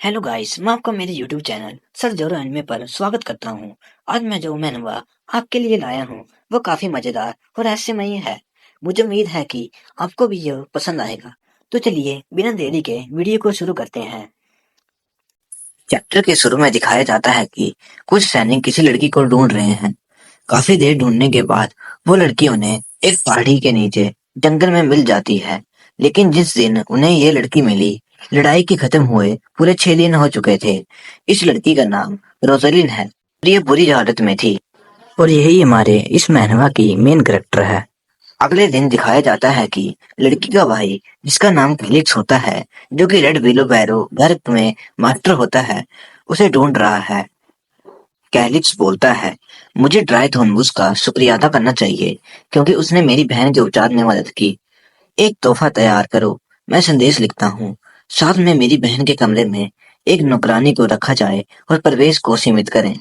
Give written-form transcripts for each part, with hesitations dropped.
Hello guys, मैं आपका मेरे यूट्यूब चैनल सर जोरो एनिमे पर स्वागत करता हूँ। आज मैं जो मैनवा आपके लिए लाया हूँ वो काफी मजेदार और रहस्यमयी है। मुझे उम्मीद है कि आपको भी यह पसंद आएगा। तो चलिए बिना देरी के वीडियो को शुरू करते हैं। चैप्टर के शुरू में दिखाया जाता है कि कुछ सैनिक किसी लड़की को ढूंढ रहे हैं। काफी देर ढूंढने के बाद वो लड़की उन्हें एक पहाड़ी के नीचे जंगल में मिल जाती है। लेकिन जिस दिन उन्हें ये लड़की मिली, लड़ाई के खत्म हुए पूरे 6 दिन हो चुके थे। इस लड़की का नाम रोजलिन है और ये बुरी हालत में थी। और यही हमारे इस मैनवा की मेन कैरेक्टर है। अगले दिन दिखाया जाता है कि लड़की का भाई, जिसका नाम फेलिक्स होता है, जो कि रेड विलो बैरो घर में मास्टर होता है, उसे ढूंढ रहा है। कैलिक्स बोलता है, मुझे ड्राई थॉर्नबुश का शुक्रिया अदा करना चाहिए क्योंकि उसने मेरी बहन के उपचार में मदद की। एक तोहफा तैयार करो, मैं संदेश लिखता हूँ। साथ में मेरी बहन के कमरे में एक नौकरानी को रखा जाए और प्रवेश को सीमित करें।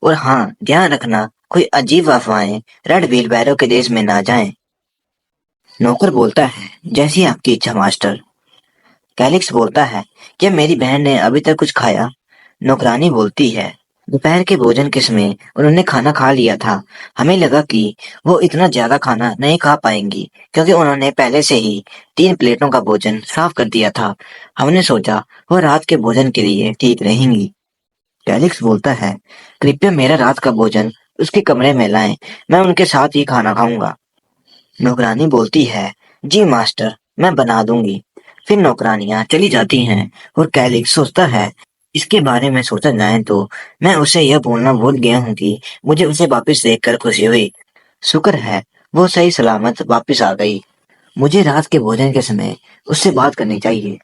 और हाँ, ध्यान रखना कोई अजीब अफवाहें रेड व्हील बैरो के देश में ना जाएं। नौकर बोलता है, जैसी आपकी इच्छा मास्टर। कैलिक्स बोलता है, क्या मेरी बहन ने अभी तक कुछ खाया? नौकरानी बोलती है, दोपहर के भोजन के समय उन्होंने खाना खा लिया था। हमें लगा कि वो इतना ज्यादा खाना नहीं खा पाएंगी क्योंकि उन्होंने पहले से ही 3 प्लेटों का भोजन साफ कर दिया था। हमने सोचा वो रात के भोजन के लिए ठीक रहेंगी। कैलिक्स बोलता है, कृपया मेरा रात का भोजन उसके कमरे में लाएं, मैं उनके साथ ही खाना खाऊंगा। नौकरानी बोलती है, जी मास्टर, मैं बना दूंगी। फिर नौकरानियां चली जाती हैं और कैलिक्स सोचता है, इसके बारे में सोचा जाए तो मैं उसे यह बोलना भूल गया हूँ कि मुझे उसे वापस देखकर खुशी हुई। शुक्र है वो सही सलामत वापस आ गई। मुझे रात के भोजन के समय उससे बात करनी चाहिए।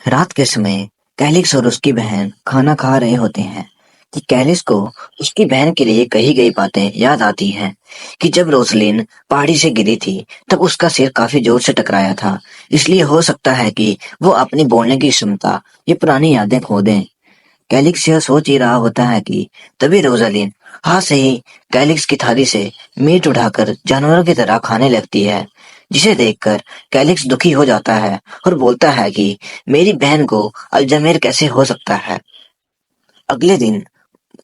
रात के समय कैलिक्स और उसकी बहन खाना खा रहे होते हैं कि कैलिक्स को उसकी बहन के लिए कही गई बातें याद आती हैं कि जब रोसलिन पहाड़ी से गिरी थी तब उसका सिर काफी जोर से टकराया था। इसलिए हो सकता है कि वो अपनी बोलने की क्षमता ये पुरानी यादें खो दें। कैलिक्स यह सोच ही रहा होता है कि तभी रोजालिन हाथ से ही कैलिक्स की थाली से मीट उठाकर जानवरों की तरह खाने लगती है, जिसे देखकर कैलिक्स दुखी हो जाता है और बोलता है कि मेरी बहन को अल्जामेर कैसे हो सकता है। अगले दिन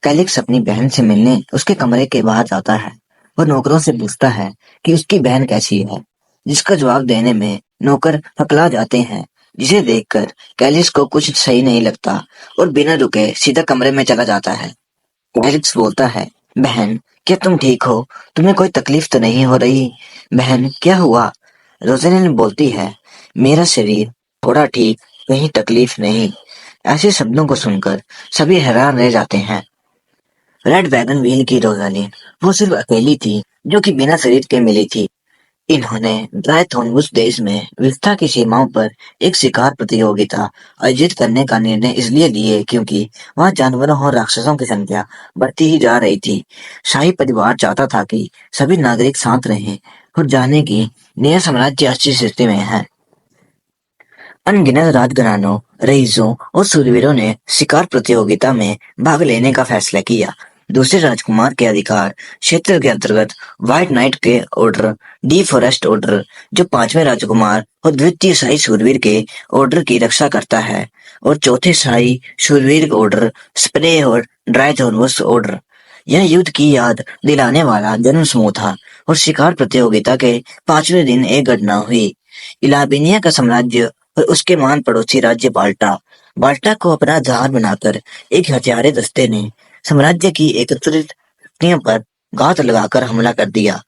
कैलिक्स अपनी बहन से मिलने उसके कमरे के बाहर जाता है और नौकरों से पूछता है कि उसकी बहन कैसी है, जिसका जवाब देने में नौकर हकला जाते हैं, जिसे देखकर कैलिक्स को कुछ सही नहीं लगता और बिना रुके सीधा कमरे में चला जाता है। कैलिक्स बोलता है, बहन, क्या तुम ठीक हो? तुम्हें कोई तकलीफ तो नहीं हो रही? बहन, क्या हुआ? रोज़ेलिन बोलती है, मेरा शरीर थोड़ा ठीक, कहीं तकलीफ नहीं। ऐसे शब्दों को सुनकर सभी हैरान रह जाते हैं। रेड वैगन व्हील की रोज़ालिन वो सिर्फ अकेली थी जो कि बिना शरीर के मिली थी। इन्होंने ड्राई थॉर्नबुश देश में विविधता की सीमाओं पर एक शिकार प्रतियोगिता आयोजित करने का निर्णय इसलिए लिए क्योंकि वहां जानवरों और राक्षसों की संख्या बढ़ती ही जा रही थी। शाही परिवार चाहता था कि सभी नागरिक शांत रहें और जाने की नया साम्राज्य अच्छी स्थिति में है। अनगिनत राजघरानों, रईसों और शूरवीरों ने शिकार प्रतियोगिता में भाग लेने का फैसला किया। दूसरे राजकुमार के अधिकार क्षेत्र के अंतर्गत व्हाइट नाइट के ऑर्डर, डी फॉरेस्ट ऑर्डर, जो पांचवें राजकुमार और द्वितीय शाही शूरवीर के ऑर्डर की रक्षा करता है, और चौथे शाही शूरवीर ऑर्डर, स्प्रे और ड्राई थॉर्नबुश ऑर्डर। यह युद्ध की याद दिलाने वाला जन्म समूह था और शिकार प्रतियोगिता के 5वें दिन एक घटना हुई। इलाबिनिया का साम्राज्य और उसके महान पड़ोसी राज्य बाल्टा बाल्टा को अपना जहाज बनाकर एक हथियारे दस्ते ने साम्राज्य की एकत्रित शक्तियों पर घात लगाकर हमला कर दिया।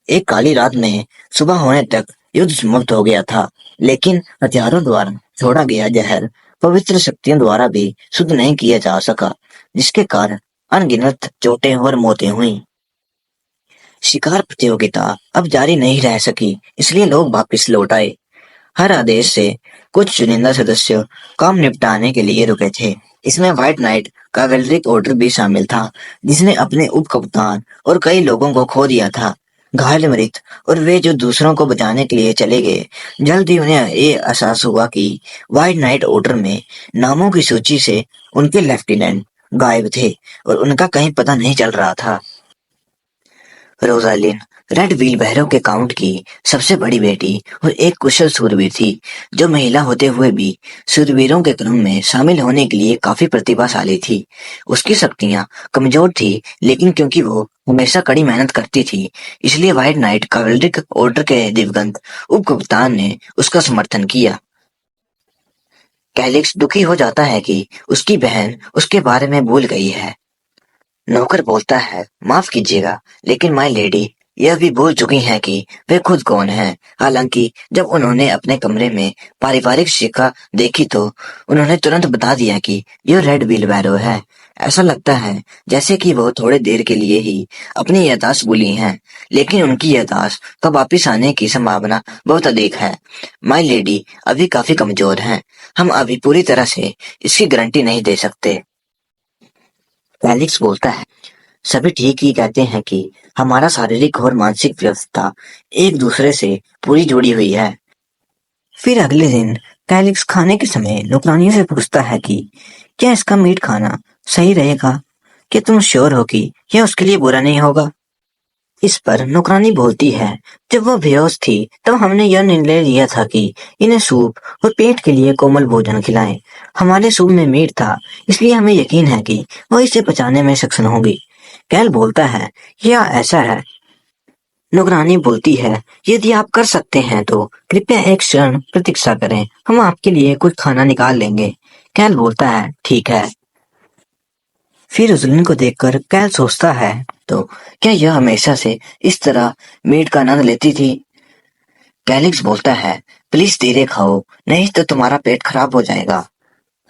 एक काली रात में सुबह होने तक युद्ध समाप्त हो गया था, लेकिन हथियारों द्वारा छोड़ा गया जहर पवित्र शक्तियों द्वारा भी शुद्ध नहीं किया जा सका, जिसके कारण अनगिनत चोटें और मौतें हुई। शिकार प्रतियोगिता अब जारी नहीं रह सकी, इसलिए लोग वापिस लौट आए। हर आदेश से कुछ चुनिंदा सदस्य काम निपटाने के लिए रुके थे। इसमें व्हाइट नाइट कैवेलरी ऑर्डर भी शामिल था, जिसने अपने उप कप्तान और कई लोगों को खो दिया था। घायल मृत और वे जो दूसरों को बचाने के लिए चले गए, जल्द ही उन्हें ये एहसास हुआ कि व्हाइट नाइट ऑर्डर में नामों की सूची से उनके लेफ्टिनेंट गायब थे और उनका कहीं पता नहीं चल रहा था। रोजालिन रेड व्हील बैरो के काउंट की सबसे बड़ी बेटी और एक कुशल सूरवीर थी, जो महिला होते हुए भी सूरवीरों के क्रम में शामिल होने के लिए काफी प्रतिभाशाली थी। उसकी शक्तियां कमजोर थी, लेकिन क्योंकि वो हमेशा कड़ी मेहनत करती थी, इसलिए व्हाइट नाइट कैवेलरी ऑर्डर के दिवंगत उप कप्तान ने उसका समर्थन किया। कैलिक्स दुखी हो जाता है कि उसकी बहन उसके बारे में भूल गई है। नौकर बोलता है, माफ कीजिएगा, लेकिन माय लेडी यह भी भूल चुकी हैं कि वे खुद कौन हैं। हालांकि जब उन्होंने अपने कमरे में पारिवारिक शिका देखी तो उन्होंने तुरंत बता दिया कि यह रेड व्हीलबैरो है। ऐसा लगता है जैसे कि वो थोड़े देर के लिए ही अपनी याददाश्त भूली हैं, लेकिन उनकी याददाश्त का वापिस आने की संभावना बहुत अधिक है। माय लेडी अभी काफी कमजोर हैं। हम अभी पूरी तरह से इसकी गारंटी नहीं दे सकते। फेलिक्स बोलता है, सभी ठीक ही कहते हैं कि हमारा शारीरिक और मानसिक व्यवस्था एक दूसरे से पूरी जुड़ी हुई है। फिर अगले दिन कैलिक्स खाने के समय नौकरानी से पूछता है कि क्या इसका मीट खाना सही रहेगा? क्या तुम श्योर हो कि यह उसके लिए बुरा नहीं होगा? इस पर नौकरानी बोलती है, जब वह बेहोश थी तब हमने यह निर्णय लिया था कि इन्हें सूप और पेट के लिए कोमल भोजन खिलाएं। हमारे सूप में मीट था, इसलिए हमें यकीन है कि वह इसे पचाने में सक्षम होगी। कैल बोलता है, यह ऐसा है। नौकरानी बोलती है, यदि आप कर सकते हैं तो कृपया एक क्षण प्रतीक्षा करें, हम आपके लिए कुछ खाना निकाल लेंगे। कैल बोलता है, ठीक है। फिर रोज़लिन को देखकर कैल सोचता है, तो क्या यह हमेशा से इस तरह मीट का आनंद लेती थी? कैलिक्स बोलता है, प्लीज धीरे खाओ, नहीं तो तुम्हारा पेट खराब हो जाएगा।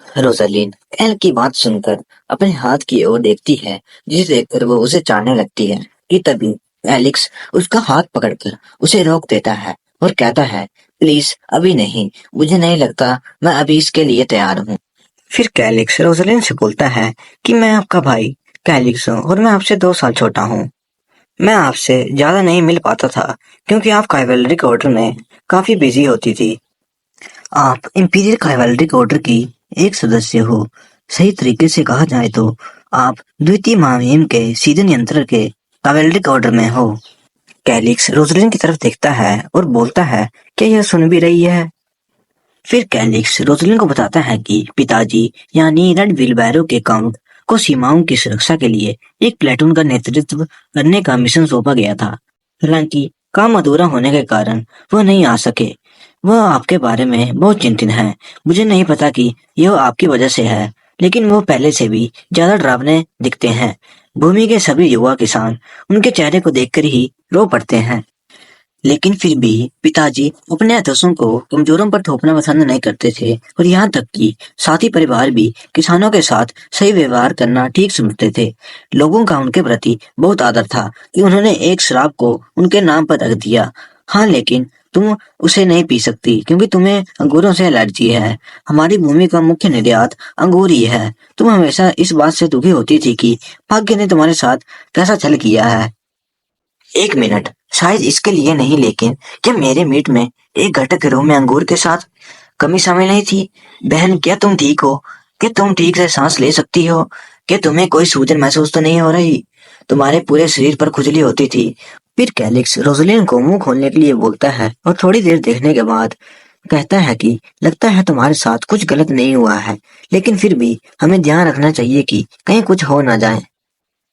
रोज़लिन कैल की बात सुनकर अपने हाथ की ओर देखती है, जिसे देखकर वो उसे चाटने लगती है कि तभी एलिक्स उसका हाथ पकड़कर उसे रोक देता है और कहता है, प्लीज अभी नहीं, मुझे नहीं लगता मैं अभी इसके लिए तैयार हूँ। फिर कैलिक्स रोज़लिन से बोलता है कि मैं आपका भाई कैलिक्स हूँ और मैं आपसे 2 साल छोटा हूँ। मैं आपसे ज्यादा नहीं मिल पाता था क्योंकि आप कैवेलरी ऑर्डर में काफी बिजी होती थी। आप इंपीरियल कैवेलरी ऑर्डर की एक सदस्य हो। सही तरीके से कहा जाए तो आप द्वितीय महामहिम के सीधे नियंत्रण के कैवेलरी ऑर्डर में हो। कैलिक्स रोजलिन की तरफ देखता है और बोलता है, क्या यह सुन भी रही है? फिर कैलिक्स रोजलिन को बताता है कि पिताजी यानी रेड व्हीलबैरो के काउंट को सीमाओं की सुरक्षा के लिए एक प्लेटून का नेतृत्व करने का मिशन सौंपा गया था। हालांकि काम अधूरा होने के कारण वह नहीं आ सके। वह आपके बारे में बहुत चिंतित है। मुझे नहीं पता कि यह आपकी वजह से है, लेकिन वो पहले से भी ज्यादा डरावने दिखते हैं। भूमि के सभी युवा किसान उनके चेहरे को देखकर ही रो पड़ते हैं। लेकिन फिर भी पिताजी अपने आदर्शों को कमजोरों पर थोपना पसंद नहीं करते थे और यहाँ तक कि साथी परिवार भी किसानों के साथ सही व्यवहार करना ठीक समझते थे। लोगों का उनके प्रति बहुत आदर था कि उन्होंने एक शराब को उनके नाम पर रख दिया। हाँ, लेकिन तुम उसे नहीं पी सकती क्योंकि तुम्हें अंगूरों से एलर्जी है। हमारी भूमि का मुख्य निर्यात अंगूर ही है। तुम हमेशा इस बात से दुखी होती थी कि भाग्य ने तुम्हारे साथ कैसा छल किया है। एक मिनट, शायद इसके लिए नहीं, लेकिन क्या मेरे मीट में एक घटक के रूप में अंगूर के साथ कमी शामिल नहीं थी? बहन, क्या तुम ठीक हो? क्या तुम ठीक से सांस ले सकती हो? क्या तुम्हें कोई सूजन महसूस तो नहीं हो रही? तुम्हारे पूरे शरीर पर खुजली होती थी। फिर कैलिक्स रोजलिन को मुंह खोलने के लिए बोलता है और थोड़ी देर देखने के बाद कहता है कि लगता है तुम्हारे साथ कुछ गलत नहीं हुआ है, लेकिन फिर भी हमें ध्यान रखना चाहिए कि कहीं कुछ हो ना जाए।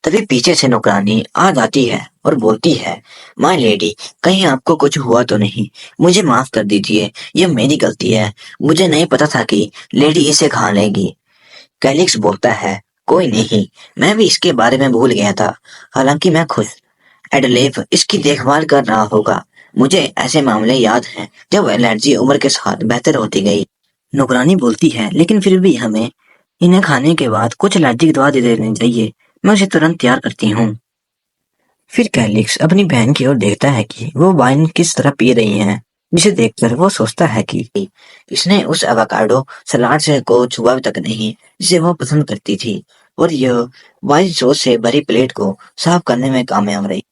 तभी पीछे से नौकरानी आ जाती है और बोलती है, माय लेडी, कहीं आपको कुछ हुआ तो नहीं? मुझे माफ कर दीजिए, यह मेरी गलती है। मुझे नहीं पता था कि लेडी इसे खा लेगी। कैलिक्स बोलता है, कोई नहीं, मैं भी इसके बारे में भूल गया था। हालांकि मैं खुद एडलेफ इसकी देखभाल कर रहा होगा। मुझे ऐसे मामले याद हैं जब एलर्जी उम्र के साथ बेहतर होती गई। नौकरानी बोलती है, लेकिन फिर भी हमें इन्हें खाने के बाद कुछ एलर्जी की दवा दे देनी चाहिए। मैं उसे तुरंत तैयार करती हूँ। फिर कैलिक्स अपनी बहन की ओर देखता है कि वो वाइन किस तरह पी रही है, जिसे देखकर वो सोचता है कि इसने उस एवोकाडो सलाद से को छुआ तक नहीं जिसे वो पसंद करती थी, और यह वाइन सॉस से भरी प्लेट को साफ करने में कामयाब रही।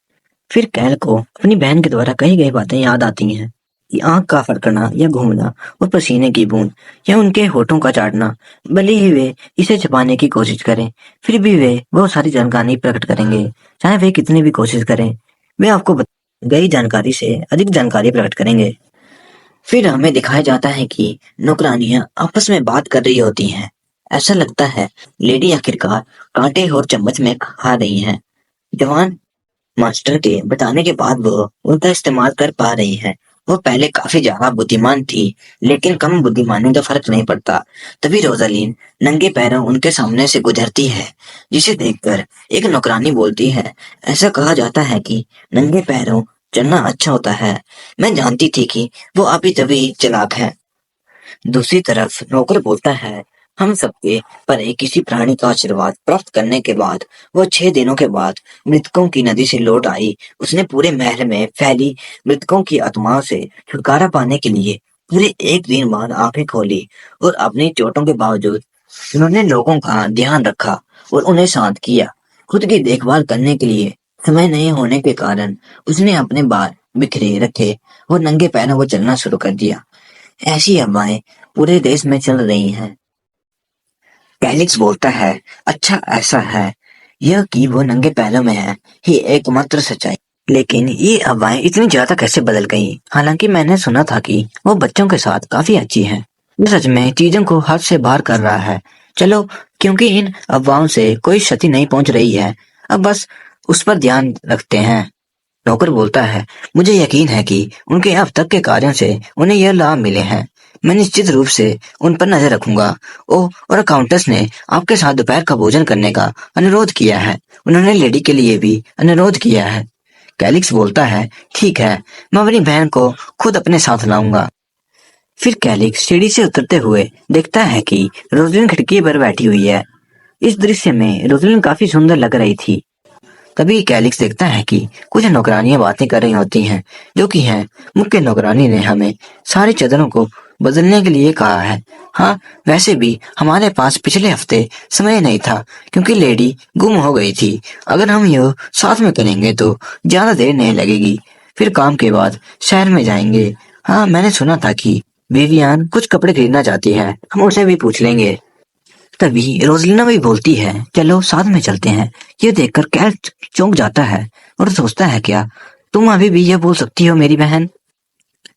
फिर कैल को अपनी बहन के द्वारा कही गई बातें याद आती हैं कि आंख का फड़कना या घूमना और पसीने की बूंद या उनके होठों का चाटना। भले ही वे इसे छिपाने की कोशिश करें, फिर भी वे बहुत सारी जानकारी प्रकट करेंगे, चाहे वे कितनी भी कोशिश करें। वे आपको गई जानकारी से अधिक जानकारी प्रकट करेंगे। फिर हमें दिखाया जाता है कि नौकरानियां आपस में बात कर रही होती हैं। ऐसा लगता है लेडी आखिरकार कांटे और चम्मच में खा रही हैं। जवान मास्टर के बताने के बाद वो उनका इस्तेमाल कर पा रही है। वो पहले काफी ज्यादा बुद्धिमान थी, लेकिन कम बुद्धिमानी का फर्क नहीं पड़ता। तभी रोजालीन नंगे पैरों उनके सामने से गुजरती है, जिसे देखकर एक नौकरानी बोलती है, ऐसा कहा जाता है कि नंगे पैरों चलना अच्छा होता है। मैं जानती थी कि वो अभी तभी चालाक है। दूसरी तरफ नौकर बोलता है, हम सबके परे किसी प्राणी का आशीर्वाद प्राप्त करने के बाद वो 6 दिनों के बाद मृतकों की नदी से लौट आई। उसने पूरे महल में फैली मृतकों की आत्माओं से छुटकारा पाने के लिए पूरे 1 दिन बाद आंखें खोली, और अपनी चोटों के बावजूद उन्होंने लोगों का ध्यान रखा और उन्हें शांत किया। खुद की देखभाल करने के लिए समय नहीं होने के कारण उसने अपने बाल बिखरे रखे और नंगे पैरों को चलना शुरू कर दिया। ऐसी अफवाहें पूरे देश में चल रही हैं। कैलिक्स बोलता है, अच्छा ऐसा है। यह कि वो नंगे पैरों में है ही एकमात्र सच्चाई। लेकिन ये अफवाहें इतनी ज्यादा कैसे बदल गई? हालांकि मैंने सुना था कि वो बच्चों के साथ काफी अच्छी है। ये सच में चीजों को हद से बाहर कर रहा है। चलो, क्योंकि इन अफवाहों से कोई क्षति नहीं पहुंच रही है, अब बस उस पर ध्यान रखते हैं। नौकर बोलता है, मुझे यकीन है कि उनके अब तक के कार्यों से उन्हें यह लाभ मिले हैं। मैं निश्चित रूप से उन पर नजर रखूंगा। ओह, और अकाउंटेंट्स ने आपके साथ दोपहर का भोजन करने का अनुरोध किया है। उन्होंने लेडी के लिए भी अनुरोध किया है। कैलिक्स बोलता है, ठीक है, मैं अपनी बहन को खुद अपने साथ लाऊंगा। फिर कैलिक्स सीढ़ी से उतरते हुए देखता है कि रोजलिन खिड़की पर बैठी हुई है। इस दृश्य में रोजलिन काफी सुंदर लग रही थी। तभी कैलिक्स देखता है कि कुछ नौकरानियां बातें कर रही होती हैं, जो कि हैं, मुख्य नौकरानी ने हमें सारी चादरों को बदलने के लिए कहा है। हाँ, वैसे भी हमारे पास पिछले हफ्ते समय नहीं था, क्योंकि लेडी गुम हो गई थी। अगर हम यह साथ में करेंगे तो ज्यादा देर नहीं लगेगी। फिर काम के बाद शहर में जाएंगे। हाँ, मैंने सुना था कि विवियान कुछ कपड़े खरीदना चाहती है, हम उसे भी पूछ लेंगे। तभी रोजलिना भी बोलती है, चलो साथ में चलते हैं। ये देखकर कैल चौंक जाता है और सोचता है, क्या तुम अभी भी यह बोल सकती हो मेरी बहन?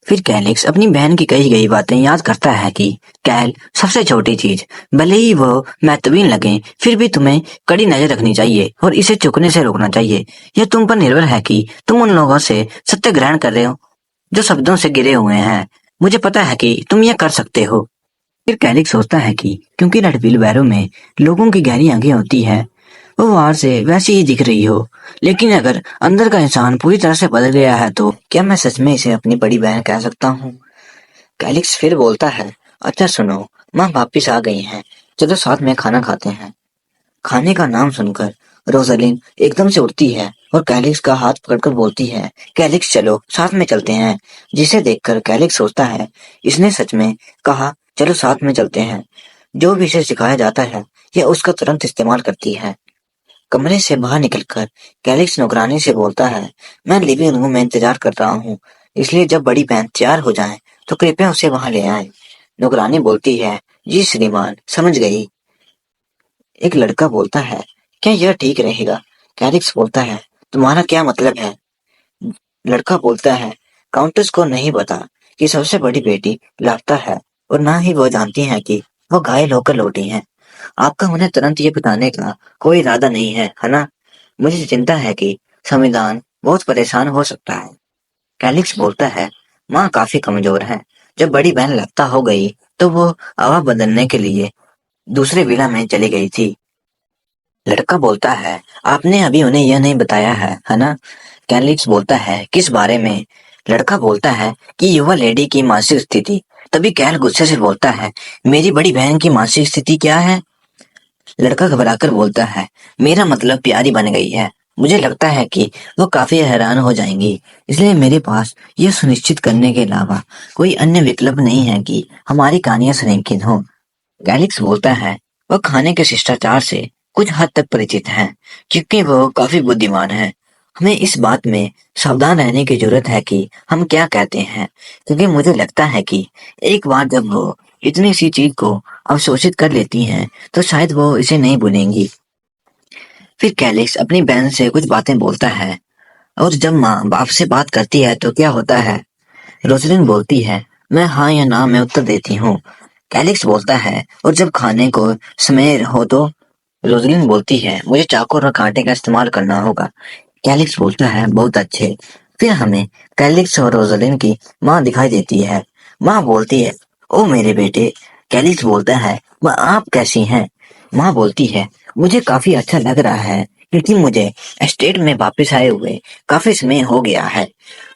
फिर कैलिक्स अपनी बहन की कही गई बातें याद करता है कि कैल, सबसे छोटी चीज, भले ही वो महत्वहीन लगे, फिर भी तुम्हें कड़ी नजर रखनी चाहिए और इसे चुकने से रोकना चाहिए। यह तुम पर निर्भर है कि तुम उन लोगों से सत्य ग्रहण कर रहे हो जो शब्दों से गिरे हुए हैं। मुझे पता है कि तुम यह कर सकते हो। फिर कैलिक सोचता है कि क्योंकि रेड बैरो में लोगों की गहरी आंखें होती है, वो बाहर से वैसी ही दिख रही हो, लेकिन अगर अंदर का इंसान पूरी तरह से बदल गया है तो क्या मैं सच में इसे अपनी बड़ी बहन कह सकता हूँ? कैलिक्स फिर बोलता है, अच्छा सुनो, माँ वापिस आ गई हैं, चलो साथ में खाना खाते हैं। खाने का नाम सुनकर रोजालिन एकदम से उठती है और कैलिक्स का हाथ पकड़कर बोलती है, कैलिक्स चलो साथ में चलते हैं। जिसे देखकर कैलिक्स सोचता है, इसने सच में कहा चलो साथ में चलते हैं। जो भी इसे सिखाया जाता है यह उसका तुरंत इस्तेमाल करती है। कमरे से बाहर निकलकर कैलिक्स नौकरानी से बोलता है, मैं लिविंग रूम में इंतजार कर रहा हूँ, इसलिए जब बड़ी बहन तैयार हो जाए तो कृपया उसे वहां ले आए। नौकरानी बोलती है, जी श्रीमान, समझ गई। एक लड़का बोलता है, क्या यह ठीक रहेगा? कैरिक्स बोलता है, तुम्हारा क्या मतलब है? लड़का बोलता है, काउंटेस को नहीं पता कि सबसे बड़ी बेटी लापता है, और ना ही वो जानती है कि वो घायल होकर लौटी हैं। आपका उन्हें तुरंत ये बताने का कोई इरादा नहीं है ना? मुझे चिंता है कि संविधान बहुत परेशान हो सकता है। कैलिक्स बोलता है, माँ काफी कमजोर है। जब बड़ी बहन लापता हो गई तो वो हवा बदलने के लिए दूसरे विला में चली गई थी। लड़का बोलता है, आपने अभी उन्हें यह नहीं बताया है ना? कैलिक्स बोलता है, किस बारे में? लड़का बोलता है कि युवा लेडी की मानसिक स्थिति। तभी कैल गुस्से से बोलता है, मेरी बड़ी बहन की मानसिक स्थिति क्या है? लड़का घबराकर बोलता है, मेरा मतलब प्यारी बन गई है। मुझे लगता है कि वो काफी हैरान हो जाएंगी, इसलिए मेरे पास यह सुनिश्चित करने के अलावा कोई अन्य विकल्प नहीं है कि हमारी कहानियां संरेखित हों। गैलिक्स बोलता है, वह खाने के शिष्टाचार से कुछ हद तक परिचित है, क्योंकि वो काफी बुद्धिमान है। हमें इस बात में सावधान रहने की जरूरत है कि हम क्या कहते हैं, क्योंकि मुझे लगता है कि एक बार जब वो इतनी सी चीज को अवशोषित कर लेती हैं, तो शायद वो इसे नहीं भूलेंगी। फिर कैलिक्स अपनी बहन से कुछ बातें बोलता है। और जब माँ बाप से बात करती है तो क्या होता है? रोसलिन बोलती है, मैं हाँ या ना में उत्तर देती हूँ। कैलिक्स बोलता है, और जब खाने को समय हो तो? रोसलिन बोलती है, मुझे चाकू और कांटे का इस्तेमाल करना होगा। कैलिक्स बोलता है, बहुत अच्छे। फिर हमें कैलिक्स और रोसलिन की माँ दिखाई देती है। माँ बोलती है, ओ मेरे बेटे। कैलिक्स बोलता है, माँ आप कैसी हैं? माँ बोलती है, मुझे काफी अच्छा लग रहा है, क्योंकि मुझे एस्टेट में वापस आए हुए काफी समय हो गया है।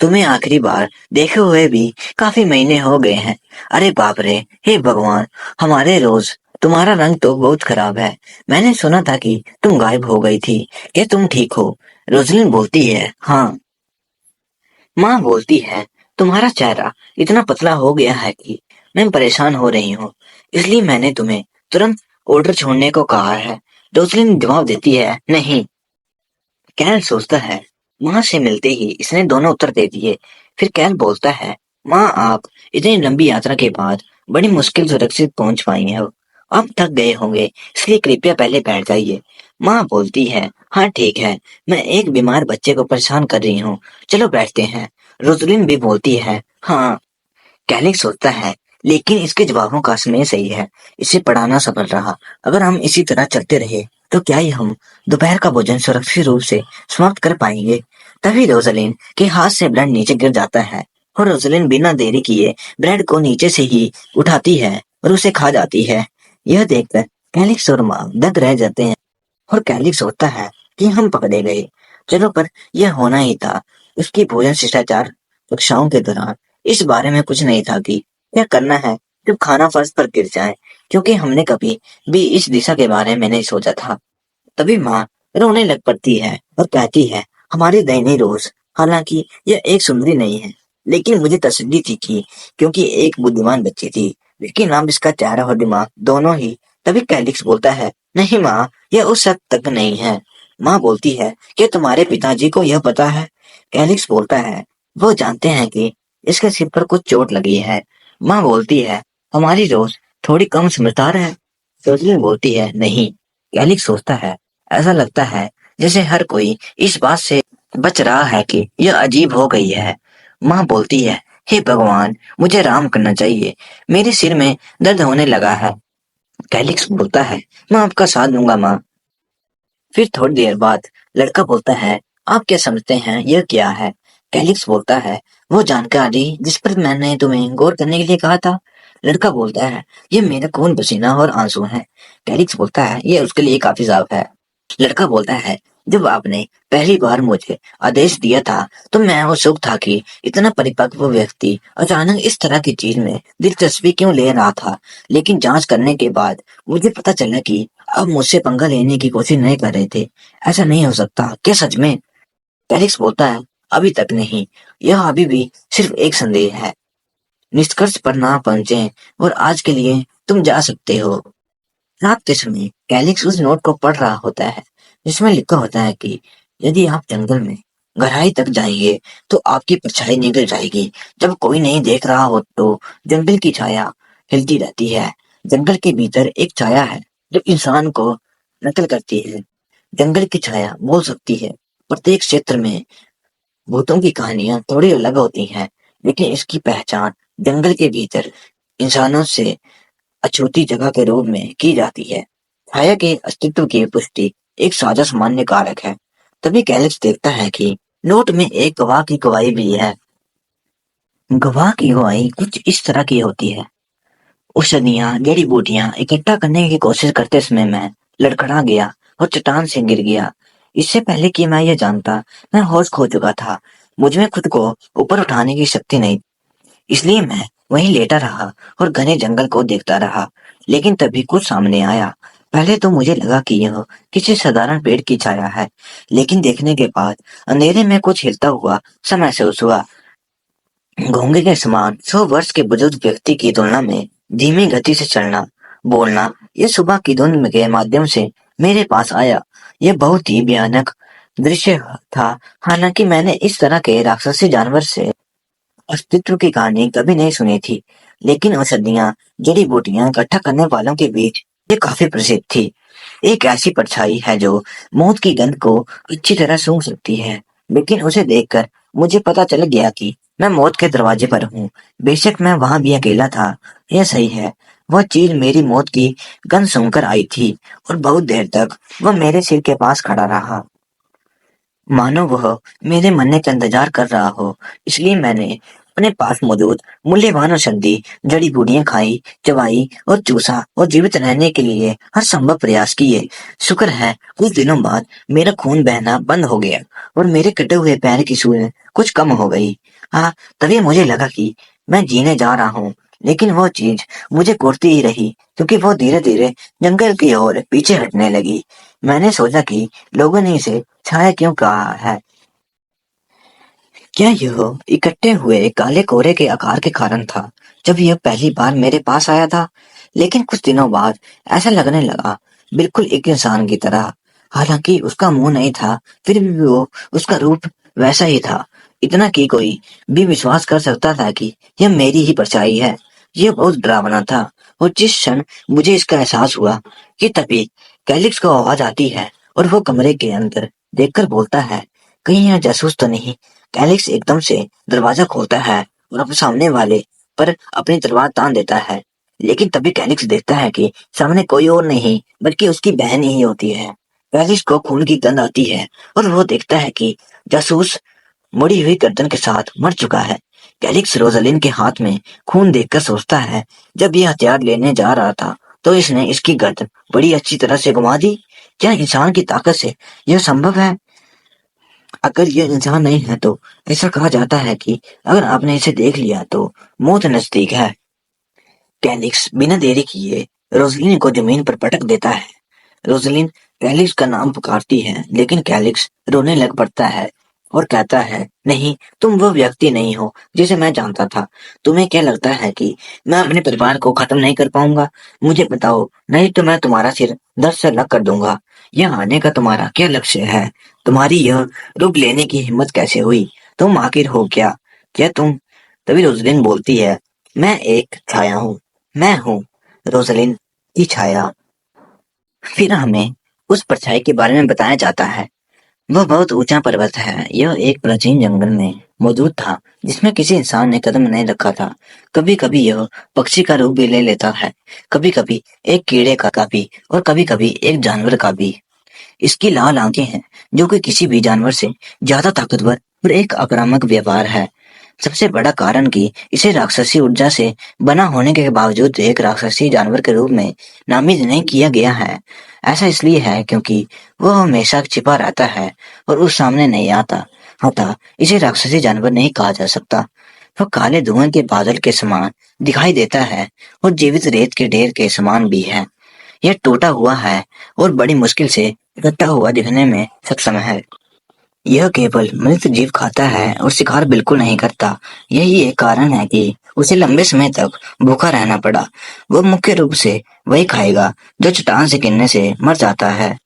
तुम्हें आखिरी बार देखे हुए भी काफी महीने हो गए हैं। अरे बाप रे, हे भगवान, हमारे रोज, तुम्हारा रंग तो बहुत खराब है। मैंने सुना था कि तुम गायब हो गई थी। क्या तुम ठीक हो? रोजलिन बोलती है, हाँ। माँ बोलती है, तुम्हारा चेहरा इतना पतला हो गया है कि मैं परेशान हो रही हूँ। इसलिए मैंने तुम्हें तुरंत ऑर्डर छोड़ने को कहा है। रोजलिन जवाब देती है, नहीं। कैल सोचता है, माँ से मिलते ही इसने दोनों उत्तर दे दिए। फिर कैल बोलता है, माँ आप इतनी लंबी यात्रा के बाद बड़ी मुश्किल सुरक्षित पहुंच पाई हो। आप थक गए होंगे, इसलिए कृपया पहले बैठ जाइए। माँ बोलती है, हाँ ठीक है, मैं एक बीमार बच्चे को परेशान कर रही हूँ, चलो बैठते हैं। रोजलिन भी बोलती है, हाँ। कैलिक सोचता है, लेकिन इसके जवाबों का समय सही है। इसे पढ़ाना सफल रहा। अगर हम इसी तरह चलते रहे तो क्या ही हम दोपहर का भोजन सुरक्षित रूप से समाप्त कर पाएंगे? तभी रोजलिन के हाथ से ब्रेड नीचे गिर जाता है, और रोजलिन बिना देरी किए ब्रेड को नीचे से ही उठाती है और उसे खा जाती है। यह देखकर कैलिक्स और माँ दंग रह जाते हैं, और कैलिक्स सोचता है कि हम पकड़े गए। चलो, पर यह होना ही था। उसकी भोजन शिष्टाचार कक्षाओं के दौरान इस बारे में कुछ नहीं था कि क्या करना है जब खाना फर्श पर गिर जाए, क्योंकि हमने कभी भी इस दिशा के बारे में नहीं सोचा था। तभी माँ रोने लग पड़ती है और कहती है, हमारी दैनी रोज, हालांकि यह एक सुंदरी नहीं है, लेकिन मुझे तसल्ली थी कि क्योंकि एक बुद्धिमान बच्ची थी, लेकिन अब इसका चेहरा और दिमाग दोनों ही। तभी कैलिक्स बोलता है, नहीं माँ, यह उस हद तक नहीं है। माँ बोलती है, क्या तुम्हारे पिताजी को यह पता है? कैलिक्स बोलता है, वो जानते हैं कि इसके सिर पर कुछ चोट लगी है। माँ बोलती है, हमारी रोज थोड़ी कम समझदार है। रोजलिन बोलती है, नहीं। कैलिक्स सोचता है, ऐसा लगता है जैसे हर कोई इस बात से बच रहा है कि यह अजीब हो गई है। माँ बोलती है, हे भगवान, मुझे आराम करना चाहिए, मेरे सिर में दर्द होने लगा है। कैलिक्स बोलता है, मैं आपका साथ दूंगा माँ। फिर थोड़ी देर बाद लड़का बोलता है, आप क्या समझते हैं यह क्या है? कैलिक्स बोलता है, वो जानकारी जिस पर मैंने तुम्हें गौर करने के लिए कहा था। लड़का बोलता है, ये मेरा खून पसीना और आंसू है। कैलिक्स बोलता है, ये उसके लिए काफी साफ है। लड़का बोलता है, जब आपने पहली बार मुझे आदेश दिया था तो मैं उत्सुक था कि इतना परिपक्व व्यक्ति अचानक इस तरह की चीज में दिलचस्पी क्यों ले रहा था। लेकिन जांच करने के बाद मुझे पता चला कि आप मुझसे पंगा लेने की कोशिश नहीं कर रहे थे। ऐसा नहीं हो सकता, क्या सच में? पेरिक्स बोलता है, अभी तक नहीं। यह अभी भी सिर्फ एक संदेह है। निष्कर्ष पर ना पहुंचे, और आज के लिए तुम जा सकते हो। रात के समय कैलिक्स उस नोट को पढ़ रहा होता है, जिसमें लिखा होता है कि यदि आप जंगल में गहराई तक जाएंगे तो आपकी परछाई निकल जाएगी। जब कोई नहीं देख रहा हो तो जंगल की छाया हिलती रहती है। जंगल के भीतर एक छाया है जो इंसान को नकल करती है। जंगल की छाया बोल सकती है। प्रत्येक क्षेत्र में भूतों की कहानियां थोड़ी अलग होती हैं, लेकिन इसकी पहचान जंगल के भीतर इंसानों से अछूती जगह के रूप में की जाती है। छाया के अस्तित्व की पुष्टि एक साझा सामान्य कारक है। तभी कैलिक्स देखता है कि नोट में एक गवाह की गवाही भी है। गवाह की गवाही कुछ इस तरह की होती है, औषधियां, जड़ी बूटियां इकट्ठा करने की कोशिश करते समय मैं लड़खड़ा गया और चट्टान से गिर गया। इससे पहले कि मैं यह जानता, मैं होश खो चुका था। मुझ में खुद को ऊपर उठाने की शक्ति नहीं, इसलिए मैं वहीं लेटा रहा और घने जंगल को देखता रहा। लेकिन तभी कुछ सामने आया। पहले तो मुझे लगा कि यह किसी साधारण पेड़ की छाया है, लेकिन देखने के बाद अंधेरे में कुछ हिलता हुआ सा महसूस हुआ। घोंगे के समान 100 वर्ष के बुजुर्ग व्यक्ति की तुलना में धीमी गति से चलना, बोलना, यह सुबह की धुंध के माध्यम से मेरे पास आया। यह बहुत ही भयानक दृश्य था। हालांकि मैंने इस तरह के राक्षसी जानवर से अस्तित्व की कहानी कभी नहीं सुनी थी, लेकिन औषधियां, जड़ी बूटियां इकट्ठा करने वालों के बीच ये काफी प्रसिद्ध थी। एक ऐसी परछाई है जो मौत की गंध को अच्छी तरह सूंघ सकती है। लेकिन उसे देखकर मुझे पता चल गया कि मैं मौत के दरवाजे पर हूँ। बेशक मैं वहां भी अकेला था, यह सही है। वह चीज मेरी मौत की गंध सूंघकर आई थी और बहुत देर तक वह मेरे सिर के पास खड़ा रहा, मानो वह मेरे मरने का इंतजार कर रहा हो। इसलिए मैंने अपने पास मौजूद मूल्यवान औषधि जड़ी बूटियां खाई, चबाई और चूसा और जीवित रहने के लिए हर संभव प्रयास किए। शुक्र है कुछ दिनों बाद मेरा खून बहना बंद हो गया और मेरे कटे हुए पैर की सूजन कुछ कम हो गई। हाँ, तभी मुझे लगा कि मैं जीने जा रहा हूँ। लेकिन वो चीज मुझे कोसती ही रही, क्योंकि वो धीरे धीरे जंगल की ओर पीछे हटने लगी। मैंने सोचा कि लोगों ने इसे छाया क्यों कहा है? क्या यह इकट्ठे हुए काले कोहरे के आकार के कारण था जब यह पहली बार मेरे पास आया था? लेकिन कुछ दिनों बाद ऐसा लगने लगा, बिल्कुल एक इंसान की तरह। हालांकि उसका मुंह नहीं था, फिर भी वो उसका रूप वैसा ही था। इतना कि कोई भी विश्वास कर सकता था कि यह मेरी ही परछाई है। यह बहुत डरावना था। और जिस क्षण मुझे इसका एहसास हुआ कि तभी कैलिक्स को आवाज आती है और वो कमरे के अंदर देखकर बोलता है, कहीं यहाँ जासूस तो नहीं? कैलिक्स एकदम से दरवाजा खोलता है और अपने सामने वाले पर अपनी तलवार तान देता है। लेकिन तभी कैलिक्स देखता है कि सामने कोई और नहीं बल्कि उसकी बहन ही होती है। कैलिक्स को खून की गंध आती है और वो देखता है कि जासूस मुड़ी हुई गर्दन के साथ मर चुका है। कैलिक्स रोजालिन के हाथ में खून देखकर सोचता है, जब ये हथियार लेने जा रहा था तो इसने इसकी गर्दन बड़ी अच्छी तरह से घुमा दी। क्या इंसान की ताकत से यह संभव है? अगर यह इंसान नहीं है तो ऐसा कहा जाता है कि अगर आपने इसे देख लिया तो मौत नजदीक है। कैलिक्स बिना देरी किए रोजलिन को जमीन पर पटक देता है। रोजलिन कैलिक्स का नाम पुकारती है, लेकिन कैलिक्स रोने लग पड़ता है और कहता है, नहीं, तुम वो व्यक्ति नहीं हो जिसे मैं जानता था। तुम्हें क्या लगता है कि मैं अपने परिवार को खत्म नहीं कर पाऊंगा? मुझे बताओ, नहीं तो मैं तुम्हारा सिर दर्द से अलग कर दूंगा। यह आने का तुम्हारा क्या लक्ष्य है? तुम्हारी यह रूप लेने की हिम्मत कैसे हुई? तुम आखिर हो क्या? क्या तुम? तभी रोजलिन बोलती है, मैं एक छाया हूँ। मैं हूँ रोजलिन की छाया। फिर हमें उस परछाई के बारे में बताया जाता है। वह बहुत ऊंचा पर्वत है। यह एक प्राचीन जंगल में मौजूद था जिसमें किसी इंसान ने कदम नहीं रखा था। कभी कभी यह पक्षी का रूप भी ले लेता है, कभी कभी एक कीड़े का भी, और कभी कभी एक जानवर का भी। इसकी लाल आंखें हैं, जो कि किसी भी जानवर से ज्यादा ताकतवर और एक आक्रामक व्यवहार है। सबसे बड़ा कारण कि इसे राक्षसी ऊर्जा से बना होने के बावजूद एक राक्षसी जानवर के रूप में नामित नहीं किया गया है। ऐसा इसलिए है क्योंकि वह हमेशा छिपा रहता है और उस सामने नहीं आता। अतः इसे राक्षसी जानवर नहीं कहा जा सकता। वह काले धुएं के बादल के समान दिखाई देता है और जीवित रेत के ढेर के समान भी है। यह टूटा हुआ है और बड़ी मुश्किल से इकट्ठा हुआ दिखने में सक्षम है। यह केवल मृत जीव खाता है और शिकार बिल्कुल नहीं करता। यही एक कारण है कि उसे लंबे समय तक भूखा रहना पड़ा। वह मुख्य रूप से वही खाएगा जो चट्टान से गिरने से मर जाता है।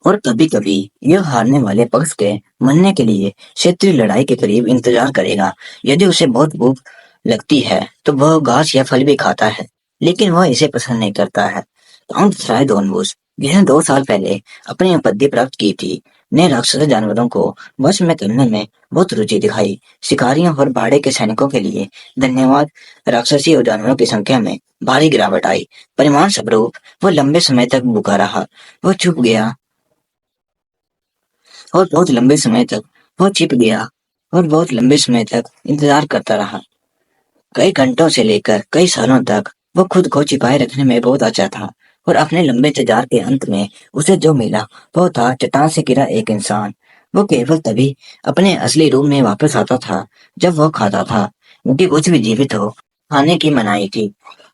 और कभी कभी यह हारने वाले पक्ष के मरने के लिए क्षेत्रीय लड़ाई के करीब इंतजार करेगा। यदि उसे बहुत भूख लगती है तो वह घास या फल भी खाता है, लेकिन वह इसे पसंद नहीं करता है। काउंट थ्राइडोनबुस, जिसने 2 साल पहले अपनी उपलब्धि प्राप्त की थी, ने राक्षस जानवरों को वश में करने में बहुत रुचि दिखाई। शिकारियों और भाड़े के सैनिकों के लिए धन्यवाद, राक्षसी और जानवरों की संख्या में भारी गिरावट आई। परिणाम स्वरूप वह लंबे समय तक भूखा रहा। वह छुप गया और बहुत लंबे समय तक वह छिप गया और बहुत लंबे समय तक इंतजार करता रहा। कई घंटों से लेकर कई सालों तक वो खुद को छिपाए रखने में बहुत अच्छा था। और अपने लंबे इंतजार के अंत में उसे जो मिला वो था चट्टान से गिरा एक इंसान। वो केवल तभी अपने असली रूप में वापस आता था जब वो खाता था, क्योंकि कुछ भी जीवित हो खाने की मनाही थी।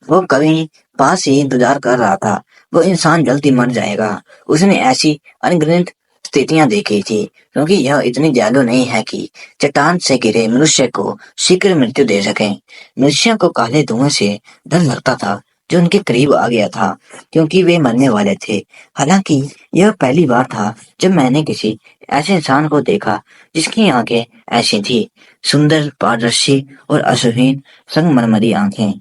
वो कहीं पास ही इंतजार कर रहा था। वो इंसान जल्दी मर जाएगा। उसने ऐसी अनगिनत स्थितियां देखी थी, क्योंकि यह इतनी दयालु नहीं है कि चट्टान से गिरे मनुष्य को शीघ्र मृत्यु दे सके। मनुष्यों को काले धुएं से डर लगता था जो उनके करीब आ गया था, क्योंकि वे मरने वाले थे। हालांकि यह पहली बार था जब मैंने किसी ऐसे इंसान को देखा जिसकी आंखें ऐसी थी, सुंदर, पारदर्शी और अश्लील संगमरमरी आंखें।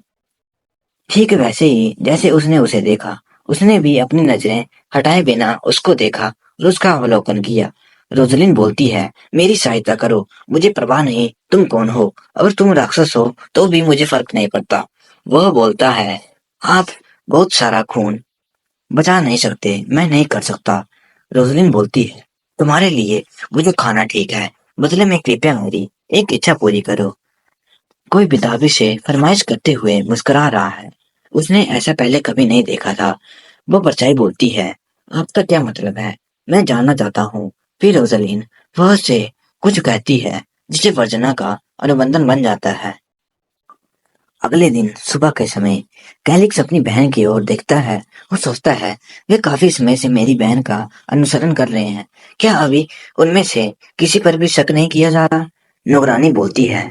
ठीक वैसे ही जैसे उसने उसे देखा, उसने भी अपनी नजरें हटाए बिना उसको देखा और उसका अवलोकन किया। रोजलिन बोलती है, मेरी सहायता करो, मुझे परवाह नहीं तुम कौन हो, अगर तुम राक्षस हो तो भी मुझे फर्क नहीं पड़ता। वह बोलता है, आप बहुत सारा खून बचा नहीं सकते, मैं नहीं कर सकता। रोजलिन बोलती है, तुम्हारे लिए मुझे खाना ठीक है, बदले में कृपया मेरी एक इच्छा पूरी करो। कोई बेताबी से फरमाइश करते हुए मुस्कुरा रहा है। उसने ऐसा पहले कभी नहीं देखा था। वो परछाई बोलती है, आपका क्या मतलब है, मैं जानना चाहता हूँ। फिर रोजलिन वह से कुछ कहती है जिसे वर्जना का अनुबंधन बन जाता है। अगले दिन सुबह के समय कैलिक्स अपनी बहन की ओर देखता है और सोचता है, वे काफी समय से मेरी बहन का अनुसरण कर रहे हैं, क्या अभी उनमें से किसी पर भी शक नहीं किया जा रहा? नौकरानी बोलती है,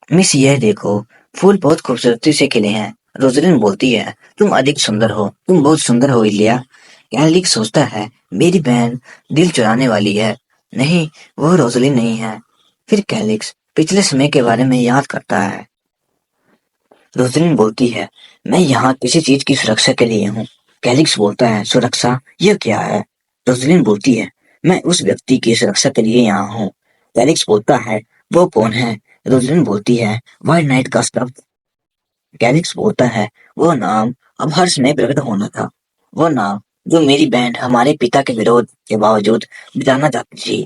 मिस यह देखो, फूल बहुत खूबसूरती से खिले हैं। रोजलिन बोलती है, तुम अधिक सुंदर हो, तुम बहुत सुंदर हो इलिया। कैलिक्स सोचता है, मेरी बहन दिल चुराने वाली है। नहीं, वो रोजलिन नहीं है। फिर कैलिक्स पिछले समय के बारे में याद करता है। रोजलिन बोलती है, मैं यहाँ किसी चीज की सुरक्षा के लिए हूँ। कैलिक्स बोलता है, सुरक्षा? यह क्या है? रोजलिन बोलती है, मैं उस व्यक्ति की सुरक्षा के लिए यहाँ हूँ। कैलिक्स बोलता है, वो कौन है? रोजलिन बोलती है, वाइल्ड नाइट का शब्द। कैलिक्स बोलता है, वो नाम अब हर्ष में प्रकट होना था। वो नाम जो मेरी बहन हमारे पिता के विरोध के बावजूद बिताना चाहती थी।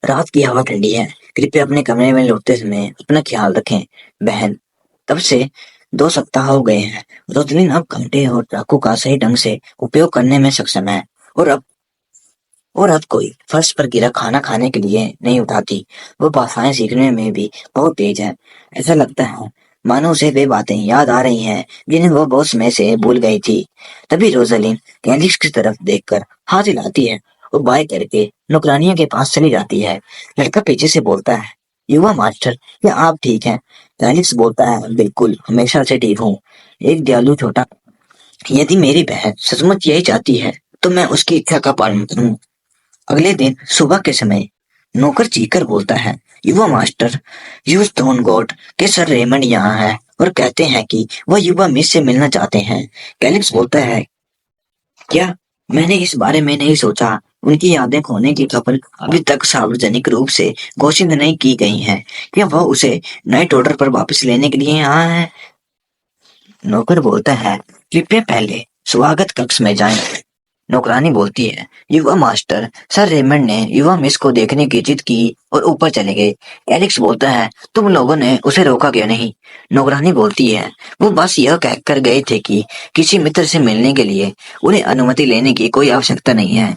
रात की हवा ठंडी है, कृपया अपने कमरे में लौटते समय अपना ख्याल रखें। बहन, तब से 2 सप्ताह हो गए हैं। रोजलिन अब कांटे और चाकू का सही ढंग से उपयोग करने में सक्षम है और अब कोई फर्श पर गिरा खाना खाने के लिए नहीं उठाती। वो भाषाएं सीखने में भी बहुत तेज है। ऐसा लगता है मानो उसे वे बातें याद आ रही हैं जिन्हें वो बहुत समय से भूल गई थी। तभी रोजलिन कैलिक्स की तरफ देखकर हाथ हिलाती है और बाय करके नौकरानियों के पास चली जाती है। लड़का पीछे से बोलता है, युवा मास्टर, क्या आप ठीक हैं? कैलिक्स बोलता है, बिल्कुल, हमेशा से ठीक हूँ। एक दयालु छोटा, यदि मेरी बहन सचमुच यही चाहती है तो मैं उसकी इच्छा का पालन करूँ। अगले दिन सुबह के समय नौकर चीखकर बोलता है, युवा मास्टर, यूज थोन गॉड के सर रेमंड यहाँ है और कहते हैं कि वह युवा मिस से मिलना चाहते हैं। कैलिक्स बोलता है, क्या? मैंने इस बारे में नहीं सोचा। उनकी यादें खोने की खबर अभी तक सार्वजनिक रूप से घोषित नहीं की गई है। क्या वह उसे नाइट ऑर्डर पर वापस लेने के लिए यहाँ है? नौकर बोलता है, कृपया पहले स्वागत कक्ष में जाएं। नौकरानी बोलती है, युवा मास्टर, सर रेमंड ने युवा मिस को देखने की जिद की और ऊपर चले गए। एलेक्स बोलता है, तुम लोगों ने उसे रोका क्यों नहीं? नौकरानी बोलती है, वो बस यह कहकर गए थे कि किसी मित्र से मिलने के लिए उन्हें अनुमति लेने की कोई आवश्यकता नहीं है।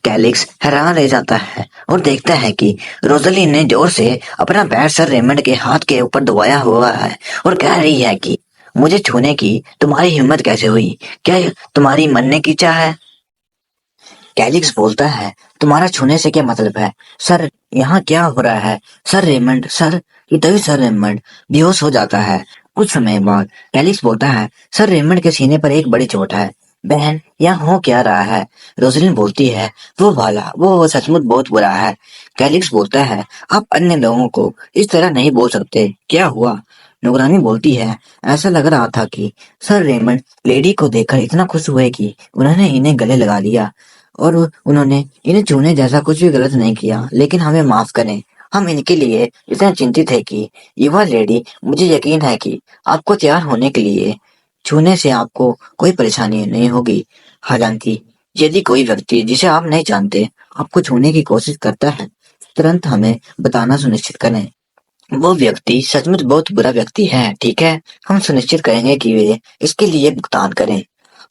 कैलिक्स हैरान रह जाता है और देखता है कि रोजलिन ने जोर से अपना पैर सर रेमंड के हाथ के ऊपर दबाया हुआ है और कह रही है कि मुझे छूने की तुम्हारी हिम्मत कैसे हुई? क्या तुम्हारी मरने की चाह है? कैलिक्स बोलता है, तुम्हारा छूने से क्या मतलब है? सर, यहाँ क्या हो रहा है? Sir Raymond, sir. ये तभी सर रेमंड बेहोश हो जाता है। कुछ समय बाद कैलिक्स बोलता है, सर रेमंड के सीने पर एक बड़ी चोट है। बहन, यहाँ हो क्या रहा है? रोजलिन बोलती है, वो सचमुच बहुत बुरा है। कैलिक्स बोलता है, आप अन्य लोगों को इस तरह नहीं बोल सकते, क्या हुआ? नौकरानी बोलती है, ऐसा लग रहा था कि सर रेमंड लेडी को देखकर इतना खुश हुए कि उन्होंने इन्हें गले लगा लिया और उन्होंने इन्हें छूने जैसा कुछ भी गलत नहीं किया, लेकिन हमें माफ करें। हम इनके लिए इतना चिंतित है कि युवा लेडी, मुझे यकीन है कि आपको तैयार होने के लिए छूने से आपको कोई परेशानी नहीं होगी। हालांकि यदि कोई व्यक्ति जिसे आप नहीं जानते आपको छूने की कोशिश करता है, तुरंत हमें बताना सुनिश्चित करें। वो व्यक्ति सचमुच बहुत बुरा व्यक्ति है, ठीक है? हम सुनिश्चित करेंगे कि वे इसके लिए भुगतान करें।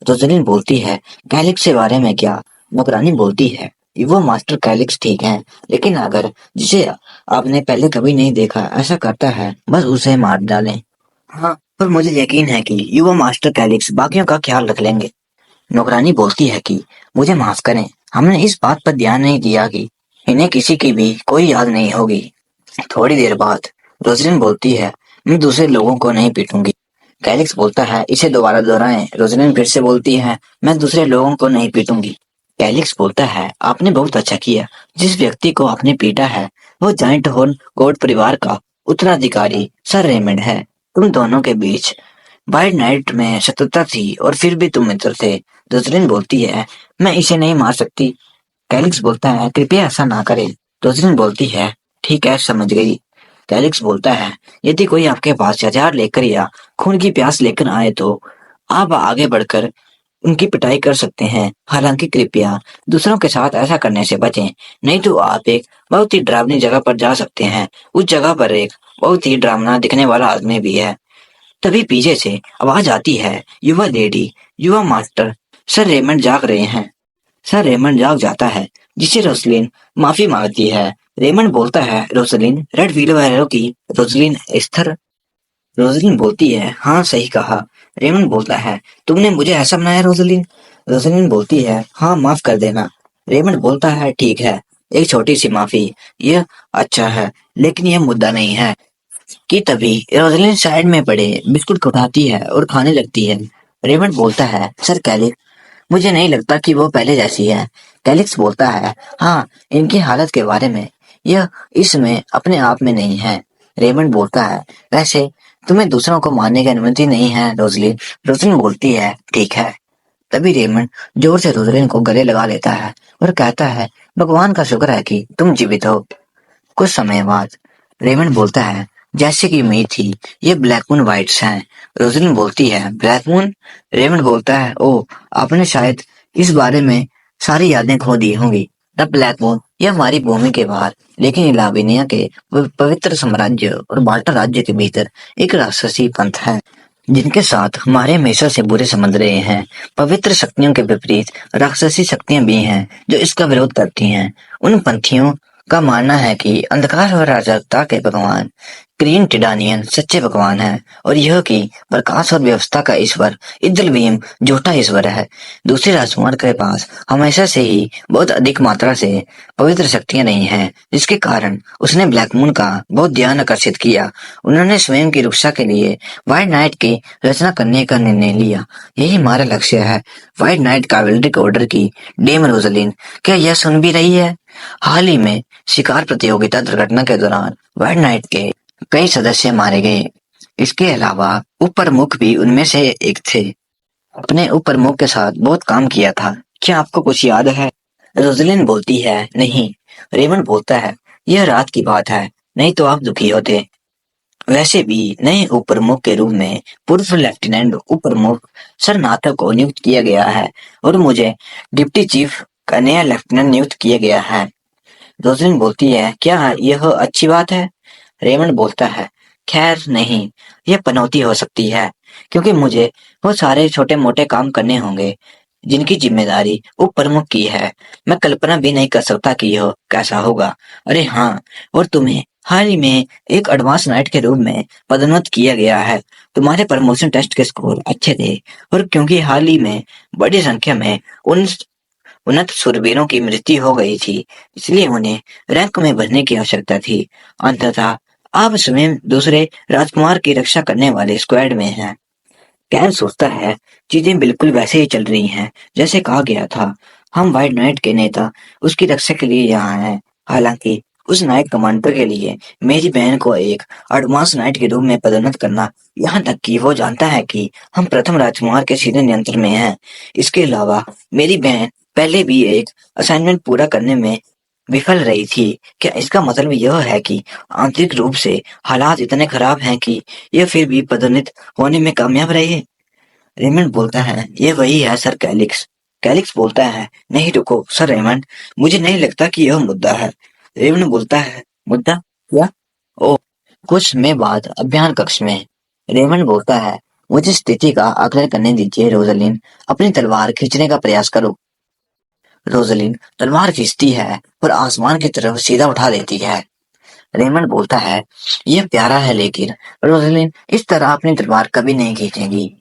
रोजलिन बोलती है, कैलिक्स के बारे में क्या? नौकरानी बोलती है, वो मास्टर कैलिक्स ठीक है, लेकिन अगर जिसे आपने पहले कभी नहीं देखा ऐसा करता है, बस उसे मार डालें। हाँ, पर मुझे यकीन है कि युवा मास्टर कैलिक्स बाकियों का ख्याल रख लेंगे। नौकरानी बोलती है कि मुझे माफ करें, हमने इस बात पर ध्यान नहीं दिया कि इन्हें किसी की भी कोई याद नहीं होगी। थोड़ी देर बाद रोजलिन बोलती है, मैं दूसरे लोगों को नहीं पीटूंगी। कैलिक्स बोलता है, इसे दोबारा दोहराएं। रोजलिन फिर से बोलती है, मैं दूसरे लोगों को नहीं पीटूंगी। कैलिक्स बोलता है, आपने बहुत अच्छा किया। जिस व्यक्ति को आपने पीटा है वो जाइंट हॉर्न गोड परिवार का उत्तराधिकारी सर रेमंड है। तुम दोनों के बीच वाइड नाइट में शत्रुता थी और फिर भी तुम मित्र थे। रोजलिन बोलती है, मैं इसे नहीं मार सकती। कैलिक्स बोलता है, कृपया ऐसा ना करें। रोजलिन बोलती है, ठीक है, समझ गई। कैलिक्स बोलता है, यदि कोई आपके पास हथियार लेकर या खून की प्यास लेकर आए तो आप आगे बढ़कर उनकी पिटाई कर सकते हैं। हालांकि कृपया दूसरों के साथ ऐसा करने से बचें, नहीं तो आप एक बहुत ही डरावनी जगह पर जा सकते हैं। उस जगह पर एक बहुत ही डरावना दिखने वाला आदमी भी है। तभी पीछे से आवाज आती है, युवा लेडी, युवा मास्टर, सर रेमंड जाग रहे हैं। सर रेमंड जाग जाता है, जिसे रोसलिन माफी मांगती है। रेमंड बोलता है, रोसलिन, रेड व्हीलबैरो की रोसलिन एस्थर। रोसलिन बोलती है, हाँ सही कहा। रेमंड बोलता है, तुमने मुझे ऐसा बनाया रोसलिन। रोसलिन बोलती है, हाँ माफ कर देना। रेमंड बोलता है, ठीक है, एक छोटी सी माफी, यह अच्छा है, लेकिन यह मुद्दा नहीं है। कि तभी रोसलिन साइड में पड़े बिस्कुट को उठाती है और खाने लगती है। रेमंड बोलता है, सर कैलिक्स, मुझे नहीं लगता कि वो पहले जैसी है। कैलिक्स बोलता है, हाँ, इनकी हालत के बारे में, यह इसमें अपने आप में नहीं है। रेमंड बोलता है, वैसे तुम्हें दूसरों को मारने की अनुमति नहीं है रोसलिन। रोसलिन बोलती है, ठीक है। तभी रेमंड जोर से रोसलिन को गले लगा लेता है और कहता है, भगवान का शुक्र है कि तुम जीवित हो। कुछ समय बाद रेमंड बोलता है, जैसे कि उम्मीद थी, ये ब्लैक मून वाइट्स हैं। रोसलिन बोलती है, ब्लैक मून? रेमंड बोलता है, ओह, आपने शायद इस बारे में सारी यादें खो दी होंगी। द ब्लैक मून, यह हमारी भूमि के बाहर, लेकिन लाविनिया के पवित्र साम्राज्य और बाल्टा राज्य के भीतर एक राक्षसी पंथ है, जिनके साथ हमारे हमेशा से बुरे संबंध रहे हैं। पवित्र शक्तियों के विपरीत राक्षसी शक्तियां भी हैं जो इसका विरोध करती हैं। उन पंथियों का मानना है कि अंधकार और अराजकता के भगवान ग्रीन टिडानियन सच्चे भगवान है और यह कि प्रकाश और व्यवस्था का ईश्वर इद्दलबीम झूठा ईश्वर है। दूसरे राजकुमार के पास हमेशा से ही बहुत अधिक मात्रा से पवित्र शक्तियां नहीं हैं, जिसके कारण उसने ब्लैक मून का बहुत ध्यान आकर्षित किया। उन्होंने स्वयं की रक्षा के लिए व्हाइट नाइट की रचना करने का निर्णय लिया। यही हमारा लक्ष्य है, व्हाइट नाइट कावलरी ऑर्डर की डेम रोजलिन, क्या यह सुन भी रही है? हाल ही में शिकार प्रतियोगिता दुर्घटना के दौरान व्हाइट नाइट के कई सदस्य मारे गए। इसके अलावा उप प्रमुख भी उनमें से एक थे। अपने उप प्रमुख के साथ बहुत काम किया था। क्या आपको कुछ याद है? रोजलिन बोलती है, नहीं। रेमंड बोलता है, यह रात की बात है, नहीं तो आप दुखी होते। वैसे भी नए उप प्रमुख के रूप में पूर्व लेफ्टिनेंट उप प्रमुख सर नाथक को नियुक्त किया गया है और मुझे डिप्टी चीफ का नया लेफ्टिनेंट नियुक्त किया गया है। रोजलिन बोलती है, क्या यह अच्छी बात है? रेमंड बोलता है, खैर नहीं, यह पनौती हो सकती है, क्योंकि मुझे वो सारे छोटे मोटे काम करने होंगे जिनकी जिम्मेदारी उप प्रमुख की है। मैं कल्पना भी नहीं कर सकता कि यह कैसा होगा। अरे हाँ, और तुम्हें हाल ही में एक एडवांस नाइट के रूप में पदोन्नत किया गया है। तुम्हारे प्रमोशन टेस्ट के स्कोर अच्छे थे और क्योंकि हाल ही में बड़ी संख्या में उन उन्नत शूरवीरों की मृत्यु हो गई थी, इसलिए उन्हें रैंक में बढ़ने की आवश्यकता थी। अंततः आप स्वयं दूसरे राजकुमार की रक्षा करने वाले स्क्वाड में हैं। कैन सोचता है, चीजें बिल्कुल वैसे ही चल रही हैं जैसे कहा गया था। हम व्हाइट नाइट के नेता उसकी रक्षा के लिए यहाँ हैं। हालांकि उस नाइट कमांडर के लिए मेरी बहन को एक एडवांस नाइट के रूप में पदोन्नत करना, यहाँ तक कि वो जानता है कि हम प्रथम राजकुमार के सीधे नियंत्रण में हैं। इसके अलावा मेरी बहन पहले भी एक असाइनमेंट पूरा करने में विफल रही थी। क्या इसका मतलब यह है कि आंतरिक रूप से हालात इतने खराब हैं कि यह फिर भी पदोन्नत होने में कामयाब रहे? रेमंड बोलता है, ये वही है सर कैलिक्स। कैलिक्स बोलता है, नहीं रुको सर रेमंड, मुझे नहीं लगता कि यह मुद्दा है। रेमंड बोलता है, मुद्दा क्या? ओ, कुछ समय बाद अभियान कक्ष में रेमंड बोलता है, मुझे स्थिति का आकलन करने दीजिए रोजलिन, अपनी तलवार खींचने का प्रयास करो। रोजलिन तलवार खींचती है और आसमान की तरफ सीधा उठा देती है। रेमंड बोलता है, यह प्यारा है, लेकिन रोजलिन इस तरह अपनी तलवार कभी नहीं खींचेगी।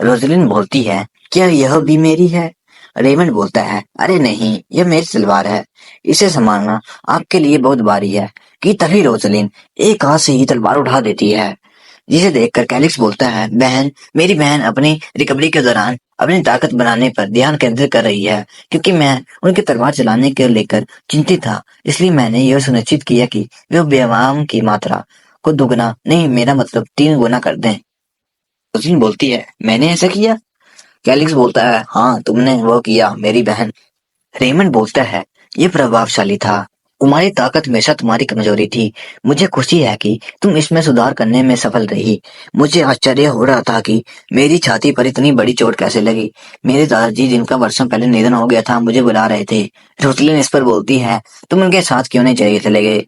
रोजलिन बोलती है, क्या यह भी मेरी है? रेमंड बोलता है, अरे नहीं, यह मेरी तलवार है, इसे संभालना आपके लिए बहुत भारी है। कि तभी रोजलिन एक हाथ से ही तलवार उठा देती है, जिसे देखकर कैलिक्स बोलता है, बहन, मेरी बहन अपनी रिकवरी के दौरान अपनी ताकत बनाने पर ध्यान केंद्रित कर रही है, क्योंकि मैं उनकी तलवार चलाने के लेकर चिंतित था, इसलिए मैंने यह सुनिश्चित किया कि वे व्यायाम की मात्रा को दुगना नहीं, मेरा मतलब 3 गुना कर दें। रोजलिन बोलती है, मैंने ऐसा किया? कैलिक्स बोलता है, हाँ तुमने वो किया मेरी बहन। रेमंड बोलता है, ये प्रभावशाली था। तुम्हारी ताकत हमेशा तुम्हारी कमजोरी थी। मुझे खुशी है कि तुम इसमें सुधार करने में सफल रही। मुझे आश्चर्य हो रहा था कि मेरी छाती पर इतनी बड़ी चोट कैसे लगी। मेरे दादाजी, जिनका वर्षों पहले निधन हो गया था, मुझे बुला रहे थे। रोसलिन इस पर बोलती है, तुम उनके साथ क्यों नहीं चले गए?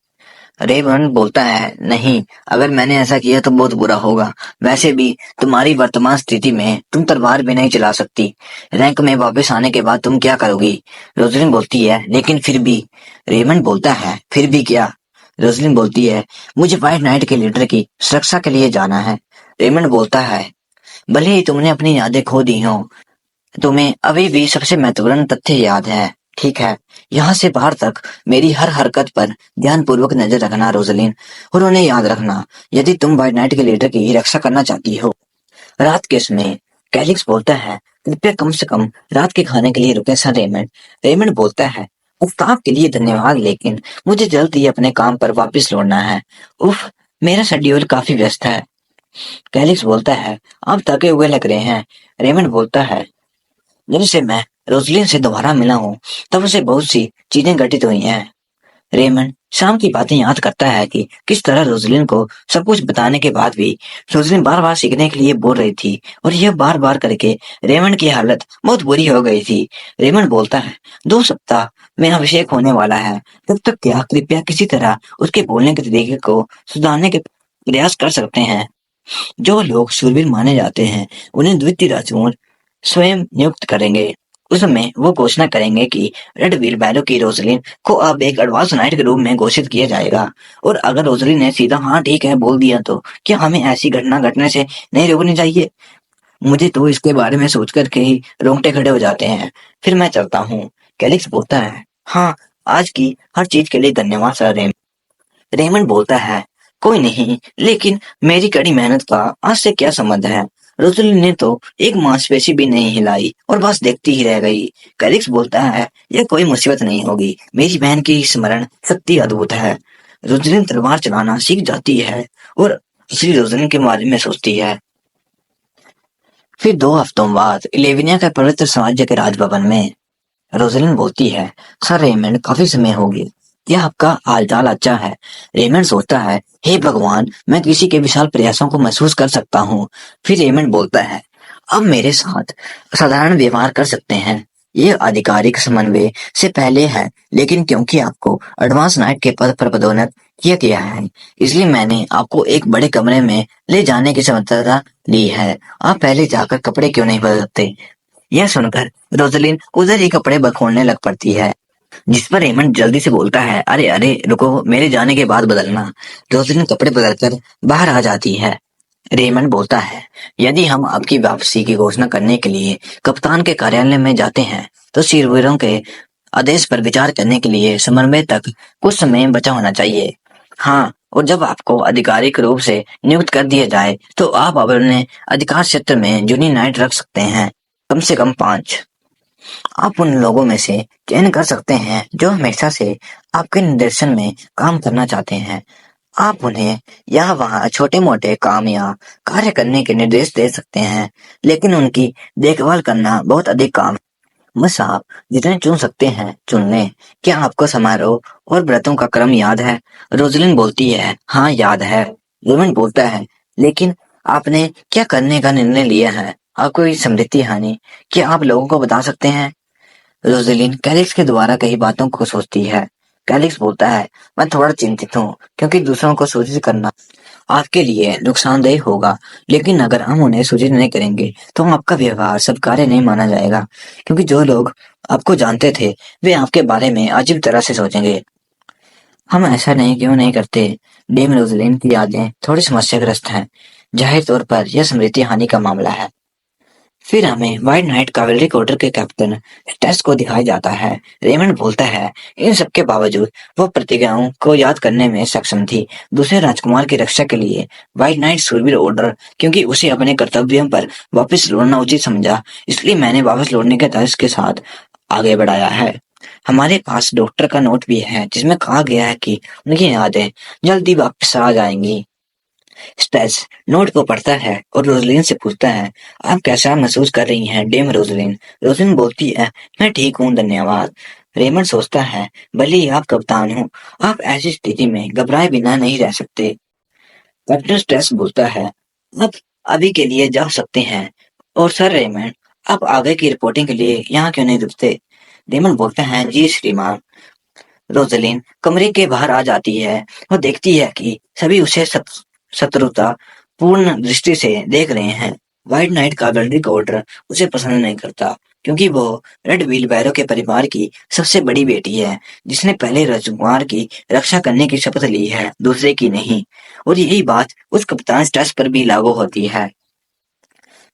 रेवन बोलता है, नहीं, अगर मैंने ऐसा किया तो बहुत बुरा होगा। वैसे भी तुम्हारी वर्तमान स्थिति में तुम तलवार भी नहीं चला सकती। रैंक में वापस आने के बाद तुम क्या करोगी? रोजलिन बोलती है, लेकिन फिर भी। रेमंड बोलता है, फिर भी क्या? रोजलिन बोलती है, मुझे व्हाइट नाइट के लीडर की सुरक्षा के लिए जाना है। रेमंड बोलता है, भले ही तुमने अपनी यादें खो दी हो, तुम्हें अभी भी सबसे महत्वपूर्ण तथ्य याद है। ठीक है, यहाँ से बाहर तक मेरी हर हरकत पर ध्यानपूर्वक नजर रखना रोजलिन, और उन्हें याद रखना, यदि तुम व्हाइट नाइट के लीडर की रक्षा करना चाहती हो। रात के समय कैलिक्स बोलता है, कृपया कम से कम रात के खाने के लिए रुके सर रेमंड। रेमंड बोलता है, प्रस्ताव के लिए धन्यवाद, लेकिन मुझे जल्द ही अपने काम पर वापस लौटना है। उफ, मेरा शेड्यूल काफी व्यस्त है। कैलिक्स बोलता है, आप थके हुए लग रहे हैं। रेमंड बोलता है, जब से मैं रोजलिन से दोबारा मिला हूँ, तब से बहुत सी चीजें घटित हुई हैं। रेमंड शाम की बातें याद करता है कि किस तरह रोजलिन को सब कुछ बताने के बाद भी रोजलिन बार बार सीखने के लिए बोल रही थी, और यह बार बार करके रेमंड की हालत बहुत बुरी हो गई थी। रेमंड बोलता है, 2 सप्ताह में अभिषेक होने वाला है। तब तक क्या कृपया किसी तरह उसके बोलने के तरीके को सुधारने के प्रयास कर सकते हैं? जो लोग शूरवीर माने जाते हैं, उन्हें द्वितीय राजकुमार स्वयं नियुक्त करेंगे। उस समय वो घोषणा करेंगे कि रेड व्हील बैरो की रोजलिन को अब एक एडवांस नाइट के रूप में घोषित किया जाएगा। और अगर रोजलिन ने सीधा हाँ ठीक है बोल दिया, तो क्या हमें ऐसी घटना घटने से नहीं रोकनी चाहिए? मुझे तो इसके बारे में सोच कर के ही रोंगटे खड़े हो जाते हैं। फिर मैं चलता हूँ। कैलिक्स बोलता है, हाँ, आज की हर चीज के लिए धन्यवाद सर। रेमंड बोलता है, कोई नहीं, लेकिन मेरी कड़ी मेहनत का आज से क्या संबंध है? रोजलिन ने तो एक मांसपेशी भी नहीं हिलाई और बस देखती ही रह गई। कैलिक्स बोलता है, यह कोई मुसीबत नहीं होगी। मेरी बहन की स्मरण शक्ति अद्भुत है। रोजलिन तलवार चलाना सीख जाती है और असली रोजलिन के बारे में सोचती है। फिर 2 हफ्तों बाद इलेविनिया के पवित्र साम्राज्य के राजभवन में रोजलिन बोलती है, सर रेमंड, काफी समय हो गया। क्या आपका हालचाल अच्छा है? रेमंड सोचता है, हे भगवान, मैं किसी के विशाल प्रयासों को महसूस कर सकता हूँ। फिर रेमंड बोलता है, अब मेरे साथ साधारण व्यवहार कर सकते हैं। ये आधिकारिक समन्वय से पहले है, लेकिन क्योंकि आपको एडवांस नाइट के पद पर पदोन्नत किया गया है, इसलिए मैंने आपको एक बड़े कमरे में ले जाने की स्वतंत्रता ली है। आप पहले जाकर कपड़े क्यों नहीं बदलते? यह सुनकर रोजलिन उधर ही कपड़े बखोड़ने लग पड़ती है, जिस पर रेमंड जल्दी से बोलता है, अरे अरे रुको, मेरे जाने के बाद बदलना। रोजलिन कपड़े बदलकर बाहर आ जाती है। रेमंड बोलता है, यदि हम आपकी वापसी की घोषणा करने के लिए कप्तान के कार्यालय में जाते हैं, तो शूरवीरों के आदेश पर विचार करने के लिए समन्वय तक कुछ समय बचा होना चाहिए। हाँ, और जब आपको आधिकारिक रूप से नियुक्त कर दिया जाए, तो आप अपने अधिकार क्षेत्र में जूनी नाइट रख सकते हैं, कम से कम 5। आप उन लोगों में से चयन कर सकते हैं जो हमेशा से आपके निर्देशन में काम करना चाहते हैं। आप उन्हें यहाँ वहाँ छोटे मोटे काम या कार्य करने के निर्देश दे सकते हैं, लेकिन उनकी देखभाल करना बहुत अधिक काम है। बस आप जितने चुन सकते हैं चुन लें। क्या आपको समारोह और व्रतों का क्रम याद है? रोजलिन बोलती है, हाँ याद है। रेमंड बोलता है, लेकिन आपने क्या करने का निर्णय लिया है? आपको ये समृद्धि हानि, क्या आप लोगों को बता सकते हैं? रोजलिन कैलिक्स के द्वारा कही बातों को सोचती है। कैलिक्स बोलता है, मैं थोड़ा चिंतित हूँ, क्योंकि दूसरों को सूचित करना आपके लिए नुकसानदेह होगा, लेकिन अगर हम उन्हें सूचित नहीं करेंगे, तो आपका व्यवहार सत्कार्य नहीं माना जाएगा, क्योंकि जो लोग आपको जानते थे, वे आपके बारे में अजीब तरह से सोचेंगे। हम ऐसा नहीं क्यों नहीं करते? डेम रोजलिन की यादें थोड़ी समस्याग्रस्त हैं। जाहिर तौर पर यह स्मृति हानि का मामला है। फिर हमें व्हाइट नाइट कावलरी कोर्टर के कैप्टन स्टेस को दिखाया जाता है। रेमंड बोलता है, इन सब के बावजूद वो प्रतिज्ञाओं को याद करने में सक्षम थी। दूसरे राजकुमार की रक्षा के लिए व्हाइट नाइट शूरवीर ऑर्डर, क्योंकि उसे अपने कर्तव्यों पर वापस लौटना उचित समझा, इसलिए मैंने वापस लौटने के तर्ज के साथ आगे बढ़ाया है। हमारे पास डॉक्टर का नोट भी है, जिसमें कहा गया है कि उनकी यादें जल्दी वापस आ जाएंगी। स्टेस नोट को पढ़ता है और रोजलिन से पूछता है, आप कैसा महसूस कर रही हैं डेम रोजलिन? रोजलिन बोलती है, मैं ठीक हूँ, धन्यवाद। रेमंड सोचता है, भले ही आप कप्तान हो, आप ऐसी स्थिति में घबराए बिना नहीं रह सकते। कैप्टन स्ट्रेस बोलता है, आप अभी के लिए जा सकते हैं। और सर रेमंड, आप आगे की रिपोर्टिंग के लिए यहाँ क्यों नहीं रुकते? रेमंड बोलता है, जी श्रीमान। रोजलिन कमरे के बाहर आ जाती है और देखती है कि सभी उसे शत्रुता पूर्ण दृष्टि से देख रहे हैं। व्हाइट नाइट का बेल्ड्रिक ऑर्डर उसे पसंद नहीं करता, क्योंकि वो रेड व्हील बैरो के परिवार की सबसे बड़ी बेटी है, जिसने पहले राजकुमार की रक्षा करने की शपथ ली है, दूसरे की नहीं। और यही बात उस कप्तान स्ट्रेस पर भी लागू होती है।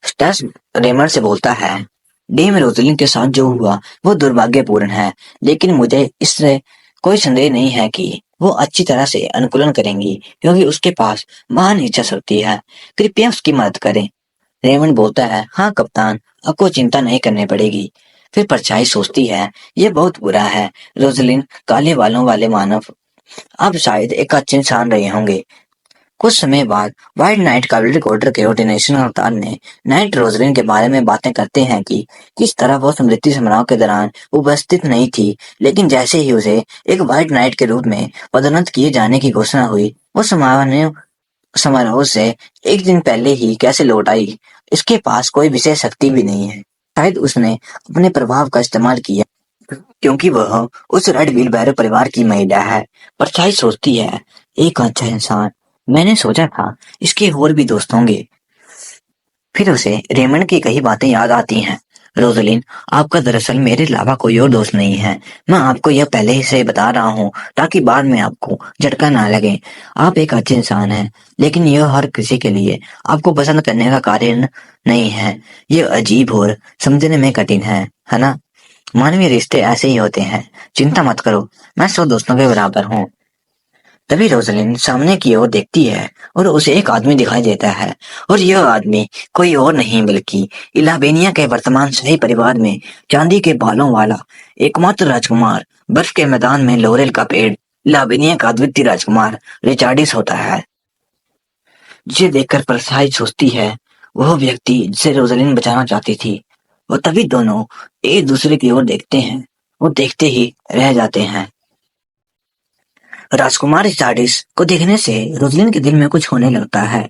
स्ट्रेस रेमर से बोलता है, डेम रोजलिन के साथ जो हुआ वो दुर्भाग्यपूर्ण है, लेकिन मुझे इससे कोई संदेह नहीं है कि वो अच्छी तरह से अनुकूलन करेंगी, क्योंकि उसके पास महान इच्छा शक्ति है। कृपया उसकी मदद करें। रेमंड बोलता है, हाँ कप्तान, आपको चिंता नहीं करनी पड़ेगी। फिर परछाई सोचती है, ये बहुत बुरा है। रोजलिन काले बालों वाले मानव अब शायद एक अच्छे इंसान रहे होंगे। कुछ समय बाद व्हाइट नाइट कैवलरी क्वार्टर के ऑर्डिनेशन अवतार ने नाइट रोजलिन के बारे में बातें करते हैं कि किस तरह वो स्मृति समारोह के दौरान उपस्थित नहीं थी, लेकिन जैसे ही उसे एक व्हाइट नाइट के रूप में पदोन्नत किए जाने की घोषणा हुई, वो समारोह से एक दिन पहले ही कैसे लौट आई। इसके पास कोई विशेष शक्ति भी नहीं है। शायद उसने अपने प्रभाव का इस्तेमाल किया, क्योंकि वह उस रेड व्हील बैरो परिवार की महिला है। परछाई सोचती है, एक अच्छा इंसान। मैंने सोचा था इसके और भी दोस्त होंगे। फिर उसे रेमंड की कई बातें याद आती हैं। रोजलिन, आपका दरअसल मेरे अलावा कोई और दोस्त नहीं है। मैं आपको यह पहले ही से बता रहा हूँ, ताकि बाद में आपको झटका ना लगे। आप एक अच्छे इंसान हैं, लेकिन यह हर किसी के लिए आपको पसंद करने का कारण नहीं है। यह अजीब और समझने में कठिन है ना? मानवीय रिश्ते ऐसे ही होते हैं। चिंता मत करो, मैं 100 दोस्तों के बराबर हूँ। तभी रोजलिन सामने की ओर देखती है और उसे एक आदमी दिखाई देता है, और यह आदमी कोई और नहीं बल्कि इलाबेनिया के वर्तमान शाही परिवार में चांदी के बालों वाला एकमात्र राजकुमार, बर्फ के मैदान में लोरेल का पेड़, इलाबेनिया का अद्वितीय राजकुमार रिचार्डिस होता है। जिसे देखकर परछाई सोचती है, वह व्यक्ति जिसे रोजलिन बचाना चाहती थी। और तभी दोनों एक दूसरे की ओर देखते हैं और देखते ही रह जाते हैं। राजकुमार रिचार्डिस को देखने से रोजलिन के दिल में कुछ होने लगता है।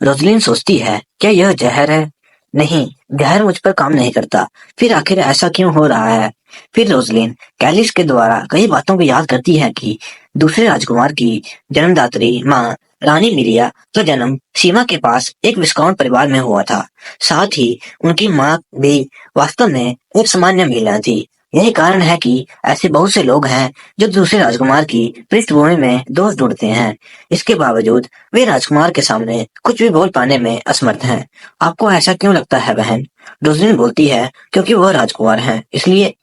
रोजलिन सोचती है, क्या यह जहर है? नहीं, जहर मुझ पर काम नहीं करता। फिर आखिर ऐसा क्यों हो रहा है? फिर रोजलिन कैलिस के द्वारा कई बातों को याद करती है कि दूसरे राजकुमार की जन्मदात्री माँ रानी मिरिया का जन्म सीमा के पास एक विस्काउंट परिवार में हुआ था। साथ ही उनकी माँ भी वास्तव में एक सामान्य महिला थी। यही कारण है कि ऐसे बहुत से लोग हैं जो दूसरे राजकुमार की पृष्ठभूमि में दोष ढूंढते हैं। इसके बावजूद वे राजकुमार के सामने कुछ भी बोल पाने में असमर्थ हैं। आपको ऐसा क्यों लगता है बहन? रोजलिन बोलती है, क्योंकि वह राजकुमार हैं, इसलिए।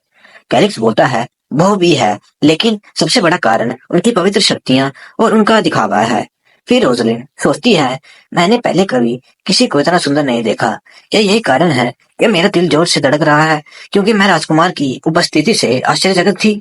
कैलिक्स बोलता है, वह भी है, लेकिन सबसे बड़ा कारण उनकी पवित्र शक्तियां और उनका दिखावा है। फिर रोजलिन सोचती है, मैंने पहले कभी किसी को इतना सुंदर नहीं देखा। क्या यही कारण है कि मेरा दिल जोर से धड़क रहा है, क्योंकि मैं राजकुमार की उपस्थिति से आश्चर्यचकित थी?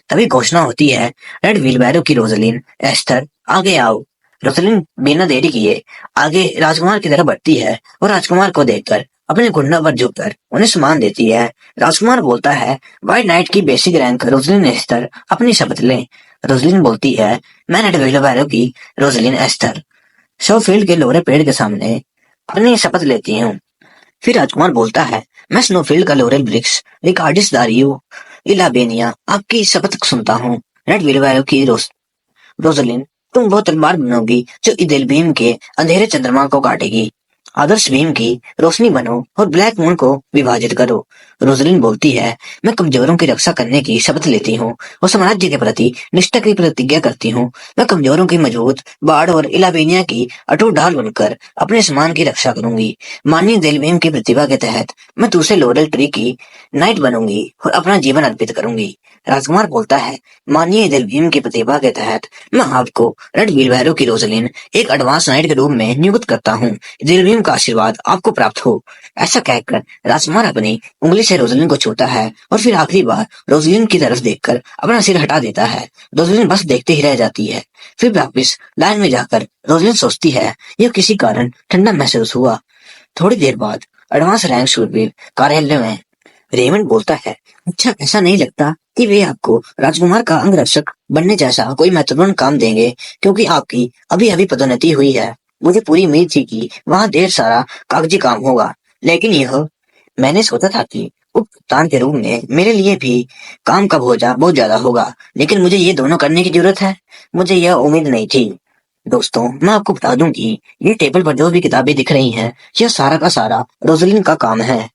तभी घोषणा होती है, रेड व्हीलबैरो की रोजलिन, एस्थर, आगे आओ। रोजलिन बिना देरी किए आगे राजकुमार की तरफ बढ़ती है और राजकुमार को देखकर अपने घुटनों पर झुककर उन्हें सम्मान देती है। राजकुमार बोलता है, व्हाइट नाइट की बेसिक रैंक रोजलिन एस्थर, अपनी शपथ लें। रोजलिन बोलती है, मैं रेड व्हीलबैरो की रोजलिन एस्थर, शोफील्ड के लोरे पेड़ के सामने अपनी शपथ लेती हूँ। फिर राजकुमार बोलता है, मैं स्नोफील्ड का लोरेल वृक्ष रिकार्डिस दारियो इलाबेनिया आपकी शपथ सुनता हूँ। रेड व्हीलबैरो की रोजलिन, तुम वो तलवार बनोगी जो इदेल भीम के अंधेरे चंद्रमा को काटेगी। आदर्श भीम की रोशनी बनो और ब्लैक मून को विभाजित करो। रोजलिन बोलती है, मैं कमजोरों की रक्षा करने की शपथ लेती हूँ और साम्राज्य के प्रति निष्ठा की प्रतिज्ञा करती हूँ। मैं कमजोरों की मजबूत बाढ़ और इलाबेनिया की अटूट ढाल बनकर अपने सम्मान की रक्षा करूंगी। माननीय देलभीम की प्रतिभा के तहत मैं दूसरे लोरल ट्री की नाइट बनूंगी और अपना जीवन अर्पित करूंगी। राजकुमार बोलता है, माननीय दिलभीम की प्रतिभा के तहत मैं आपको रेड व्हीलबैरो की रोजलिन एक एडवांस नाइट के रूप में नियुक्त करता हूँ। दिलभीम का आशीर्वाद आपको प्राप्त हो। ऐसा कहकर राजकुमार अपनी उंगली से रोजलिन को छूता है और फिर आखिरी बार रोजलिन की तरफ देखकर अपना सिर हटा देता है। रोजलिन बस देखते ही रह जाती है। फिर वापिस लाइन में जाकर रोजलिन सोचती है, यह किसी कारण ठंडा महसूस हुआ। थोड़ी देर बाद एडवांस रैंक शूरवीर कार्यालय में रेमंड बोलता है, अच्छा ऐसा नहीं लगता कि वे आपको राजकुमार का अंगरक्षक बनने जैसा कोई महत्वपूर्ण काम देंगे, क्योंकि आपकी अभी अभी पदोन्नति हुई है। मुझे पूरी उम्मीद थी कि वहाँ ढेर सारा कागजी काम होगा, लेकिन यह मैंने सोचा था कि उप कप्तान के रूप में मेरे लिए भी काम का बोझा बहुत ज्यादा होगा, लेकिन मुझे ये दोनों करने की जरूरत है। मुझे यह उम्मीद नहीं थी। दोस्तों, मैं आपको बता दूं कि ये टेबल पर जो भी किताबें दिख रही हैं, यह सारा का सारा रोजलिन का काम है।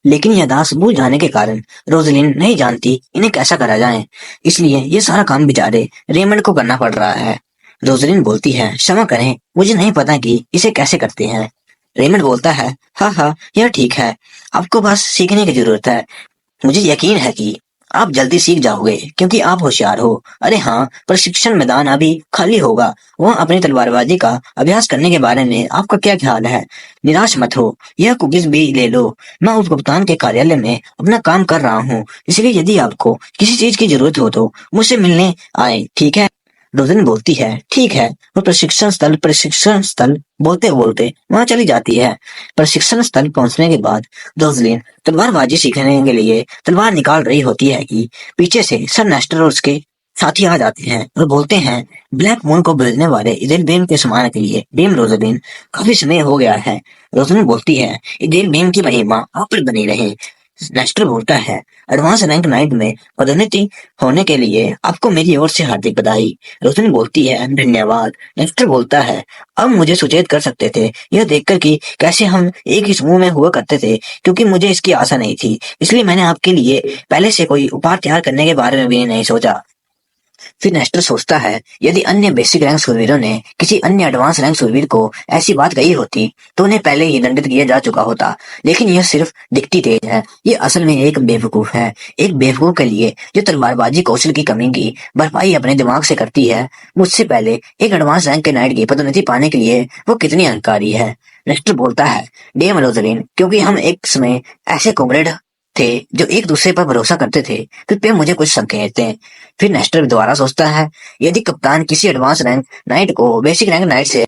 लेकिन यह दास भूल जाने के कारण रोजलिन नहीं जानती इन्हें कैसा करा जाए, इसलिए ये सारा काम बेचारे रेमंड को करना पड़ रहा है। रोजलिन बोलती है, क्षमा करें, मुझे नहीं पता कि इसे कैसे करते हैं। रेमंड बोलता है, हाँ हाँ, यह ठीक है, आपको बस सीखने की जरूरत है। मुझे यकीन है कि आप जल्दी सीख जाओगे, क्योंकि आप होशियार हो। अरे हाँ, प्रशिक्षण मैदान अभी खाली होगा, वहाँ अपनी तलवारबाजी का अभ्यास करने के बारे में आपका क्या ख्याल है? निराश मत हो, यह कुकीज भी ले लो। मैं उप कप्तान के कार्यालय में अपना काम कर रहा हूँ, इसलिए यदि आपको किसी चीज की जरूरत हो तो मुझसे मिलने आए, ठीक है? रोजलिन बोलती है, ठीक है। वो प्रशिक्षण स्थल बोलते बोलते वहां चली जाती है। प्रशिक्षण स्थल पहुंचने के बाद रोजलिन तलवारबाजी सीखने के लिए तलवार निकाल रही होती है कि पीछे से सर नेस्टर और उसके साथी आ जाते हैं और बोलते हैं, ब्लैक मून को भेजने वाले इडेल बेम के सम्मान के लिए बेम रोजलिन, काफी समय हो गया है। रोजलिन बोलती है, इडेल बेम की महिमा आप पर बनी रहे। नेस्टर बोलता है, एडवांस रैंक नाइट में पदोन्नति होने के लिए आपको मेरी ओर से हार्दिक बधाई। रोशनी बोलती है, धन्यवाद। नेस्टर बोलता है, अब मुझे सुचेत कर सकते थे यह देखकर कि कैसे हम एक ही समूह में हुआ करते थे, क्योंकि मुझे इसकी आशा नहीं थी, इसलिए मैंने आपके लिए पहले से कोई उपहार तैयार करने के बारे में भी नहीं सोचा। फिर नेस्टर सोचता है, यदि अन्य बेसिक रैंक शूरवीरों ने किसी अन्य एडवांस रैंक शूरवीर को ऐसी बात कही होती तो उन्हें पहले ही दंडित किया जा चुका होता, लेकिन यह सिर्फ दिखती तेज है, ये असल में एक बेवकूफ है। एक बेवकूफ के लिए जो तलवारबाजी कौशल की कमी की भरपाई अपने दिमाग से करती है, मुझसे पहले एक एडवांस रैंक के नाइट की पदोन्नति पाने के लिए वो कितनी अहंकारी है। नेस्टर बोलता है, डे रोजलिन, क्योंकि हम एक समय ऐसे कॉमरेड थे जो एक दूसरे पर भरोसा करते थे, कृपया मुझे कुछ संकेत दें। फिर नेस्टर दोबारा सोचता है, यदि कप्तान किसी एडवांस रैंक नाइट को बेसिक रैंक नाइट से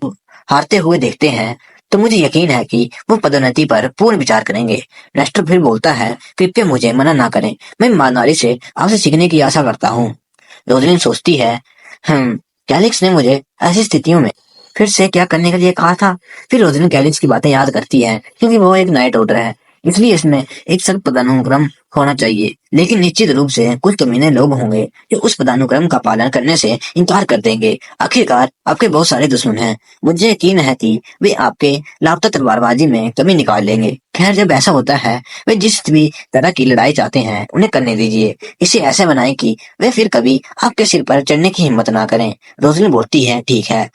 हारते हुए देखते हैं तो मुझे यकीन है कि वो पदोन्नति पर पूर्ण विचार करेंगे। नेस्टर फिर बोलता है, कृपया मुझे मना ना करें, मैं ईमानदारी से आपसे सीखने की आशा करता हूँ। रोजलिन सोचती है, कैलिक्स ने मुझे ऐसी स्थितियों में फिर से क्या करने के लिए कहा था। फिर रोजलिन कैलिक्स की बातें याद करती है, क्योंकि वो एक नाइट ऑर्डर है, इसलिए इसमें एक सख्त पदानुक्रम होना चाहिए, लेकिन निश्चित रूप से कुछ कमीने लोग होंगे जो उस पदानुक्रम का पालन करने से इनकार कर देंगे। आखिरकार आपके बहुत सारे दुश्मन हैं, मुझे यकीन है कि वे आपके लापता तलवारबाजी में कमी निकाल लेंगे। खैर, जब ऐसा होता है, वे जिस भी तरह की लड़ाई चाहते हैं उन्हें करने दीजिए, इसे ऐसे बनाएं कि वे फिर कभी आपके सिर पर चढ़ने की हिम्मत ना करें। रोजलिन बोलती है, ठीक है।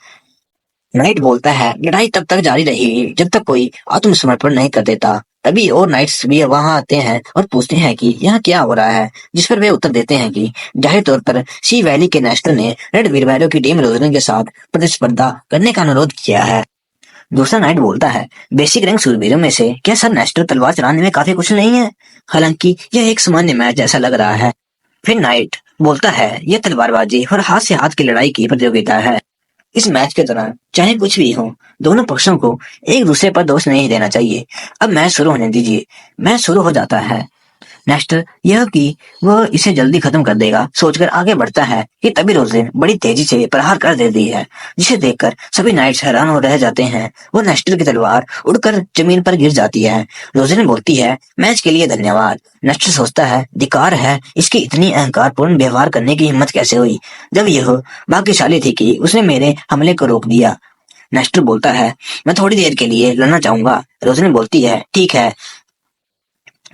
नाइट बोलता है, लड़ाई तब तक जारी रहेगी जब तक कोई आत्मसमर्पण नहीं कर देता। तभी और नाइट्स भी वहां आते हैं और पूछते हैं कि यहाँ क्या हो रहा है, जिस पर वे उत्तर देते हैं कि जाहिर तौर पर सी वैली के नेस्टर ने रेड वीरवैरो की टीम रोजलिन के साथ प्रतिस्पर्धा करने का अनुरोध किया है। दूसरा नाइट बोलता है, बेसिक रैंक शूरवीरों में से क्या सर नेस्टर तलवार चलाने में काफी कुशल नहीं है? हालांकि यह एक सामान्य मैच जैसा लग रहा है। फिर नाइट बोलता है, यह तलवारबाजी और हाथ से हाथ की लड़ाई की प्रतियोगिता है। इस मैच के दौरान चाहे कुछ भी हो, दोनों पक्षों को एक दूसरे पर दोष नहीं देना चाहिए। अब मैच शुरू होने दीजिए। मैच शुरू हो जाता है। नेस्टर यह कि वह इसे जल्दी खत्म कर देगा सोचकर आगे बढ़ता है कि तभी रोजलिन बड़ी तेजी से प्रहार कर देती है, जिसे देखकर सभी नाइट्स हैरान हो रह जाते हैं। वो नेस्टर की तलवार उड़कर जमीन पर गिर जाती है। रोजलिन बोलती है, मैच के लिए धन्यवाद। नेस्टर सोचता है, धिक्कार है, इसकी इतनी अहंकारपूर्ण व्यवहार करने की हिम्मत कैसे हुई, जब यह भाग्यशाली थी कि उसने मेरे हमले को रोक दिया। नेस्टर बोलता है, मैं थोड़ी देर के लिए लड़ना चाहूंगा। रोजलिन बोलती है, ठीक है।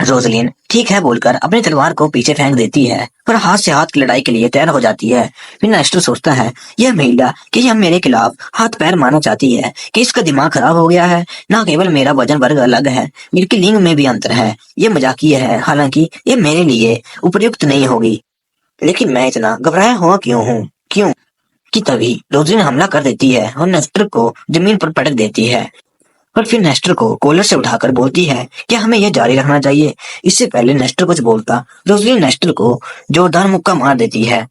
रोजलिन ठीक है बोलकर अपनी तलवार को पीछे फेंक देती है और हाथ से हाथ की लड़ाई के लिए तैयार हो जाती है। फिर नेस्टर सोचता है, यह महिला कि यह मेरे खिलाफ हाथ पैर मारना चाहती है, कि इसका दिमाग खराब हो गया है। न केवल मेरा वजन वर्ग अलग है, बल्कि लिंग में भी अंतर है। ये मजाकिया है, हालांकि ये मेरे लिए उपयुक्त नहीं होगी। लेकिन मैं इतना घबराया हुआ क्यों हूँ? क्यों कि तभी रोजलिन हमला कर देती है और नेस्टर को जमीन पर पटक देती है। और फिर नेस्टर को कॉलर से उठाकर बोलती है, क्या हमें यह जारी रखना चाहिए? इससे पहले नेस्टर कुछ बोलता, रोजलिन नेस्टर को जोरदार मुक्का मार देती है।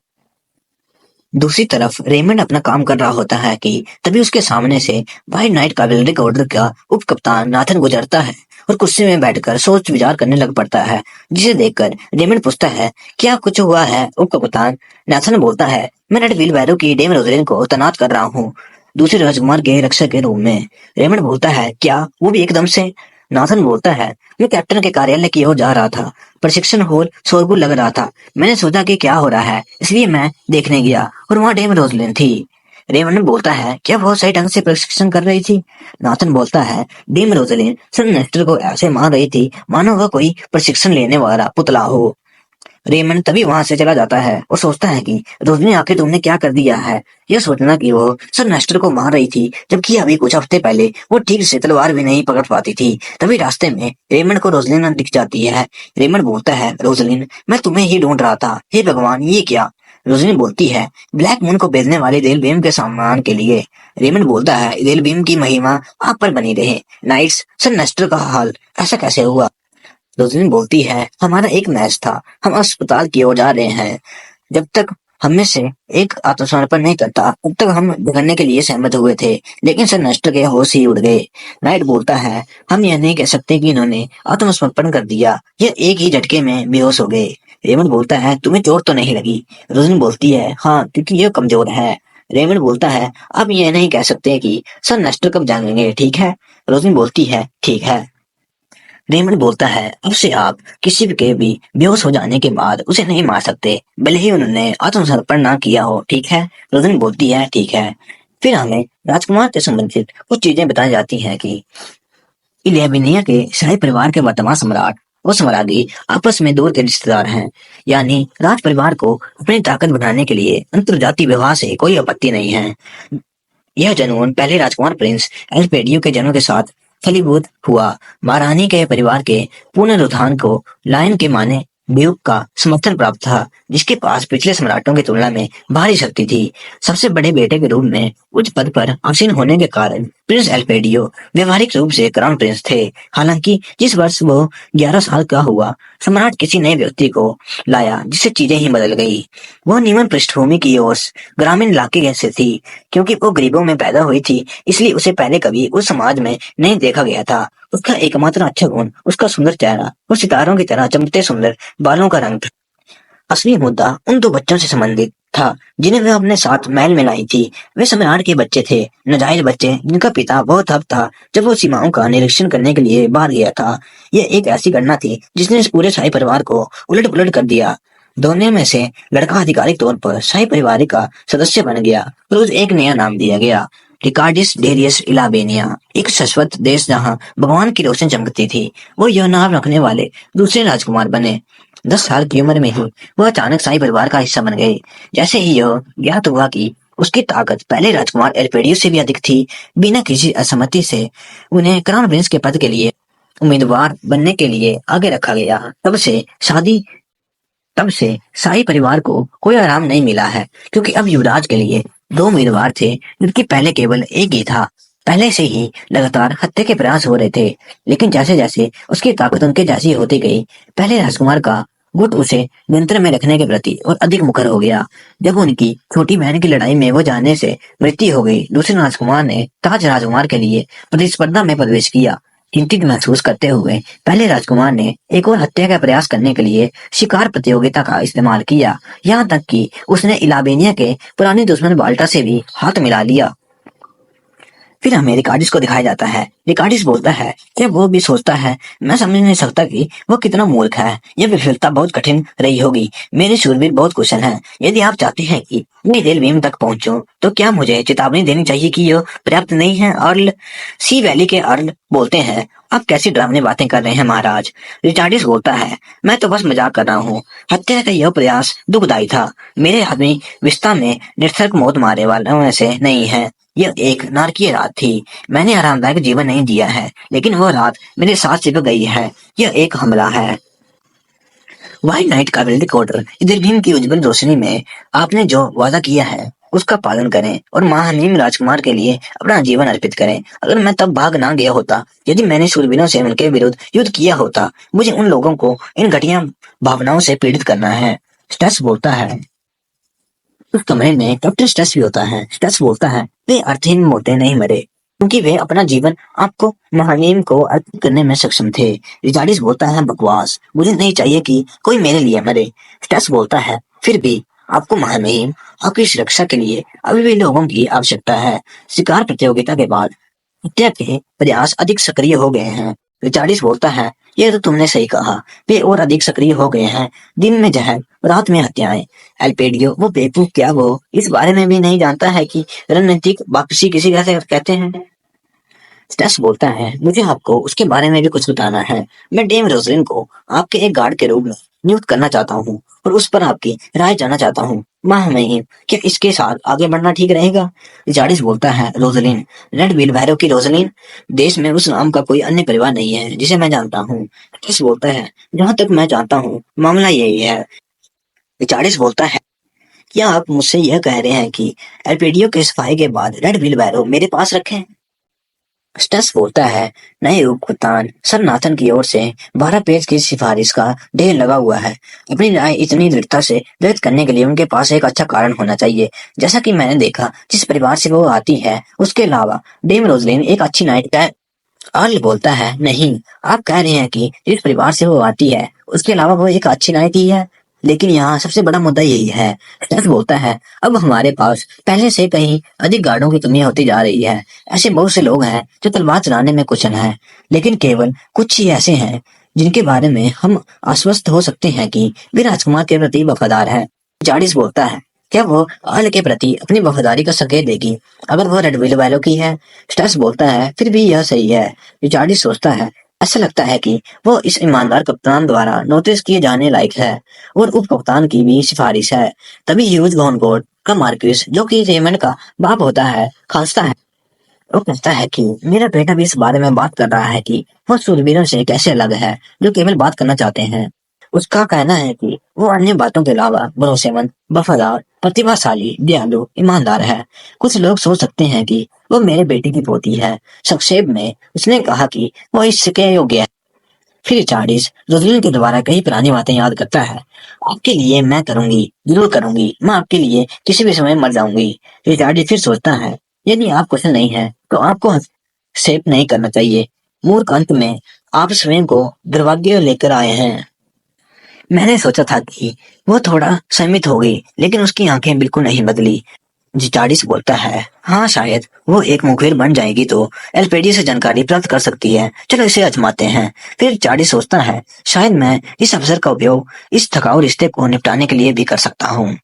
दूसरी तरफ रेमंड अपना काम कर रहा होता है कि तभी उसके सामने से व्हाइट नाइट कैवेलरी ऑर्डर का उप कप्तान नाथन गुजरता है और कुर्सी में बैठकर सोच विचार करने लग पड़ता है, जिसे देखकर रेमंड पूछता है, क्या कुछ हुआ है उप कप्तान? नाथन बोलता है, मैं रेड व्हील बैरो की डेम रोजलिन को तैनात कर रहा हूँ, दूसरे राजकुमार के रक्षक के रूप में। रेमंड बोलता है, क्या वो भी एकदम से? नाथन बोलता है, मैं कैप्टन के कार्यालय की ओर जा रहा था, प्रशिक्षण हॉल शोरगुल लग रहा था, मैंने सोचा कि क्या हो रहा है, इसलिए मैं देखने गया और वहाँ डेम रोजलिन थी। रेमंड बोलता है, क्या वो सही ढंग से प्रशिक्षण कर रही थी? नाथन बोलता है, डेम रोजलिन सन नेस्टर को ऐसे मार रही थी मानो वह कोई प्रशिक्षण लेने वाला पुतला हो। रेमंड तभी वहां से चला जाता है और सोचता है कि रोजनी आखिर तुमने क्या कर दिया है। यह सोचना कि वो सर नेस्टर को मार रही थी, जबकि अभी कुछ हफ्ते पहले वो ठीक से तलवार भी नहीं पकड़ पाती थी। तभी रास्ते में रेमंड को रोजलिन दिख जाती है। रेमंड बोलता है, रोजलिन, मैं तुम्हें ही ढूंढ रहा था, हे भगवान, ये क्या? रोजलिन बोलती है, ब्लैक मून को भेजने वाले रेल बीम के सम्मान के लिए। रेमंड बोलता है, रेल बीम की महिमा आप पर बनी रहे। नाइट्स, सर नेस्टर का हाल ऐसा कैसे हुआ? रोजलिन बोलती है, हमारा एक मैच था, हम अस्पताल की ओर जा रहे हैं, जब तक हम में से एक आत्मसमर्पण नहीं करता तब तक हम झगड़ने के लिए सहमत हुए थे, लेकिन सर नष्ट के होश ही उड़ गए। नाइट बोलता है, हम यह नहीं कह सकते कि इन्होंने आत्मसमर्पण कर दिया, यह एक ही झटके में बेहोश हो गए। रेमंड बोलता है, तुम्हें चोट तो नहीं लगी? रोजलिन बोलती है, हाँ, क्योंकि यह कमजोर है। रेमंड बोलता है, अब यह नहीं कह सकते कि सर नष्ट कब जागेंगे, ठीक है? रोजलिन बोलती है, ठीक है। रेमंड बोलता है, अब से आप किसी के भी बेहोश हो जाने के बाद उसे नहीं मार सकते, भले ही उन्होंने आत्मसमर्पण ना किया हो, ठीक है? रोजन बोलती है, ठीक है। फिर हमें राजकुमार से संबंधित कुछ चीजें बताई जाती हैं कि इलियाबिनिया के शाही परिवार के वर्तमान सम्राट और सम्राज्ञी आपस में दूर के रिश्तेदार हैं, यानी राज परिवार को अपनी ताकत बढ़ाने के लिए अंतर्जातीय विवाह से कोई आपत्ति नहीं है। यह जुनून पहले राजकुमार प्रिंस एल्पेडियो के जन्म के साथ फलीभूत हुआ। महारानी के परिवार के पुनरुत्थान को लायन के माने ड्यूक का समर्थन प्राप्त था, जिसके पास पिछले सम्राटों की तुलना में भारी शक्ति थी। सबसे बड़े बेटे के रूप में उच्च पद पर आसीन होने के कारण प्रिंस एल्पेडियो व्यवहारिक रूप से क्राउन प्रिंस थे। हालांकि जिस वर्ष वो 11 साल का हुआ, सम्राट किसी नए व्यक्ति को लाया जिससे चीजें ही बदल गई। वह निम्न पृष्ठभूमि की ओर ग्रामीण इलाके से थी, क्योंकि वो गरीबों में पैदा हुई थी, इसलिए उसे पहले कभी उस समाज में नहीं देखा गया था। उसका एकमात्र अच्छा गुण उसका सुंदर चेहरा और सितारों की तरह चमकते सुंदर बालों का रंग था। असली मुद्दा उन दो बच्चों से संबंधित था जिन्हें वह अपने साथ महल में लाई थी। वे सम्राट के बच्चे थे, नाजायज बच्चे जिनका पिता बहुत हब था जब वो सीमाओं का निरीक्षण करने के लिए बाहर गया था। यह एक ऐसी घटना थी जिसने इस पूरे शाही परिवार को उलट पुलट कर दिया। दोनों में से लड़का आधिकारिक तौर पर शाही परिवार का सदस्य बन गया और उसे एक नया नाम दिया गया, रिकार्डिस डेरियस इलाबेनिया, एक शाश्वत देश जहाँ भगवान की रोशनी चमकती थी। वो यह नाम रखने वाले दूसरे राजकुमार बने। 10 साल की उम्र में ही वह अचानक शाही परिवार का हिस्सा बन गए। जैसे ही यह ज्ञात हुआ कि उसकी ताकत पहले राजकुमार एल्पेडियो से भी अधिक थी, बिना किसी असहमति से उन्हें क्राउन प्रिंस के पद के लिए उम्मीदवार बनने के लिए आगे रखा गया। तब से शाही परिवार को कोई आराम नहीं मिला है, क्योंकि अब युवराज के लिए 2 उम्मीदवार थे, जबकि पहले केवल एक ही था। पहले से ही लगातार हत्या के प्रयास हो रहे थे, लेकिन जैसे जैसे उसकी ताकत उनके जैसी होती गई, पहले राजकुमार का गुट उसे नियंत्रण में रखने के प्रति और अधिक मुखर हो गया। जब उनकी छोटी बहन की लड़ाई में वो जाने से मृत्यु हो गई, दूसरे राजकुमार ने ताज राजकुमार के लिए प्रतिस्पर्धा में प्रवेश किया। चिंतित महसूस करते हुए पहले राजकुमार ने एक और हत्या का प्रयास करने के लिए शिकार प्रतियोगिता का इस्तेमाल किया, यहाँ तक कि उसने इलाबेनिया के पुराने दुश्मन बाल्टा से भी हाथ मिला लिया। फिर हमें रिकार्डिस को दिखाया जाता है। रिकार्डिस बोलता है कि वो भी सोचता है, मैं समझ नहीं सकता कि वो कितना मूर्ख है। यह विफलता बहुत कठिन रही होगी। मेरे शूरवीर बहुत कुशल हैं। यदि आप चाहते हैं कि मैं रेल बीम तक पहुंचूं, तो क्या मुझे चेतावनी देनी चाहिए कि यह पर्याप्त नहीं है? अर्ल सी वैली के अर्ल बोलते हैं, आप कैसी डरावनी बातें कर रहे हैं महाराज? रिचार्डिस बोलता है, मैं तो बस मजाक कर रहा हूँ। हत्या का यह प्रयास दुखदायी था। मेरे आदमी विस्ता में निरर्थक मौत मारे वालों में से नहीं है। यह एक नारकीय रात थी। मैंने आरामदायक जीवन नहीं जिया है, लेकिन वह रात मेरे साथ चिपक गई है। यह एक हमला है। व्हाइट नाइट का वैदिक ऑर्डर, इधर भीम की उज्जवल रोशनी में आपने जो वादा किया है उसका पालन करें और महानीम राजकुमार के लिए अपना जीवन अर्पित करें। अगर मैं तब भाग ना गया होता, यदि मैंने शूरवीरों से उनके विरुद्ध युद्ध किया होता, मुझे उन लोगों को इन घटिया भावनाओं से पीड़ित करना है। स्टेस बोलता है, उस कमरे में कैप्टन स्टेस भी होता है। स्टेस बोलता है, वे अर्थहीन मोटे नहीं मरे। क्योंकि वे अपना जीवन आपको महामहिम को अर्पित करने में सक्षम थे। रिचार्डिस बोलता है, बकवास, मुझे नहीं चाहिए कि कोई मेरे लिए मरे। स्टेस बोलता है, फिर भी आपको महामहिम, आपकी सुरक्षा के लिए अभी भी लोगों की आवश्यकता है। शिकार प्रतियोगिता के बाद हत्या के प्रयास अधिक सक्रिय हो गए हैं। रिचार्डिस बोलता है, यह तो तुमने सही कहा, वे और अधिक सक्रिय हो गए हैं। दिन में जहर, रात में हत्याएं। एल्पेडियो, वो बेवकूफ, क्या वो इस बारे में भी नहीं जानता है कि रणनीतिक वापसी किसी कैसे कहते हैं? स्टेस बोलता है, मुझे आपको उसके बारे में भी कुछ बताना है। मैं डेम रोजलिन को आपके एक गार्ड के रूप में नियुक्त करना चाहता हूँ और उस पर आपकी राय जानना चाहता हूँ। महामहिम, क्या इसके साथ आगे बढ़ना ठीक रहेगा? रिचार्डिस बोलता है, रोजलिन, रेड व्हील भैरव की रोजलिन, देश में उस नाम का कोई अन्य परिवार नहीं है जिसे मैं जानता हूँ। स्टेस बोलता है, जहाँ तक मैं जानता हूँ मामला यही है। रिचार्डिस बोलता है, क्या आप मुझसे यह कह रहे हैं कि एल्पेडियो के सफाई के बाद रेड व्हील भैरव मेरे पास रखें? स्टेस बोलता है, नए उपकप्तान सर नाथन की ओर से 12 पेज की सिफारिश का ढेर लगा हुआ है। अपनी राय इतनी दृढ़ता से व्यक्त करने के लिए उनके पास एक अच्छा कारण होना चाहिए। जैसा कि मैंने देखा, जिस परिवार से वो आती है, उसके अलावा डेम रोजलिन एक अच्छी नाइट है। अर्ल बोलता है, नहीं, आप कह रहे हैं कि जिस परिवार से वो आती है, उसके अलावा वो एक अच्छी नाइट ही है। लेकिन यहाँ सबसे बड़ा मुद्दा यही है। स्टेस बोलता है, अब हमारे पास पहले से कहीं अधिक गार्डों की कमी होती जा रही है। ऐसे बहुत से लोग हैं जो तलवार चलाने में कुशल हैं, लेकिन केवल कुछ ही ऐसे हैं जिनके बारे में हम आश्वस्त हो सकते हैं कि वे राजकुमार के प्रति वफादार हैं। जार्डिस बोलता है, क्या वो अर्ल के प्रति अपनी वफादारी का संकेत देगी अगर वो रेडविल वालों की है? स्टेस बोलता है, फिर भी यह सही है। रिचार्डिस सोचता है, ऐसा लगता है कि वो इस ईमानदार कप्तान द्वारा नोटिस किए जाने लायक है और उप कप्तान की भी सिफारिश है। तभी ह्यूज गॉनकोर्ट का मार्क्विस, जो कि रेमंड का बाप होता है, खांसता है। वो कहता है कि मेरा बेटा भी इस बारे में बात कर रहा है कि वो शूरवीरों से कैसे अलग है जो केवल बात करना चाहते हैं। उसका कहना है कि वो अन्य बातों के अलावा भरोसेमंद, वफादार, प्रतिभाशाली, दयालु, ईमानदार है। कुछ लोग सोच सकते हैं कि वो मेरे बेटे की पोती है। संक्षेप में उसने कहा कि वो इसके योग्य है। फिर चार्डिस रोजलिन के द्वारा कई पुरानी बातें याद करता है। आपके लिए मैं करूंगी, जरूर करूंगी, मैं आपके लिए किसी भी समय मर जाऊंगी। रिचार्डिस फिर सोचता है, यदि आप कुशल नहीं है तो आपको हस्तक्षेप नहीं करना चाहिए। मूर्ख, अंत में आप स्वयं को दुर्भाग्य लेकर आए हैं। मैंने सोचा था कि वो थोड़ा सहमित हो गई, लेकिन उसकी आंखें बिल्कुल नहीं बदली। जिटाडिस बोलता है, हाँ, शायद वो एक मुखबिर बन जाएगी तो एल्पेडी से जानकारी प्राप्त कर सकती है। चलो इसे आजमाते हैं। फिर चार्डिस सोचता है, शायद मैं इस अवसर का उपयोग इस थकाऊ रिश्ते को निपटाने के लिए भी कर सकता हूँ।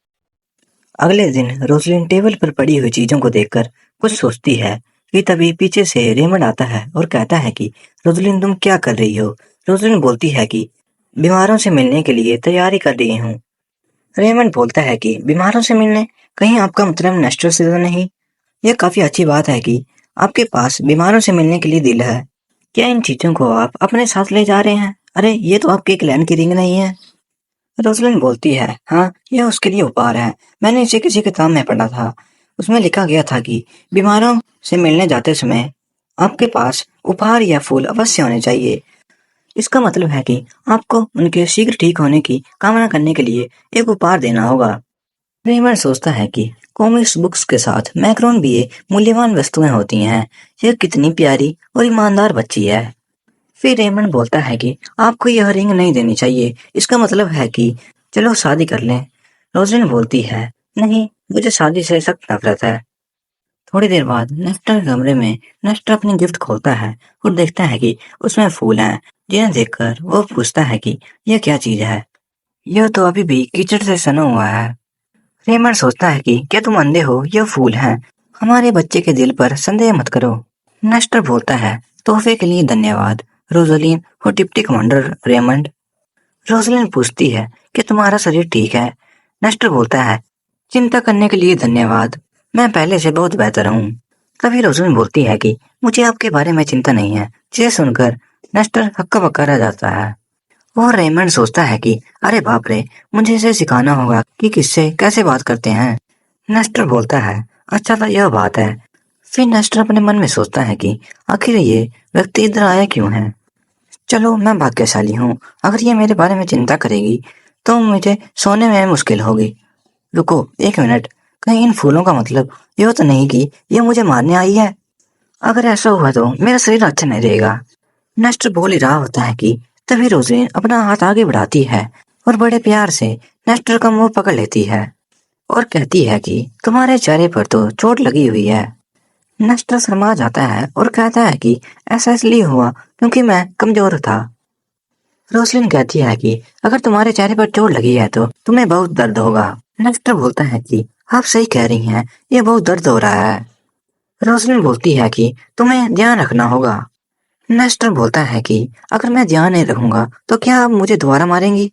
अगले दिन रोसलिन टेबल पर पड़ी हुई चीजों को देखकर कुछ सोचती है कि तभी पीछे से रेमंड आता है और कहता है कि रोसलिन, तुम क्या कर रही हो? रोसलिन बोलती है कि बीमारों से मिलने के लिए तैयारी कर रही हूँ। रेमंड बोलता है कि बीमारों से मिलने, कहीं आपका मतलब नेस्टर से तो नहीं? यह काफी अच्छी बात है कि आपके पास बीमारों से मिलने के लिए दिल है। क्या इन चीजों को आप अपने साथ ले जा रहे हैं? अरे, ये तो आपके क्लैन की रिंग नहीं है। रोसलिन बोलती है, हाँ, यह उसके लिए उपहार है। मैंने इसे किसी किताब में पढ़ा था। उसमें लिखा गया था कि बीमारों से मिलने जाते समय आपके पास उपहार या फूल अवश्य होने चाहिए। इसका मतलब है कि आपको उनके शीघ्र ठीक होने की कामना करने के लिए एक उपहार देना होगा। रेमंड सोचता है कि कॉमिक्स बुक्स के साथ मैक्रोन भी ये मूल्यवान वस्तुएं होती हैं। यह कितनी प्यारी और ईमानदार बच्ची है। फिर रेमंड बोलता है कि आपको यह रिंग नहीं देनी चाहिए। इसका मतलब है कि चलो शादी कर लें। रोजलिन बोलती है, नहीं, मुझे शादी से सख्त नफरत है। थोड़ी देर बाद नेस्टर के कमरे में नेस्टर अपनी गिफ्ट खोलता है और देखता है कि उसमें फूल हैं, जिन्हें देखकर वो पूछता है कि यह क्या चीज है। यह तो अभी भी कीचड़ से सना हुआ है। रेमंड सोचता है कि क्या तुम अंधे हो? यह फूल हैं। हमारे बच्चे के दिल पर संदेह मत करो। नेस्टर बोलता है, तोहफे के लिए धन्यवाद रोजलिन और डिप्टी कमांडर रेमंड। रोजलिन पूछती है, क्या तुम्हारा शरीर ठीक है? नेस्टर बोलता है, चिंता करने के लिए धन्यवाद, मैं पहले से बहुत बेहतर हूँ। तभी रोजलिन बोलती है कि मुझे आपके बारे में चिंता नहीं है। जिसे सुनकर नेस्टर हक्का बक्का रह जाता है। और रेमंड सोचता है कि अरे बाप रे, मुझे इसे सिखाना होगा कि किससे कैसे बात करते हैं। नेस्टर बोलता है, अच्छा, तो यह बात है। फिर नेस्टर अपने मन में सोचता है कि आखिर ये व्यक्ति इधर आया क्यों है। चलो, मैं भाग्यशाली हूँ। अगर ये मेरे बारे में चिंता करेगी तो मुझे सोने में मुश्किल होगी। रुको एक मिनट, कहीं इन फूलों का मतलब यह तो नहीं कि यह मुझे मारने आई है? अगर ऐसा हुआ तो मेरा शरीर अच्छा नहीं रहेगा। नेस्टर बोल ही रहा होता है कि तभी रोजलिन अपना हाथ आगे बढ़ाती है और बड़े प्यार से नेस्टर का मुंह पकड़ लेती है और कहती है कि तुम्हारे चेहरे पर तो चोट लगी हुई है। नेस्टर शर्मा जाता है और कहता है कि ऐसा इसलिए हुआ क्योंकि मैं कमजोर था। रोसलिन कहती है कि अगर तुम्हारे चेहरे पर चोट लगी है तो तुम्हें बहुत दर्द होगा। नेस्टर बोलता है कि आप सही कह रही हैं, ये बहुत दर्द हो रहा है। रोसलिन बोलती है कि तुम्हें ध्यान रखना होगा। नेस्टर बोलता है कि अगर मैं ध्यान नहीं रखूंगा तो क्या आप मुझे दोबारा मारेंगी।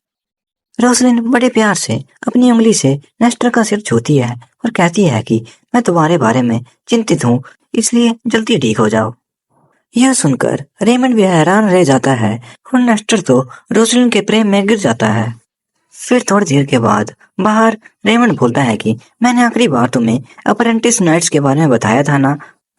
रोसलिन बड़े प्यार से अपनी उंगली से नेस्टर का सिर छूती है और कहती है कि मैं तुम्हारे बारे में चिंतित हूँ, इसलिए जल्दी ठीक हो जाओ। यह सुनकर रेमंड भी हैरान रह जाता है और नेस्टर तो रोसलिन के प्रेम में गिर जाता है। फिर थोड़ी देर के बाद बाहर रेमंड बोलता है कि मैंने आखिरी बार तुम्हें अप्रेंटिस नाइट्स के बारे में बताया था ना।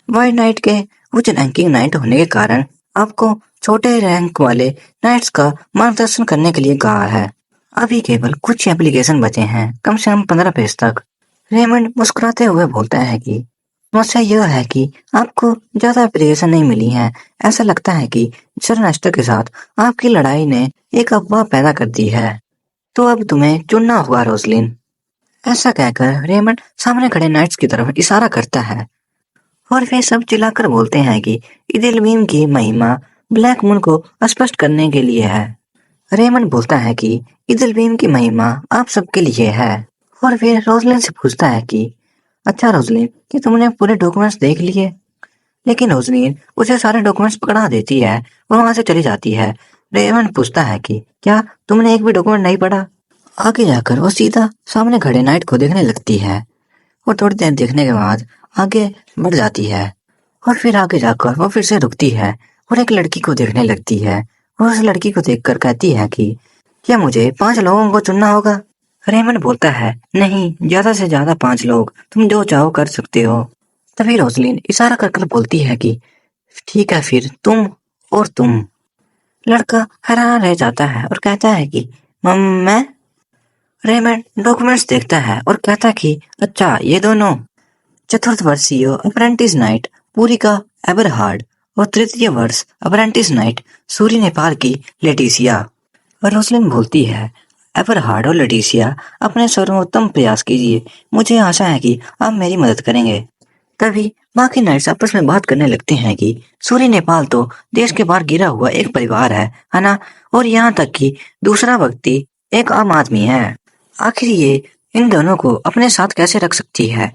वाइट नाइट के उच्च रैंकिंग नाइट होने के कारण आपको छोटे रैंक वाले नाइट्स का मार्गदर्शन करने के लिए कहा है। अभी केवल कुछ एप्लीकेशन बचे हैं, कम से कम 15 पेज तक। रेमंड मुस्कुराते हुए बोलता है कि समस्या यह है कि आपको ज्यादा एप्लीकेशन नहीं मिली है। ऐसा लगता है कि सर नेस्टर के साथ आपकी लड़ाई ने एक अफवाह पैदा कर दी है, तो अब तुम्हें चुनना होगा रोसलिन। ऐसा कहकर रेमंड सामने खड़े नाइट्स की तरफ इशारा करता है और वे सब चिल्लाकर बोलते हैं कि इदिलमीम की महिमा ब्लैक मून को स्पष्ट करने के लिए है। रेमंड बोलता है कि इदिलमीम की महिमा आप सबके लिए है और फिर रोसलिन से पूछता है कि अच्छा रोसलिन, कि तुमने पूरे डॉक्यूमेंट्स देख लिए। लेकिन रोसलिन उसे सारे डॉक्यूमेंट्स पकड़ा देती है और वहां से चली जाती है। रेमंड पूछता है कि क्या तुमने एक भी डॉक्यूमेंट नहीं पढ़ा। आगे जाकर वो सीधा सामने खड़े नाइट को देखने लगती है और थोड़ी देर देखने के बाद आगे बढ़ जाती है और फिर आगे जाकर वो फिर से रुकती है और एक लड़की को देखने लगती है और उस लड़की को देखकर कहती है कि क्या मुझे 5 लोगों को चुनना होगा। रेमंड बोलता है नहीं, ज्यादा से ज्यादा 5 लोग, तुम जो चाहो कर सकते हो। तभी रोसलिन इशारा कर कर बोलती है कि ठीक है, फिर तुम और तुम। लड़का हैरान रह जाता है और कहता है कि मैं। रेमंड डॉक्यूमेंट्स देखता है और कहता है कि अच्छा, ये दोनों। चतुर्थ वर्षीय अप्रेंटिस नाइट पूरिका एबरहार्ड और तृतीय वर्ष अप्रेंटिस नाइट सूरी नेपाल की लेटिसिया। रोसलिन बोलती है एबरहार्ड और लेटिसिया, अपने सर्वोत्तम प्रयास कीजिए, मुझे आशा है कि आप मेरी मदद करेंगे। तभी बाकी नाइट्स आपस में बात करने लगते हैं कि सूरी नेपाल तो देश के बाहर गिरा हुआ एक परिवार है ना, और यहाँ तक कि दूसरा व्यक्ति एक आम आदमी है। आखिर ये इन दोनों को अपने साथ कैसे रख सकती है।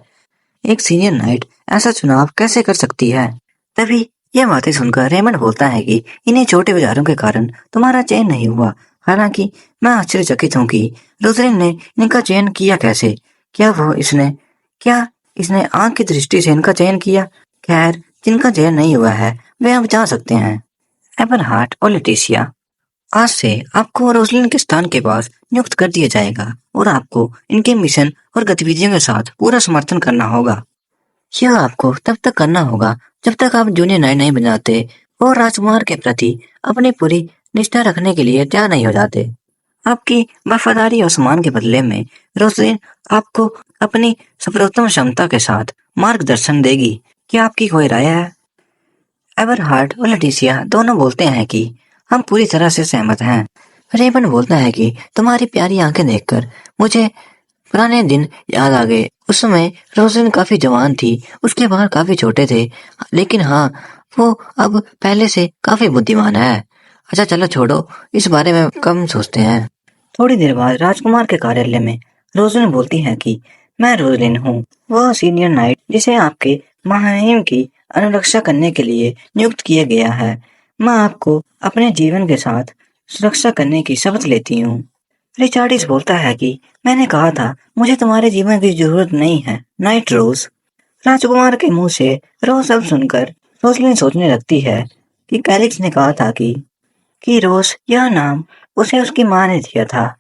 एक सीनियर नाइट ऐसा चुनाव कैसे कर सकती है। तभी यह बातें सुनकर रेमंड बोलता है कि इन्हीं छोटे विचारों के कारण तुम्हारा चयन नहीं हुआ। हालांकि मैं आश्चर्यचकित हूँ कि रोसलिन ने इनका चयन किया कैसे। क्या इसने आंख की दृष्टि से इनका चयन किया। खैर, जिनका चयन नहीं हुआ है वे अब जा सकते हैं। एबरहार्ट और लेटिसिया, आज से आपको रोसलिन के स्थान के पास नियुक्त कर दिया जाएगा और आपको इनके मिशन और गतिविधियों के साथ पूरा समर्थन करना होगा। यह आपको तब तक करना होगा जब तक आप जूनियर नाइट नहीं बन जाते और राजकुमार के प्रति अपनी पूरी निष्ठा रखने के लिए तैयार नहीं हो जाते। आपकी वफादारी और सम्मान के बदले में रोसलिन आपको अपनी सर्वोत्तम क्षमता के साथ मार्गदर्शन देगी। क्या आपकी कोई राय है। एबरहार्ड और लेटिसिया दोनों बोलते हैं कि हम पूरी तरह से सहमत हैं। रेमंड बोलता है कि तुम्हारी प्यारी आंखें देखकर मुझे पुराने दिन याद आ गए। उस समय रोसलिन काफी जवान थी, उसके बाल काफी छोटे थे, लेकिन हाँ, वो अब पहले से काफी बुद्धिमान है। अच्छा चलो छोड़ो, इस बारे में कम सोचते हैं। थोड़ी देर बाद राजकुमार के कार्यालय में रोसलिन बोलती है कि मैं रोसलिन हूँ, वह सीनियर नाइट जिसे आपके महाहिम की अनुरक्षा करने के लिए नियुक्त किया गया है। मैं आपको अपने जीवन के साथ सुरक्षा करने की शपथ लेती हूँ। रिचार्डिस बोलता है कि मैंने कहा था मुझे तुम्हारे जीवन की जरूरत नहीं है, नाइट रोज। राजकुमार के मुंह से रोज सब सुनकर रोसलिन सोचने लगती है कि कैलिक्स ने कहा था कि रोज, यह नाम उसे उसकी माँ ने दिया था।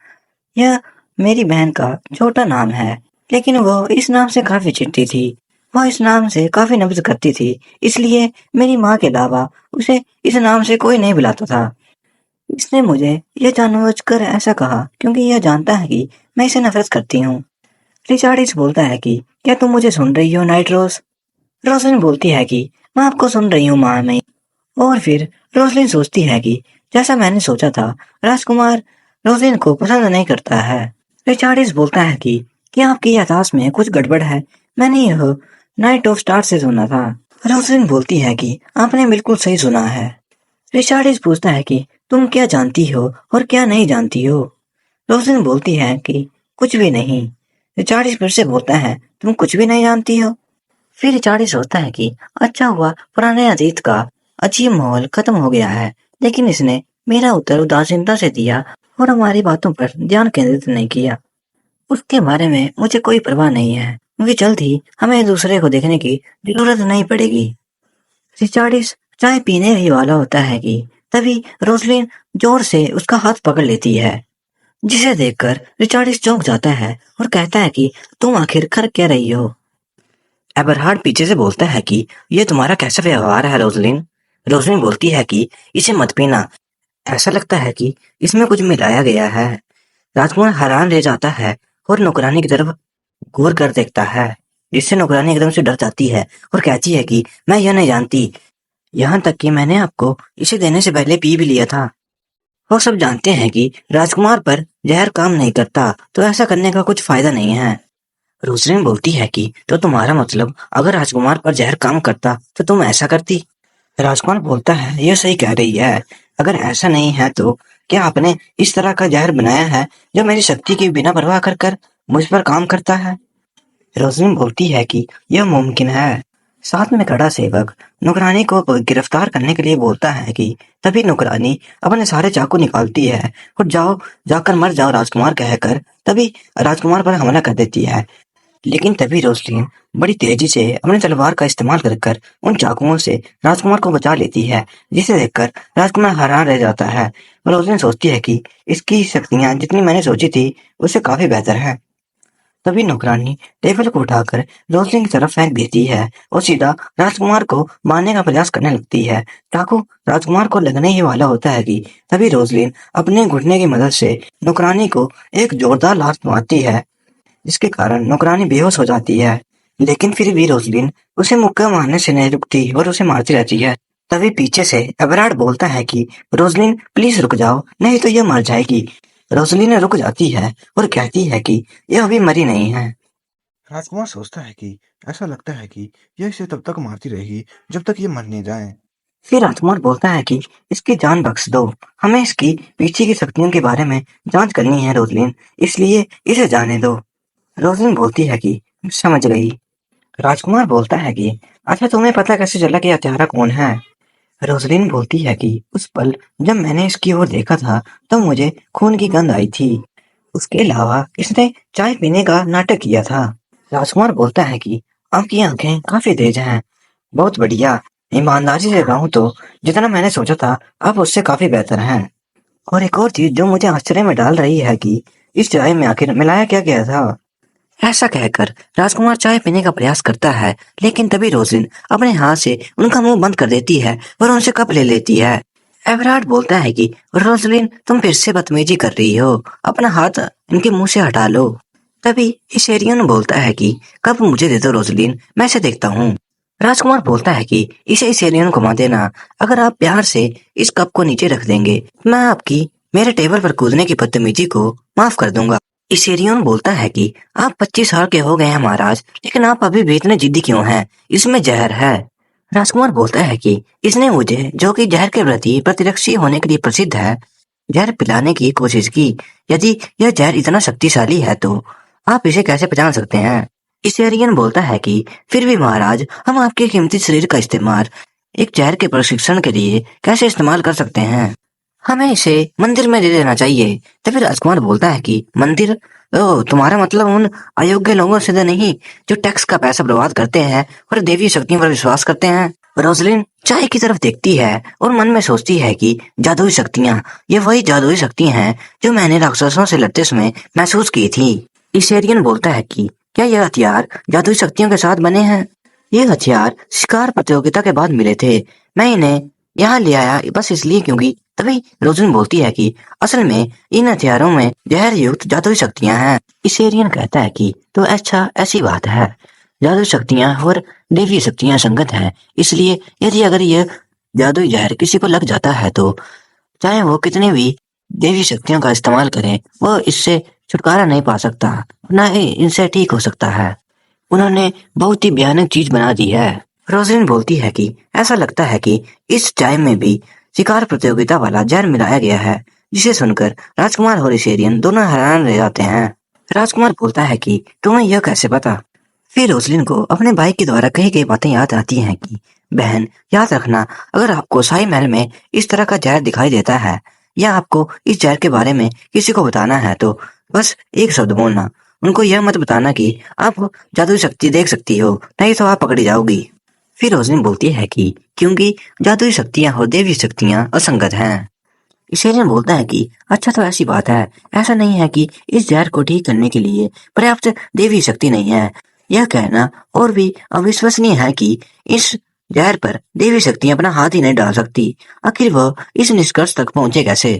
यह मेरी बहन का छोटा नाम है, लेकिन वो इस नाम से काफी चिढ़ती थी। वह इस नाम से काफी नफरत करती थी, इसलिए मेरी माँ के अलावा उसे इस नाम से कोई नहीं बुलाता था। इसने मुझे यह जानबूझकर ऐसा कहा क्योंकि यह जानता है कि मैं इसे नफरत करती हूँ। रिचार्डिस बोलता है कि क्या तुम मुझे सुन रही हो नाइट रोज। रोसलिन बोलती है कि मैं आपको सुन रही हूँ माँ मैं। और फिर रोसलिन सोचती है कि जैसा मैंने सोचा था, राजकुमार रोसलिन को पसंद नहीं करता है। रिचार्डिस बोलता है कि आपकी याददाश्त में कुछ गड़बड़ है। मैंने यह नाइट ऑफ स्टार से सुना था। रोसलिन बोलती है कि आपने बिल्कुल सही सुना है। रिचार्डिस पूछता है कि तुम क्या जानती हो और क्या नहीं जानती हो। रोसलिन बोलती है कि कुछ भी नहीं। रिचार्डिस फिर से बोलता है तुम कुछ भी नहीं जानती हो। फिर रिचार्डिस सोचता है कि अच्छा हुआ पुराने अतीत का अजीब माहौल खत्म हो गया है, लेकिन इसने मेरा उत्तर उदासीनता से दिया और हमारी बातों पर ध्यान केंद्रित नहीं किया। उसके बारे में मुझे कोई परवाह नहीं है, क्योंकि जल्द ही हमें एक दूसरे को देखने की जरूरत नहीं पड़ेगी। रिचार्डिस चाय पीने ही वाला होता है कि तभी रोसलिन जोर से उसका हाथ पकड़ लेती है, जिसे देखकर रिचार्डिस चौंक जाता है और कहता है कि तुम आखिर कर क्या रही हो। एबरहार्ड पीछे से बोलता है कि ये तुम्हारा कैसा व्यवहार है रोसलिन। रोसलिन बोलती है कि इसे मत पीना, ऐसा लगता है कि इसमें कुछ मिलाया गया है। राजकुमार हैरान रह जाता है और नौकरानी की तरफ गौर कर देखता है, जिससे नौकरानी एकदम से डर जाती है और कहती है कि मैं यह नहीं जानती, यहाँ तक कि मैंने आपको इसे देने से पहले पी भी लिया था। वो सब जानते हैं कि राजकुमार पर जहर काम नहीं करता, तो ऐसा करने का कुछ फायदा नहीं है। रोसलिन बोलती है कि तो तुम्हारा मतलब अगर राजकुमार पर जहर काम करता तो तुम ऐसा करती। राजकुमार बोलता है यह सही कह रही है, अगर ऐसा नहीं है तो क्या आपने इस तरह का जहर बनाया है जो मेरी शक्ति की बिना परवाह कर कर मुझ पर काम करता है। रोसलिन बोलती है कि यह मुमकिन है। साथ में खड़ा सेवक नौकरानी को गिरफ्तार करने के लिए बोलता है कि तभी नौकरानी अपने सारे चाकू निकालती है और जाओ जाकर मर जाओ राजकुमार कहकर तभी राजकुमार पर हमला कर देती है। लेकिन तभी रोसलिन बड़ी तेजी से अपनी तलवार का इस्तेमाल कर उन चाकुओं से राजकुमार को बचा लेती है, जिसे देखकर राजकुमार हैरान रह जाता है। रोसलिन सोचती है कि इसकी शक्तियां जितनी मैंने सोची थी उससे काफी बेहतर है। तभी नौकरानी टेबल को उठाकर रोसलिन की तरफ फेंक देती है और सीधा राजकुमार को मारने का प्रयास करने लगती है। चाकू राजकुमार को लगने ही वाला होता है कि तभी रोसलिन अपने घुटने की मदद से नौकरानी को एक जोरदार लात मारती है, जिसके कारण नौकरानी बेहोश हो जाती है। लेकिन फिर भी रोसलिन उसे मुक्का मारने से नहीं रुकती और उसे मारती रहती है। तभी पीछे से एबरार्ड बोलता है कि रोसलिन प्लीज रुक जाओ, नहीं तो यह मर जाएगी। रोसलिन रुक जाती है और कहती है कि यह अभी मरी नहीं है। राजकुमार सोचता है कि ऐसा लगता है कि यह इसे तब तक मारती रहेगी जब तक ये मर नहीं जाए। फिर राजकुमार बोलता है कि इसकी जान बख्श दो, हमें इसकी पीछे की शक्तियों के बारे में जांच करनी है रोसलिन, इसलिए इसे जाने दो। रोसलिन बोलती है कि समझ गई। राजकुमार बोलता है कि अच्छा तुम्हें पता कैसे चला कि हत्यारा कौन है। रोसलिन बोलती है कि उस पल जब मैंने इसकी ओर देखा था तो मुझे खून की गंध आई थी। उसके अलावा इसने चाय पीने का नाटक किया था। राजकुमार बोलता है कि आपकी आंखें काफी तेज हैं। बहुत बढ़िया। ईमानदारी से कहूँ तो जितना मैंने सोचा था आप उससे काफी बेहतर हैं। और एक और चीज जो मुझे आश्चर्य में डाल रही है कि इस चाय में आखिर मिलाया क्या गया था। ऐसा कहकर राजकुमार चाय पीने का प्रयास करता है, लेकिन तभी रोसलिन अपने हाथ से उनका मुंह बंद कर देती है और उनसे कप ले लेती है। एवरार्ड बोलता है कि रोसलिन तुम फिर से बदतमीजी कर रही हो, अपना हाथ इनके मुंह से हटा लो। तभी इसेरियन बोलता है कि कप मुझे दे दो रोसलिन, मैं इसे देखता हूँ। राजकुमार बोलता है कि इसे इसेरियन घुमा देना, अगर आप प्यार से इस कप को नीचे रख देंगे मैं आपकी मेरे टेबल पर कूदने की बदतमीजी को माफ कर दूंगा। इसेरियन बोलता है कि आप 25 साल के हो गए हैं महाराज, लेकिन आप अभी भी इतने जिद्दी क्यों हैं? इसमें जहर है। राजकुमार बोलता है कि इसने मुझे, जो कि जहर के प्रति प्रतिरक्षी होने के लिए प्रसिद्ध है, जहर पिलाने की कोशिश की। यदि यह जहर इतना शक्तिशाली है तो आप इसे कैसे पहचान सकते हैं? इसेरियन बोलता है कि फिर भी महाराज, हम आपके कीमती शरीर का इस्तेमाल एक जहर के प्रशिक्षण के लिए कैसे इस्तेमाल कर सकते हैं? हमें इसे मंदिर में दे देना चाहिए। तभी राजकुमार बोलता है कि मंदिर? ओ, तुम्हारा मतलब उन अयोग्य लोगों से तो नहीं जो टैक्स का पैसा बर्बाद करते हैं और देवी शक्तियों पर विश्वास करते हैं। रोसलिन चाय की तरफ देखती है और मन में सोचती है कि जादुई शक्तियां, ये वही जादुई शक्तियां हैं जो मैंने राक्षसों से लड़ते समय महसूस की थी। इसेरियन बोलता है कि क्या यह हथियार जादुई शक्तियों के साथ बने हैं? ये हथियार शिकार प्रतियोगिता के बाद मिले थे, मैं इन्हें यहाँ ले आया बस इसलिए क्योंकि। तभी रोजन बोलती है कि असल में इन हथियारों में जहर युक्त जादुई शक्तियां हैं। इसेरियन कहता है कि तो अच्छा ऐसी बात है, जादुई शक्तियाँ और देवी शक्तियाँ संगत हैं, इसलिए यदि अगर यह जादुई जहर किसी को लग जाता है तो चाहे वो कितनी भी देवी शक्तियों का इस्तेमाल करे, वो इससे छुटकारा नहीं पा सकता, ना ही इनसे ठीक हो सकता है। उन्होंने बहुत ही भयानक चीज बना दी है। रोजलिन बोलती है कि ऐसा लगता है कि इस चाय में भी शिकार प्रतियोगिता वाला जहर मिलाया गया है, जिसे सुनकर राजकुमार और इसेरियन दोनों हैरान रह जाते हैं। राजकुमार बोलता है कि तुम्हें यह कैसे पता? फिर रोजलिन को अपने भाई के द्वारा कही गई बातें याद आती हैं कि बहन, याद रखना, अगर आपको शाही महल में इस तरह का जहर दिखाई देता है या आपको इस जहर के बारे में किसी को बताना है तो बस एक शब्द बोलना। उनको यह मत बताना कि आप जादुई शक्ति देख सकती हो, नहीं तो आप पकड़ी जाओगी। फिर रोजलिन बोलती है कि क्योंकि जादुई शक्तियां और देवी शक्तियां असंगत हैं। इसेरियन बोलता है कि अच्छा, तो ऐसी बात है, ऐसा नहीं है कि इस जहर को ठीक करने के लिए पर्याप्त देवी शक्ति नहीं है। यह कहना और भी अविश्वसनीय है कि इस जहर पर देवी शक्तियां अपना हाथ ही नहीं डाल सकती। आखिर वह इस निष्कर्ष तक पहुंचे कैसे?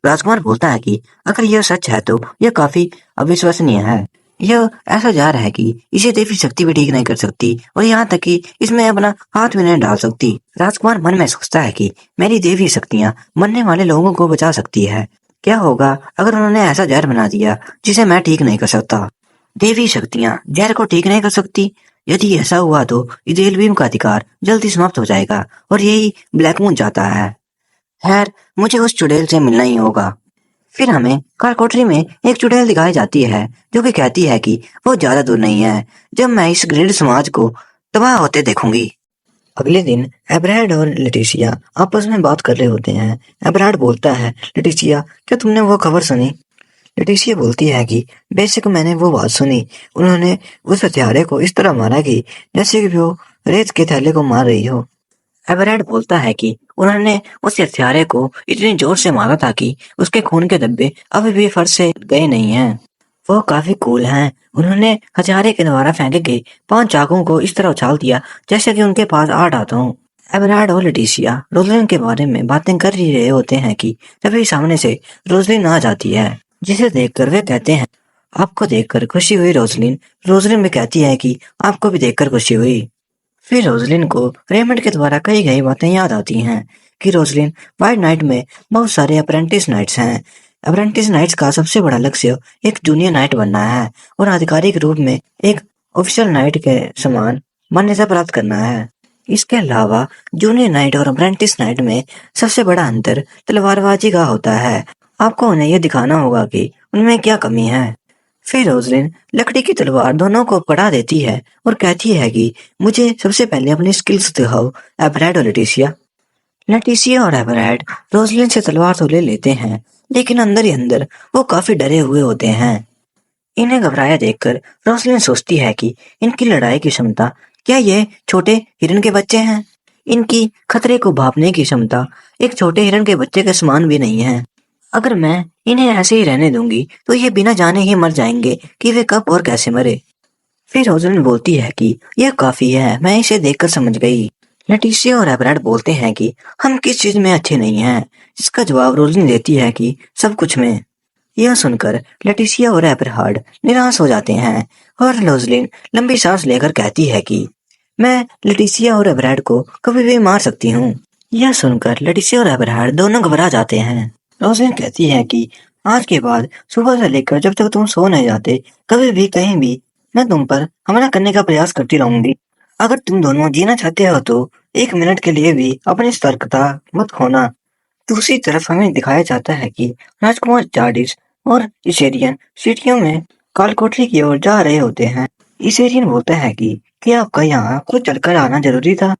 राजकुमार बोलता है कि अगर यह सच है तो यह काफी अविश्वसनीय है। यह ऐसा जहर है कि इसे देवी शक्ति भी ठीक नहीं कर सकती और यहाँ तक कि इसमें अपना हाथ भी नहीं डाल सकती। राजकुमार मन में सोचता है कि मेरी देवी शक्तियां मरने वाले लोगों को बचा सकती है। क्या होगा अगर उन्होंने ऐसा जहर बना दिया जिसे मैं ठीक नहीं कर सकता? देवी शक्तियां जहर को ठीक नहीं कर सकती? यदि ऐसा हुआ तो इज़ेलबीम का अधिकार जल्दी समाप्त हो जाएगा और यही ब्लैकमून चाहता है। खैर, मुझे उस चुड़ैल से मिलना ही होगा। फिर हमें कार कोठरी में एक चुड़ैल दिखाई जाती है जो कि कहती है कि वो ज्यादा दूर नहीं है जब मैं इस ग्रिड समाज को तबाह होते देखूंगी। अगले दिन एबराड और लेटिसिया आपस में बात कर रहे होते हैं। एबराड बोलता है, लेटिसिया, क्या तुमने वो खबर सुनी? लेटिसिया बोलती है कि बेशक मैंने वो बात सुनी। उन्होंने उस हत्यारे को इस तरह मारा कि जैसे कि वो रेत के थैले को मार रही हो। एवरेट बोलता है कि उन्होंने उस हत्यारे को इतनी जोर से मारा था कि उसके खून के धब्बे अभी भी फर्श से गए नहीं हैं। वो काफी कूल हैं। उन्होंने हत्यारे के द्वारा फेंके गए 5 चाकुओं को इस तरह उछाल दिया जैसे कि उनके पास 8 हाथ हों। एवरेट और लेटिसिया रोजलिन के बारे में बातें कर ही रहे होते हैं कि तभी सामने से रोजलिन आ जाती है, जिसे देखकर वे कहते हैं, आपको देखकर खुशी हुई रोजलिन। रोजलिन भी कहती है कि आपको भी देखकर खुशी हुई। फिर रोजलिन को रेमंड के द्वारा कही गई बातें याद आती हैं कि रोजलिन, व्हाइट नाइट में बहुत सारे अप्रेंटिस नाइट्स हैं। अप्रेंटिस नाइट्स का सबसे बड़ा लक्ष्य एक जूनियर नाइट बनना है और आधिकारिक रूप में एक ऑफिशियल नाइट के समान मान्यता प्राप्त करना है। इसके अलावा जूनियर नाइट और अप्रेंटिस नाइट में सबसे बड़ा अंतर तलवारबाजी का होता है। आपको उन्हें यह दिखाना होगा कि उनमें क्या कमी है। फिर रोजलिन लकड़ी की तलवार दोनों को पढ़ा देती है और कहती है कि मुझे सबसे पहले अपनी स्किल्स दिखाओ, एबराड और लेटिसिया। लेटिसिया और एबराड रोजलिन से तलवार तो ले लेते हैं, लेकिन अंदर ही अंदर वो काफी डरे हुए होते हैं। इन्हें घबराया देखकर रोजलिन सोचती है कि इनकी लड़ाई की क्षमता, क्या ये छोटे हिरन के बच्चे हैं? इनकी खतरे को भांपने की क्षमता एक छोटे हिरन के बच्चे के समान भी नहीं है। अगर मैं इन्हें ऐसे ही रहने दूंगी तो ये बिना जाने ही मर जाएंगे कि वे कब और कैसे मरे। फिर रोजलिन बोलती है कि यह काफी है, मैं इसे देखकर समझ गई। लेटिसिया और एबराड बोलते हैं कि हम किस चीज में अच्छे नहीं हैं। इसका जवाब रोजलिन देती है कि सब कुछ में। यह सुनकर लेटिसिया और एबराड निराश हो जाते हैं और रोजलिन लंबी सांस लेकर कहती है कि मैं लेटिसिया और एबराड को कभी भी मार सकती हूँ। यह सुनकर लेटिसिया और एबराड दोनों घबरा जाते हैं। रोजलिन कहती है कि आज के बाद सुबह से लेकर जब तक तुम सो नहीं जाते, कभी भी कहीं भी मैं तुम पर हमला करने का प्रयास करती रहूंगी। अगर तुम दोनों जीना चाहते हो तो 1 मिनट के लिए भी अपनी सतर्कता मत खोना। दूसरी तरफ हमें दिखाया जाता है कि राजकुमार जार्डिस और इसेरियन सीढ़ियों में कालकोठरी की ओर जा रहे होते हैं। इसेरियन बोलता है कि क्या आपका यहाँ खुद चलकर आना जरूरी था?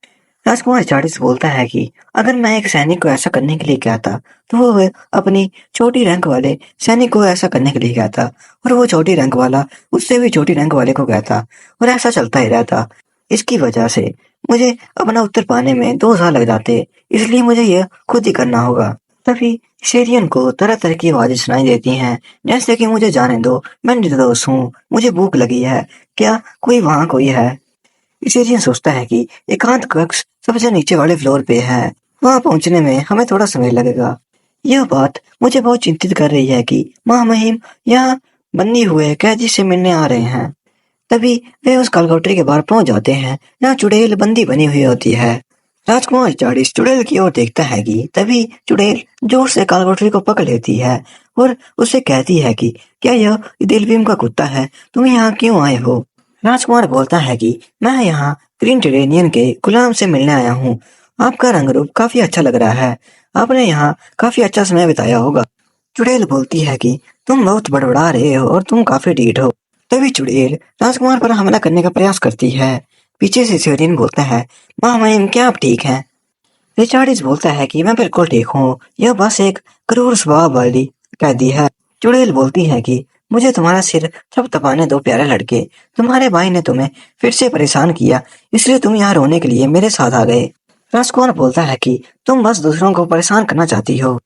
राजकुमार जार्डिस बोलता है कि अगर मैं एक सैनिक को ऐसा करने के लिए कहता तो वो अपनी छोटी रैंक वाले सैनिक को ऐसा करने के लिए कहता और वो छोटी रैंक वाला उससे भी छोटी रैंक वाले को कहता और ऐसा चलता ही रहता। इसकी वजह से मुझे अपना उत्तर पाने में 2 साल लग जाते, इसलिए मुझे यह खुद ही करना होगा। तभी शेरियन को तरह तरह की आवाजें सुनाई देती हैं, जैसे कि मुझे जाने दो, मैं निर्दोष हूँ, मुझे भूख लगी है, क्या कोई वहाँ कोई है? शेरियन सोचता है कि एकांत कक्ष सबसे नीचे वाले फ्लोर पे है, वहाँ पहुंचने में हमें थोड़ा समय लगेगा। यह बात मुझे बहुत चिंतित कर रही है कि महामहिम यहाँ बंदी हुए कैदी से मिलने आ रहे हैं। तभी वे उस कालकोठरी के बाहर पहुंच जाते हैं जहाँ चुड़ैल बंदी बनी हुई होती है। राजकुमार चाड़िस चुड़ैल की ओर देखता है कि तभी चुड़ैल जोर से कालकोठरी को पकड़ लेती है और उससे कहती है कि क्या यह दिलभीम का कुत्ता है? तुम यहाँ क्यों आए हो? राजकुमार बोलता है कि मैं यहाँ ग्रीन टेरेनियन के गुलाम से मिलने आया हूँ। आपका रंग रूप काफी अच्छा लग रहा है। आपने यहाँ काफी अच्छा समय बिताया होगा। चुड़ैल बोलती है कि तुम बहुत बड़बड़ा रहे हो और तुम काफी ढीठ हो। तभी चुड़ैल राजकुमार पर हमला करने का प्रयास करती है। पीछे से सेरिन बोलता है, माँ महिम क्या आप ठीक हैं? रिचार्डिस बोलता है कि मैं बिल्कुल ठीक हूँ। यह बस एक क्रूर स्वभाव वाली कैदी है। चुड़ैल बोलती है कि मुझे तुम्हारा सिर थपथपाने दो प्यारे लड़के। तुम्हारे भाई ने तुम्हें फिर से परेशान किया, इसलिए तुम यहाँ रोने के लिए मेरे साथ आ गए। राजकुमार बोलता है कि तुम बस दूसरों को परेशान करना चाहती हो।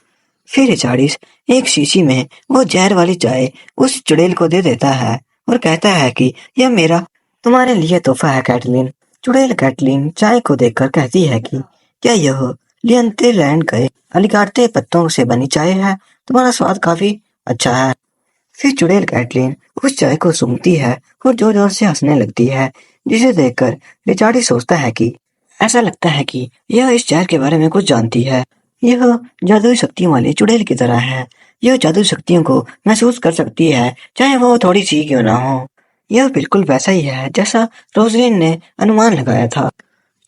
फिर रिचार्डिस एक शीशी में वो जहर वाली चाय उस चुड़ैल को दे देता है और कहता है कि यह मेरा तुम्हारे लिए तोहफा है कैटलिन। चुड़ैल कैटलिन चाय को देखकर कहती है कि क्या यह लियंते लैंड के अलिगार्टे पत्तों से बनी चाय है? तुम्हारा स्वाद काफी अच्छा है। फिर चुड़ैल कैटलिन उस चाय को सूंघती है और जोर जोर से हंसने लगती है, जिसे देखकर रिचार्डी सोचता है कि ऐसा लगता है कि यह इस जहर के बारे में कुछ जानती है। यह जादुई शक्तियों वाली चुड़ैल की तरह है। यह जादुई शक्तियों को महसूस कर सकती है, चाहे वो थोड़ी सी क्यों ना हो। यह बिल्कुल वैसा ही है जैसा रोजलिन ने अनुमान लगाया था।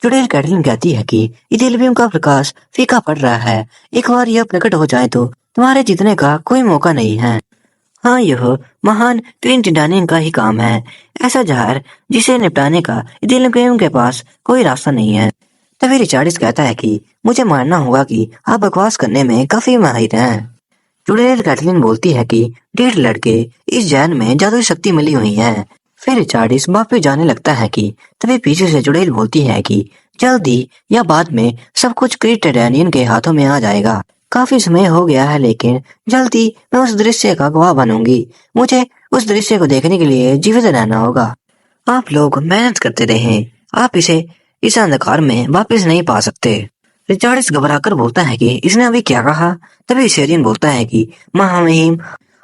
चुड़ैल कैटलिन कहती है कि इडेलवियम का प्रकाश फीका पड़ रहा है। एक बार यह प्रकट हो जाए तो तुम्हारे जीतने का कोई मौका नहीं है। हाँ, यह महान ग्रीन टिडानियन का ही काम है। ऐसा जहर जिसे निपटाने का इडेलवियम के पास कोई रास्ता नहीं है। तभी रिचार्डिस कहता है कि मुझे मानना होगा कि आप बकवास करने में काफी माहिर हैं। चुड़ैल कैटलिन बोलती है कि 1.5 लड़के इस जहर में जादुई शक्ति मिली हुई है। फिर रिचार्डिस वापस जाने लगता है कि तभी पीछे से चुड़ैल बोलती है कि जल्दी या बाद में सब कुछ क्रीटेडानियन के हाथों में आ जाएगा। काफी समय हो गया है, लेकिन जल्दी मैं उस दृश्य का गवाह बनूंगी। मुझे उस दृश्य को देखने के लिए जीवित रहना होगा। आप लोग मेहनत करते रहें, आप इसे इस अंधकार में वापस नहीं पा सकते। रिचार्डिस घबराकर बोलता है कि इसने अभी क्या कहा। तभी सेरियन बोलता है कि महामहिम,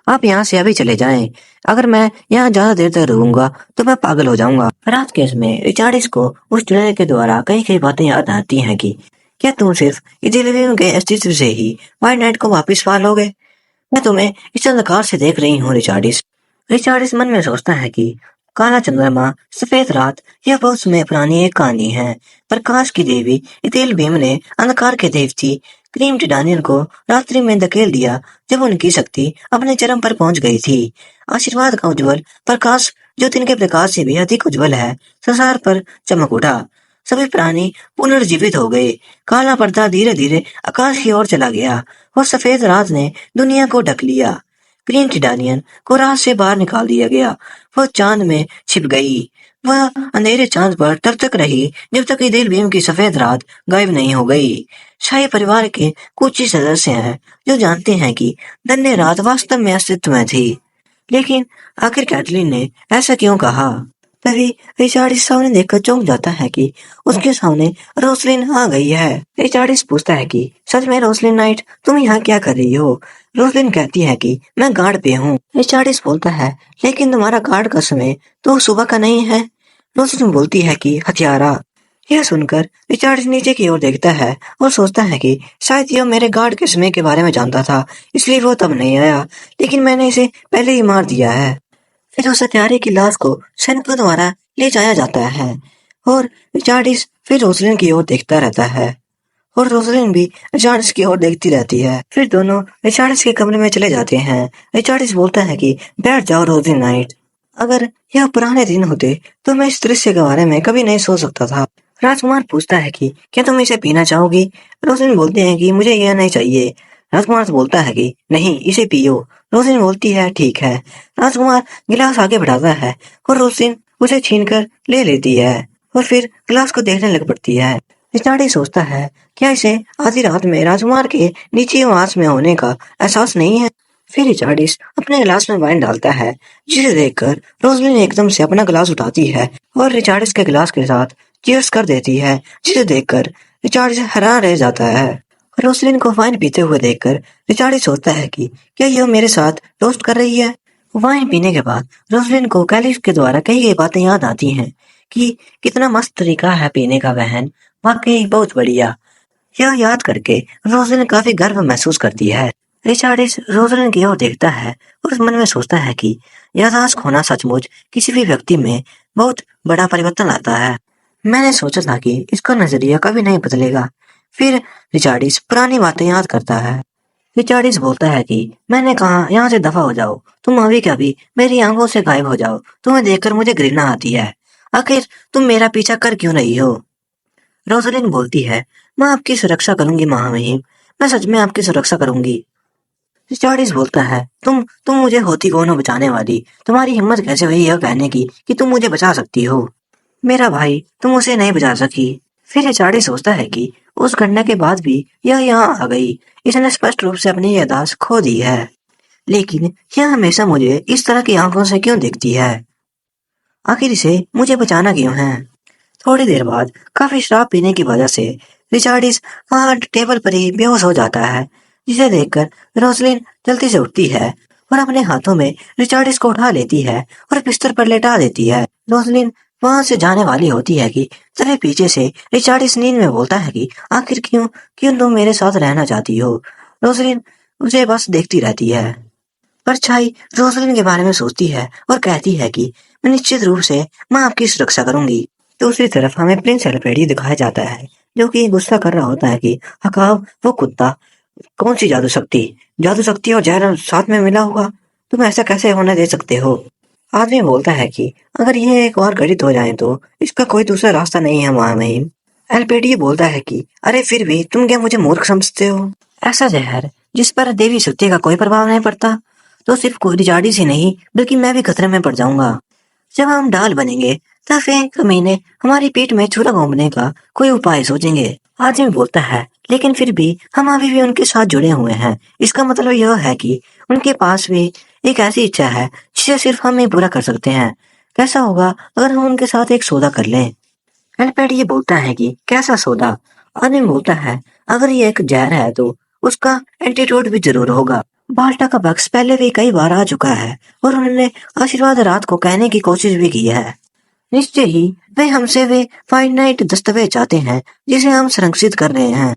आप यहाँ से अभी चले जाएं। अगर मैं यहाँ ज्यादा देर तक रहूंगा तो मैं पागल हो जाऊंगा। रात के समय रिचार्डिस को उस चुड़ैल के द्वारा कई कई बातें याद आती हैं कि क्या तुम सिर्फ इडेलवियम के अस्तित्व से ही व्हाइट नाइट को वापस पा लोगे? मैं तुम्हें इस अंधकार से देख रही हूँ रिचार्डिस। रिचार्डिस मन में सोचता है कि काला चंद्रमा, सफेद रात, यह बहुत समय पुरानी एक कहानी है। प्रकाश की देवी इतेल भीम ने अंधकार के देवती क्रीम टिडानियन को रात्रि में धकेल दिया जब उनकी शक्ति अपने चरम पर पहुंच गई थी। आशीर्वाद का उज्जवल प्रकाश, जो दिन के प्रकाश से भी अधिक उज्जवल है, संसार पर चमक उठा। सभी प्राणी पुनर्जीवित हो गए। काला पर्दा धीरे धीरे आकाश की ओर चला गया और सफेद रात ने दुनिया को ढक लिया। ग्रीन टिडानियन को रात से बाहर निकाल दिया गया। वह चांद में छिप गई। वह अंधेरे चांद पर तब तक रही जब तक ईदेल भीम की सफेद रात गायब नहीं हो गई। शाही परिवार के कुछ ही सदस्य हैं जो जानते हैं कि धन्य रात वास्तव में अस्तित्व में थी। लेकिन आखिर कैटलिन ने ऐसा क्यों कहा? तभी रिचार्डिस सामने देखकर चौंक जाता है कि उसके सामने रोसलिन आ गई है। रिचार्डिस पूछता है कि सच में रोसलिन नाइट, तुम यहाँ क्या कर रही हो? रोसलिन कहती है कि मैं गार्ड पे हूँ। रिचार्डिस बोलता है लेकिन तुम्हारा गार्ड का समय तो सुबह का नहीं है। रोसलिन बोलती है कि हथियारा। यह सुनकर रिचार्डिस नीचे की ओर देखता है और सोचता है कि शायद यह मेरे गार्ड के समय के बारे में जानता था, इसलिए वो तब नहीं आया, लेकिन मैंने इसे पहले ही मार दिया है। फिर उस हत्यारे की लाश को सैनिकों द्वारा ले जाया जाता है और रिचार्डिस फिर रोसलिन की ओर देखता रहता है और रोसलिन भी रिचार्डिस की ओर देखती रहती है। फिर दोनों रिचार्डिस के कमरे में चले जाते हैं। रिचार्डिस बोलता है कि बैठ जाओ रोसलिन नाइट। अगर यह पुराने दिन होते तो मैं इस दृश्य के बारे में कभी नहीं सोच सकता था। राजकुमार पूछता है कि क्या तुम इसे पीना चाहोगी? रोसलिन बोलते हैं कि मुझे यह नहीं चाहिए। राजकुमार बोलता है कि नहीं, इसे पियो। रोसलिन बोलती है ठीक है। राजकुमार गिलास आगे बढ़ाता है और रोसलिन उसे छीनकर ले लेती है और फिर गिलास को देखने लग पड़ती है। रिचार्डी सोचता है क्या इसे आधी रात में राजकुमार के नीचे आवाज में होने का एहसास नहीं है? फिर रिचार्डिस अपने गिलास में वाइन डालता है, जिसे देखकर रोसलिन एकदम से अपना गिलास उठाती है और रिचार्डिस के गिलास के साथ चीयर्स कर देती है, जिसे देखकर रिचार्डिस हैरान रह जाता है। रोसलिन को वाइन पीते हुए देखकर रिचार्डिस सोचता है कि क्या यह मेरे साथ टोस्ट कर रही है? वाइन पीने के बाद रोसलिन को कैलिफ के द्वारा कही गई बातें याद आती हैं कि कितना मस्त तरीका है पीने का बहन, वाकई बहुत बढ़िया। यह याद करके रोसलिन काफी गर्व महसूस करती है। रिचार्ड इस रोसलिन की ओर देखता है और उस मन में सोचता है कि याददाश्त खोना सचमुच किसी भी व्यक्ति में बहुत बड़ा परिवर्तन लाता है। मैंने सोचा था कि इसका नजरिया कभी नहीं बदलेगा। फिर रिचार्डिस पुरानी बातें याद करता है। रिचार्डिस बोलता है कि मैंने कहा यहाँ से दफा हो जाओ, तुम अभी के अभी मेरी आंखों से गायब हो जाओ, तुम्हें देखकर मुझे घृणा आती है। आखिर तुम मेरा पीछा कर क्यों रही हो? रोसलिन बोलती है, मैं आपकी सुरक्षा करूंगी महामहिम, मैं सच में आपकी सुरक्षा करूंगी। रिचार्डिस बोलता है, तुम मुझे होती कौन हो बचाने वाली? तुम्हारी हिम्मत कैसे हुई यह कहने की कि तुम मुझे बचा सकती हो? मेरा भाई, तुम उसे नहीं बचा सकी। फिर रिचार्डिस सोचता है कि उस घटना के बाद भी यह यहाँ आ गई, इसने स्पष्ट रूप से अपनी याददाश्त खो दी है, लेकिन यह हमेशा मुझे इस तरह की आंखों से क्यों दिखती है? आखिर इसे मुझे बचाना क्यों है? थोड़ी देर बाद काफी शराब पीने की वजह से रिचार्डिस वहां टेबल पर ही बेहोश हो जाता है, जिसे देखकर रोसलिन जल्दी से उठती है और अपने हाथों में रिचार्डिस को उठा लेती है और बिस्तर पर लेटा देती है। रोसलिन वहां से जाने वाली होती है कि तभी पीछे से रिचार्डिस नींद में बोलता है कि आखिर क्यों क्यों तुम मेरे साथ रहना चाहती हो? रोसलिन उसे बस देखती रहती है। परछाई रोसलिन के बारे में सोचती है और कहती है कि मैं निश्चित रूप से मैं आपकी सुरक्षा करूंगी। दूसरी तरफ हमें प्रिंस एल्फ्रेडी दिखाया जाता है, जो कि गुस्सा कर रहा होता है कि हकाव वो कुत्ता, कौन सी जादू शक्ति और जहर साथ में मिला होगा, तुम ऐसा कैसे होने दे सकते हो? आदमी बोलता है कि अगर ये एक और घटित हो जाए तो इसका कोई दूसरा रास्ता नहीं है महामहिम। एल्फ्रेडी बोलता है कि अरे फिर भी तुम क्या मुझे मूर्ख समझते हो? ऐसा जहर जिस पर देवी शक्ति का कोई प्रभाव नहीं पड़ता तो सिर्फ कोई रिचार्डी से नहीं बल्कि मैं भी खतरे में पड़ जाऊंगा। जब हम डाल बनेंगे तब वे कमीने हमारी पीठ में छुरा घोंपने का कोई उपाय सोचेंगे। आदमी बोलता है लेकिन फिर भी हम अभी भी उनके साथ जुड़े हुए हैं, इसका मतलब यह है कि उनके पास भी एक ऐसी इच्छा है जिसे सिर्फ हम ही पूरा कर सकते हैं। कैसा होगा अगर हम उनके साथ एक सौदा कर लें? एल्फ्रेड ये बोलता है कि कैसा सौदा? आदमी बोलता है अगर ये एक जहर है तो उसका एंटीडोट भी जरूर होगा। बाल्टा का बक्स पहले भी कई बार आ चुका है और उन्होंने आशीर्वाद रात को कहने की कोशिश भी की है। निश्चय ही वे फाइनाइट दस्तावेज चाहते हैं जिसे हम संरक्षित कर रहे हैं।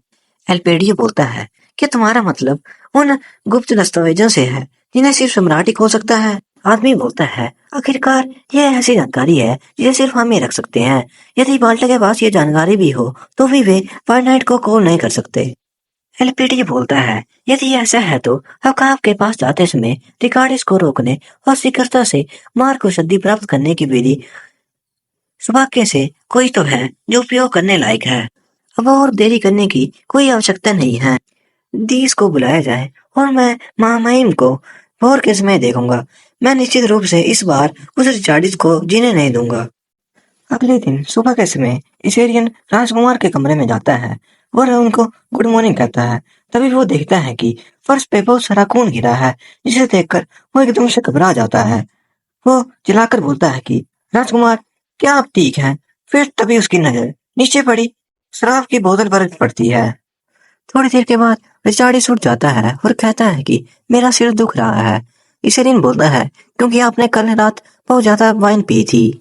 एल्पेडियो बोलता है क्या तुम्हारा मतलब उन गुप्त दस्तावेजों से है जिन्हें सिर्फ सम्राट ही खो सकता है? आदमी बोलता है आखिरकार यह ऐसी जानकारी है जिसे सिर्फ हम ही रख सकते हैं। यदि बाल्टा के पास ये जानकारी भी हो तो भी वे फाइनाइट को कॉल नहीं कर सकते। एलपीडी बोलता है यदि ऐसा है तो हकाब के पास जाते समय रिकार्डिस को रोकने और शीघ्रता से मार को शक्ति प्राप्त करने की विधि सौभाग्य से कोई तो है जो उपयोग करने लायक है। अब और देरी करने की कोई आवश्यकता नहीं है। दीस को बुलाया जाए और मैं महामहिम को भोर के समय देखूंगा। मैं निश्चित रूप से इस बार उस रिचार्डिस को जीने नहीं दूंगा। अगले दिन सुबह के समय इसेरियन राजकुमार के कमरे में जाता है और उनको गुड मॉर्निंग कहता है। तभी वो देखता है कि फर्श पे बहुत सारा खून गिरा है, जिसे देखकर वो एकदम से घबरा जाता है। वो चिल्लाकर बोलता है कि राजकुमार क्या आप ठीक हैं? फिर तभी उसकी नजर नीचे पड़ी शराब की बोतल पर पड़ती है। थोड़ी देर के बाद रिचार्डिस उठ जाता है और कहता है कि मेरा सिर दुख रहा है। इसेरियन बोलता है क्योंकि आपने कल रात बहुत ज्यादा वाइन पी थी।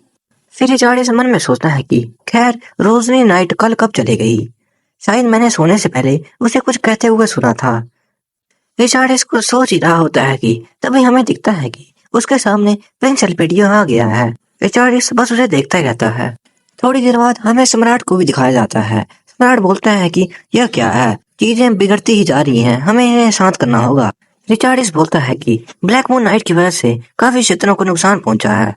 फिर रिचार्डिस मन में सोचता है कि खैर रोजनी नाइट कल कब चली गई, शायद मैंने सोने से पहले उसे कुछ कहते हुए सुना था। रिचार्डिस को सोच ही रहा होता है कि तभी हमें दिखता है कि उसके सामने प्रिंस एल्पेडियो आ गया है। रिचार्डिस बस उसे देखता ही रहता है। थोड़ी देर बाद हमें सम्राट को भी दिखाया जाता है। सम्राट बोलता है कि यह क्या है, चीजें बिगड़ती ही जा रही हैं, हमें इन्हें शांत करना होगा। रिचार्डिस बोलता है कि ब्लैक मून नाइट की वजह से काफी क्षेत्रों को नुकसान पहुंचा है,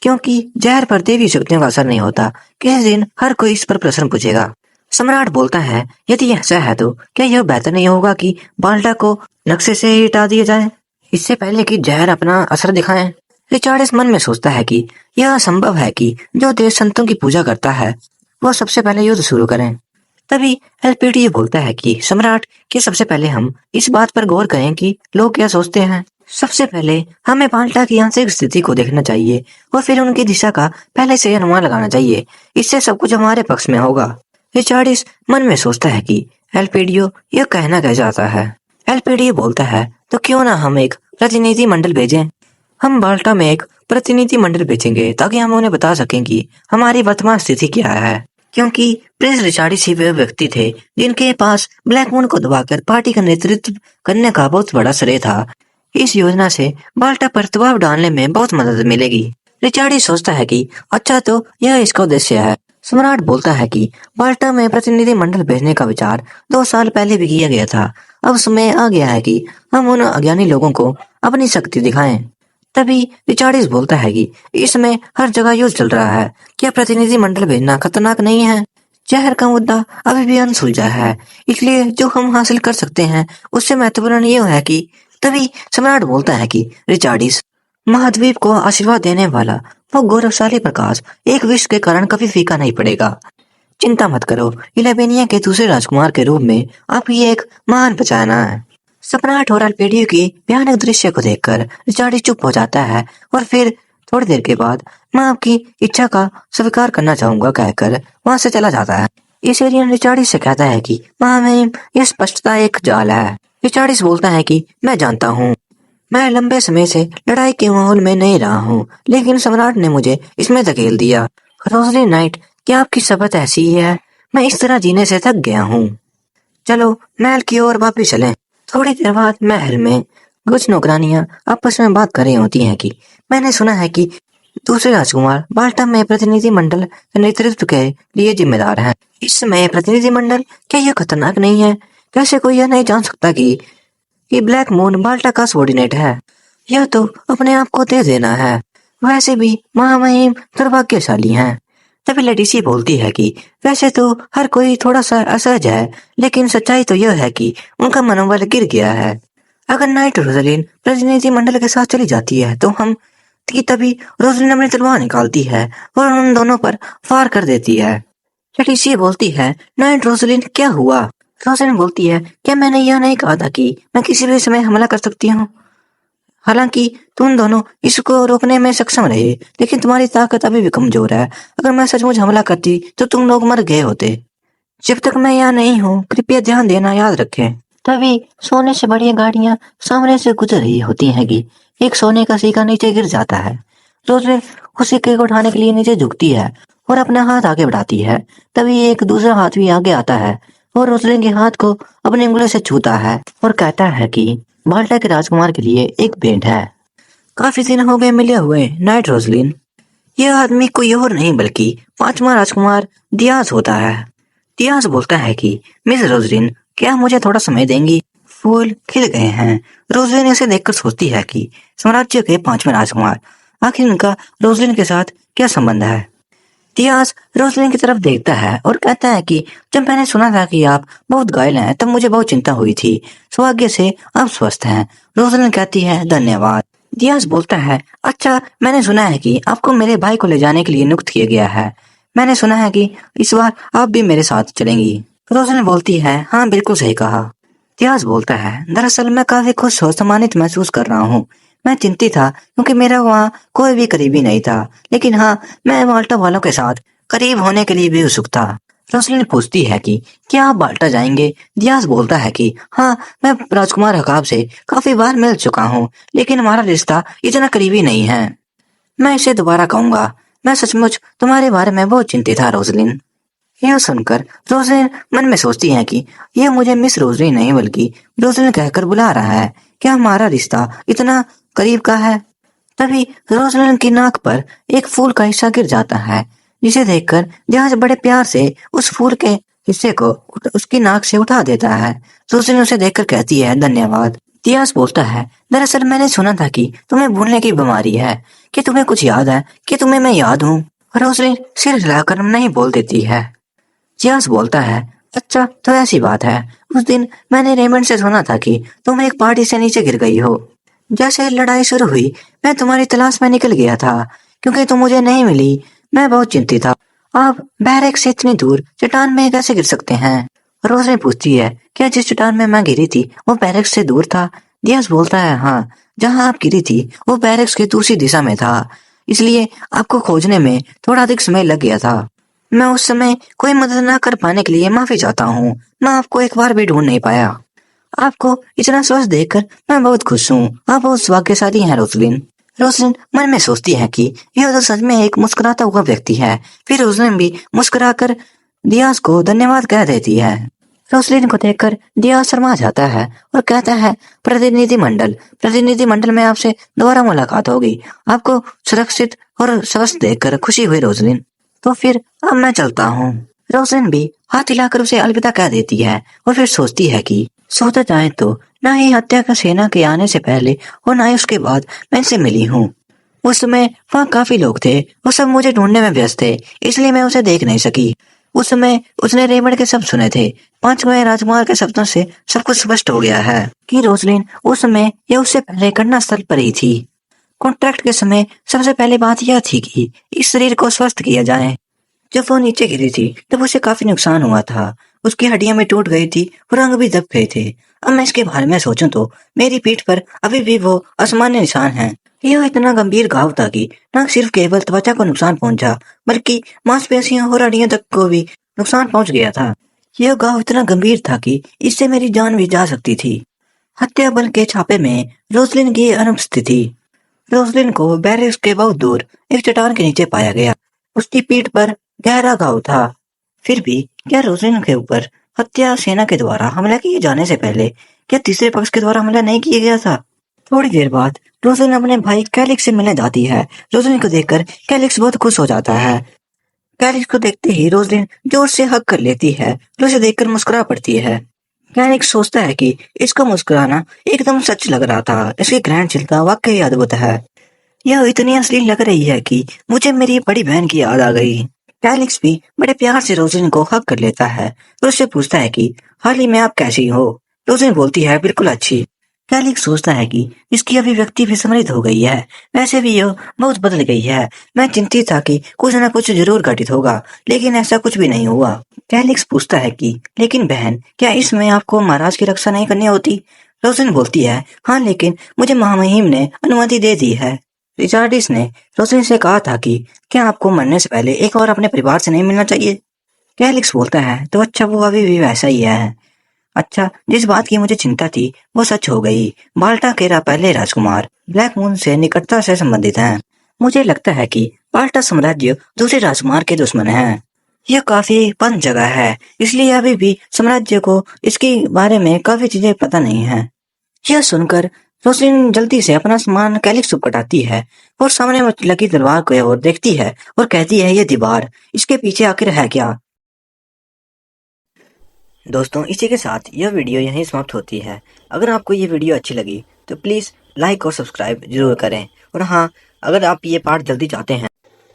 क्योंकि जहर पर देवी शक्तियों का असर नहीं होता। किसी दिन हर कोई इस पर प्रश्न पूछेगा। सम्राट बोलता है यदि ऐसा है तो क्या यह बेहतर नहीं होगा कि बाल्टा को नक्शे से ही हटा दिया जाए, इससे पहले कि जहर अपना असर दिखाए? रिचार्डिस मन में सोचता है कि यह संभव है कि जो देश संतों की पूजा करता है वह सबसे पहले युद्ध शुरू करें। तभी एलपीडी बोलता है कि सम्राट के सबसे पहले हम इस बात पर गौर करें कि लोग क्या सोचते हैं। सबसे पहले हमें बाल्टा की आंतरिक स्थिति को देखना चाहिए और फिर उनकी दिशा का पहले से अनुमान लगाना चाहिए। इससे सब कुछ हमारे पक्ष में होगा। रिचार्डिस मन में सोचता है कि एल्पेडियो यह कहना क्या चाहता है। एल्पेडियो बोलता है तो क्यों ना हम एक प्रतिनिधि मंडल भेजें। हम बाल्टा में एक प्रतिनिधि मंडल भेजेंगे ताकि हम उन्हें बता सकें कि हमारी वर्तमान स्थिति क्या है। क्योंकि प्रिंस रिचार्डिस ही वे व्यक्ति थे जिनके पास ब्लैक मून को दबाकर पार्टी का नेतृत्व करने का बहुत बड़ा श्रेय था। इस योजना से बाल्टा पर दबाव डालने में बहुत मदद मिलेगी। रिचार्डिस सोचता है कि अच्छा तो यह इसका उद्देश्य है। सम्राट बोलता है कि बाल्टा में प्रतिनिधि मंडल भेजने का विचार 2 साल पहले भी किया गया था। अब समय आ गया है कि हम उन अज्ञानी लोगों को अपनी शक्ति दिखाएं। तभी रिचार्डिस बोलता है कि इस समय हर जगह युद्ध चल रहा है, क्या प्रतिनिधि मंडल भेजना खतरनाक नहीं है? जहर का मुद्दा अभी भी अनसुलझा है, इसलिए जो हम हासिल कर सकते हैं उससे महत्वपूर्ण ये है कि तभी सम्राट बोलता है कि रिचार्डिस, महाद्वीप को आशीर्वाद देने वाला वो गौरवशाली प्रकाश एक विश्व के कारण कभी फीका नहीं पड़ेगा। चिंता मत करो, इलेवेनिया के दूसरे राजकुमार के रूप में आपकी एक महान पहचाना है। सम्राट और अल्पेडियो की भयानक दृश्य को देखकर रिचार्डिस चुप हो जाता है और फिर थोड़ी देर के बाद मैं आपकी इच्छा का स्वीकार करना चाहूंगा कहकर वहां से चला जाता है। इसेरियन रिचार्डिस से कहता है कि महामहिम, यह स्पष्टता एक जाल है। रिचार्डिस बोलता है कि मैं जानता हूँ, मैं लंबे समय से लड़ाई के माहौल में नहीं रहा हूँ, लेकिन सम्राट ने मुझे इसमें धकेल दिया। रोजली नाइट, क्या आपकी शपथ ऐसी ही है? मैं इस तरह जीने से थक गया हूँ। चलो महल की ओर वापिस चलें। थोड़ी देर बाद महल में कुछ नौकरानियां आपस में बात कर रही होती हैं कि मैंने सुना है कि दूसरे राजकुमार बाल्टा में प्रतिनिधि मंडल के नेतृत्व के लिए जिम्मेदार हैं। इस समय प्रतिनिधि मंडल, क्या यह खतरनाक नहीं है? कैसे कोई यह नहीं जान सकता कि ब्लैक मून बाल्टा का सबॉर्डिनेट है? यह तो अपने आप को दे देना है। वैसे भी महामहिम दुर्भाग्यशाली हैं। तभी लेडिसी बोलती है कि वैसे तो हर कोई थोड़ा सा असहज है, लेकिन सच्चाई तो यह है कि उनका मनोबल गिर गया है। अगर नाइट रोजलिन प्रतिनिधि मंडल के साथ चली जाती है तो हम कि तभी रोजलिन अपनी तलवार निकालती है और उन दोनों पर फायर कर देती है। लेडिसी बोलती है, नाइट रोजलिन, क्या हुआ? रोजलिन बोलती है, क्या मैंने यह नहीं कहा था कि मैं किसी भी समय हमला कर सकती हूँ? हालांकि तुम दोनों इसको रोकने में सक्षम रहे, लेकिन तुम्हारी ताकत अभी भी कमजोर है। अगर मैं सचमुच हमला करती तो तुम लोग मर गए होते। जब तक मैं यहाँ नहीं हूँ, कृपया ध्यान देना याद रखें। तभी सोने से बड़ी गाड़ियां सामने से गुजर रही होती हैं कि एक सोने का सिक्का नीचे गिर जाता है। रोजलिन उस सिक्के को उठाने के लिए नीचे झुकती है और अपना हाथ आगे बढ़ाती है। तभी एक दूसरा हाथ भी आगे आता है और रोजलिन के हाथ को अपनी उंगली से छूता है और कहता है कि बाल्टा के राजकुमार के लिए एक भेंट है। काफी दिन हो गए मिले हुए नाइट रोजलिन। यह आदमी कोई और नहीं बल्कि 5वां राजकुमार दियाज होता है। दियाज बोलता है कि मिस रोजलिन, क्या मुझे थोड़ा समय देंगी? फूल खिल गए हैं। रोजलिन इसे देखकर सोचती है कि साम्राज्य के 5वें राजकुमार, आखिर उनका रोजलिन के साथ क्या संबंध है? दियाज रोजलिन की तरफ देखता है और कहता है कि जब मैंने सुना था कि आप बहुत घायल हैं तब मुझे बहुत चिंता हुई थी। सौभाग्य से आप स्वस्थ हैं। रोजलिन कहती है, धन्यवाद। दियाज बोलता है, अच्छा, मैंने सुना है कि आपको मेरे भाई को ले जाने के लिए नियुक्त किया गया है। मैंने सुना है कि इस बार आप भी मेरे साथ चलेंगी। रोजलिन बोलती है, हाँ, बिल्कुल सही कहा। दियाज बोलता है, दरअसल मैं काफी खुश और सम्मानित महसूस कर रहा हूँ। मैं चिंतित था क्योंकि मेरा वहाँ कोई भी करीबी नहीं था, लेकिन हाँ, मैं बाल्टा वालों के साथ करीब होने के लिए भी उत्सुक था। रोसलिन पूछती है कि क्या आप बाल्टा जाएंगे? दियाज बोलता है कि हाँ, मैं राजकुमार हकाब से काफी बार मिल चुका हूँ, लेकिन हमारा रिश्ता इतना करीबी नहीं है। मैं इसे दोबारा कहूंगा। मैं सचमुच तुम्हारे बारे में बहुत चिंतित था रोजलिन। यह सुनकर रोजलिन मन में सोचती है कि यह मुझे मिस रोजलिन नहीं बल्कि रोजलिन कहकर बुला रहा है। क्या हमारा रिश्ता इतना करीब का है? तभी रोजलिन की नाक पर एक फूल का हिस्सा गिर जाता है, जिसे देखकर जहाज बड़े प्यार से उस फूल के हिस्से को उसकी नाक से उठा देता है। रोजलिन उसे देखकर कहती है, धन्यवाद। दियाज बोलता है, दरअसल मैंने सुना था कि तुम्हें भूलने की बीमारी है। कि तुम्हें कुछ याद है? कि तुम्हें मैं याद हूँ? रोजलिन सिर हिलाकर नहीं बोल देती है। दियाज बोलता है, अच्छा, तो ऐसी बात है। उस दिन मैंने रेमंड से सुना था कि तुम एक पार्टी से नीचे गिर गई हो। जैसे लड़ाई शुरू हुई मैं तुम्हारी तलाश में निकल गया था, क्योंकि तुम मुझे नहीं मिली। मैं बहुत चिंतित था। आप बैरक से इतनी दूर चट्टान में कैसे गिर सकते हैं? रोजलिन पूछती है, क्या जिस चट्टान में मैं गिरी थी वो बैरक से दूर था? दियाज बोलता है, हाँ, जहाँ आप गिरी थी वो बैरक्स की दूसरी दिशा में था, इसलिए आपको खोजने में थोड़ा अधिक समय लग गया था। मैं उस समय कोई मदद न कर पाने के लिए माफी चाहता हूँ। मैं आपको एक बार भी ढूंढ नहीं पाया। आपको इतना स्वस्थ देखकर मैं बहुत खुश हूँ। आप बहुत भाग्यशाली हैं रोजलिन। रोसलिन मन में सोचती है कि यह तो सच में एक मुस्कुराता हुआ व्यक्ति है। फिर रोसलिन भी मुस्कुराकर डियाज को धन्यवाद कह देती है। रोसलिन को देखकर डियाज शर्मा जाता है और कहता है, प्रतिनिधिमंडल में आपसे दोबारा मुलाकात होगी। आपको सुरक्षित और स्वस्थ देखकर खुशी हुई रोसलिन। तो फिर अब मैं चलता हूँ। रोसलिन भी हाथ हिलाकर उसे अलविदा कह देती है और फिर सोचती है कि सोचा जाए तो न ही हत्या का सेना के आने से पहले और न ही उसके बाद मैं इनसे मिली हूँ। उस समय वहाँ काफी लोग थे, वो सब मुझे ढूंढने में व्यस्त थे, इसलिए मैं उसे देख नहीं सकी। उस समय उसने रेमंड के शब्द सुने थे। 5वें राजकुमार के शब्दों से सब कुछ स्पष्ट हो गया है कि रोसलिन उस समय या उससे पहले घटना स्थल पर ही थी। कॉन्ट्रैक्ट के समय सबसे पहले बात यह थी कि इस शरीर को स्वस्थ किया जाए। जब वो नीचे गिरी थी तब उसे काफी नुकसान हुआ था। उसकी हड्डियां भी टूट गई थी और अंग भी दब गए थे। अब मैं इसके बारे में सोचूं तो मेरी पीठ पर अभी भी वो असामान्य निशान हैं। यह इतना गंभीर घाव था कि न सिर्फ केवल त्वचा को नुकसान पहुंचा, बल्कि मांसपेशियों और हड्डियों तक को भी नुकसान पहुंच गया था। यह घाव इतना गंभीर था कि इससे मेरी जान भी जा सकती थी। हत्या बल के छापे में रोसलिन की अनुपस्थिति थी। रोसलिन को बैरिक्स के बहुत दूर एक चट्टान के नीचे पाया गया। उसकी पीठ पर गहरा घाव था। फिर भी क्या रोसलिन के ऊपर हत्या सेना के द्वारा हमला किए जाने से पहले क्या तीसरे पक्ष के द्वारा हमला नहीं किया गया था? थोड़ी देर बाद रोसलिन अपने भाई कैलिक्स से मिलने जाती है। रोसलिन को देखकर कैलिक्स बहुत खुश हो जाता है। कैलिक्स को देखते ही रोसलिन जोर से हग कर लेती है और उसे देखकर मुस्कुरा पड़ती है। कैलिक्स सोचता है कि इसका मुस्कुराना एकदम सच लग रहा था। इसकी ग्रहणशीलता वाकई अद्भुत है। यह इतनी असली लग रही है कि मुझे मेरी बड़ी बहन की याद आ गई। कैलिक्स भी बड़े प्यार से रोसलिन को हग कर लेता है और उससे पूछता है कि हाल ही में आप कैसी हो? रोसलिन बोलती है, बिल्कुल अच्छी। कैलिक्स सोचता है कि इसकी अभिव्यक्ति भी समृद्ध हो गई है। वैसे भी यह बहुत बदल गई है। मैं चिंतित था कि कुछ न कुछ जरूर घटित होगा, लेकिन ऐसा कुछ भी नहीं हुआ। कैलिक्स पूछता है कि लेकिन बहन, क्या इसमें आपको महाराज की रक्षा नहीं करनी होती? रोसलिन बोलती है, हाँ, लेकिन मुझे महामहिम ने अनुमति दे दी है। रिचार्डिस ने रोसलिन से कहा था कि क्या आपको मरने से पहले एक और अपने परिवार से नहीं मिलना चाहिए? कैलिक्स बोलता है, तो अच्छा, वो अभी भी वैसा ही है। अच्छा, जिस बात की मुझे चिंता थी वो सच हो गई। बाल्टा के पहले राजकुमार ब्लैक मून से निकटता से संबंधित हैं। मुझे लगता है कि बाल्टा साम्राज्य दूसरे राजकुमार के दुश्मन है। यह काफी बंद जगह है, इसलिए अभी भी साम्राज्य को इसके बारे में काफी चीजें पता नहीं है। यह सुनकर रोसलिन जल्दी से अपना सामान कैलिक्स पर कटाती है और सामने लगी तलवार को ओर देखती है और कहती है, यह दीवार, इसके पीछे आखिर है क्या? दोस्तों, इसी के साथ यह वीडियो यहीं समाप्त होती है। अगर आपको ये वीडियो अच्छी लगी तो प्लीज़ लाइक और सब्सक्राइब जरूर करें। और हाँ, अगर आप ये पार्ट जल्दी चाहते हैं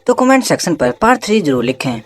तो कमेंट सेक्शन पर पार्ट 3 जरूर लिखें।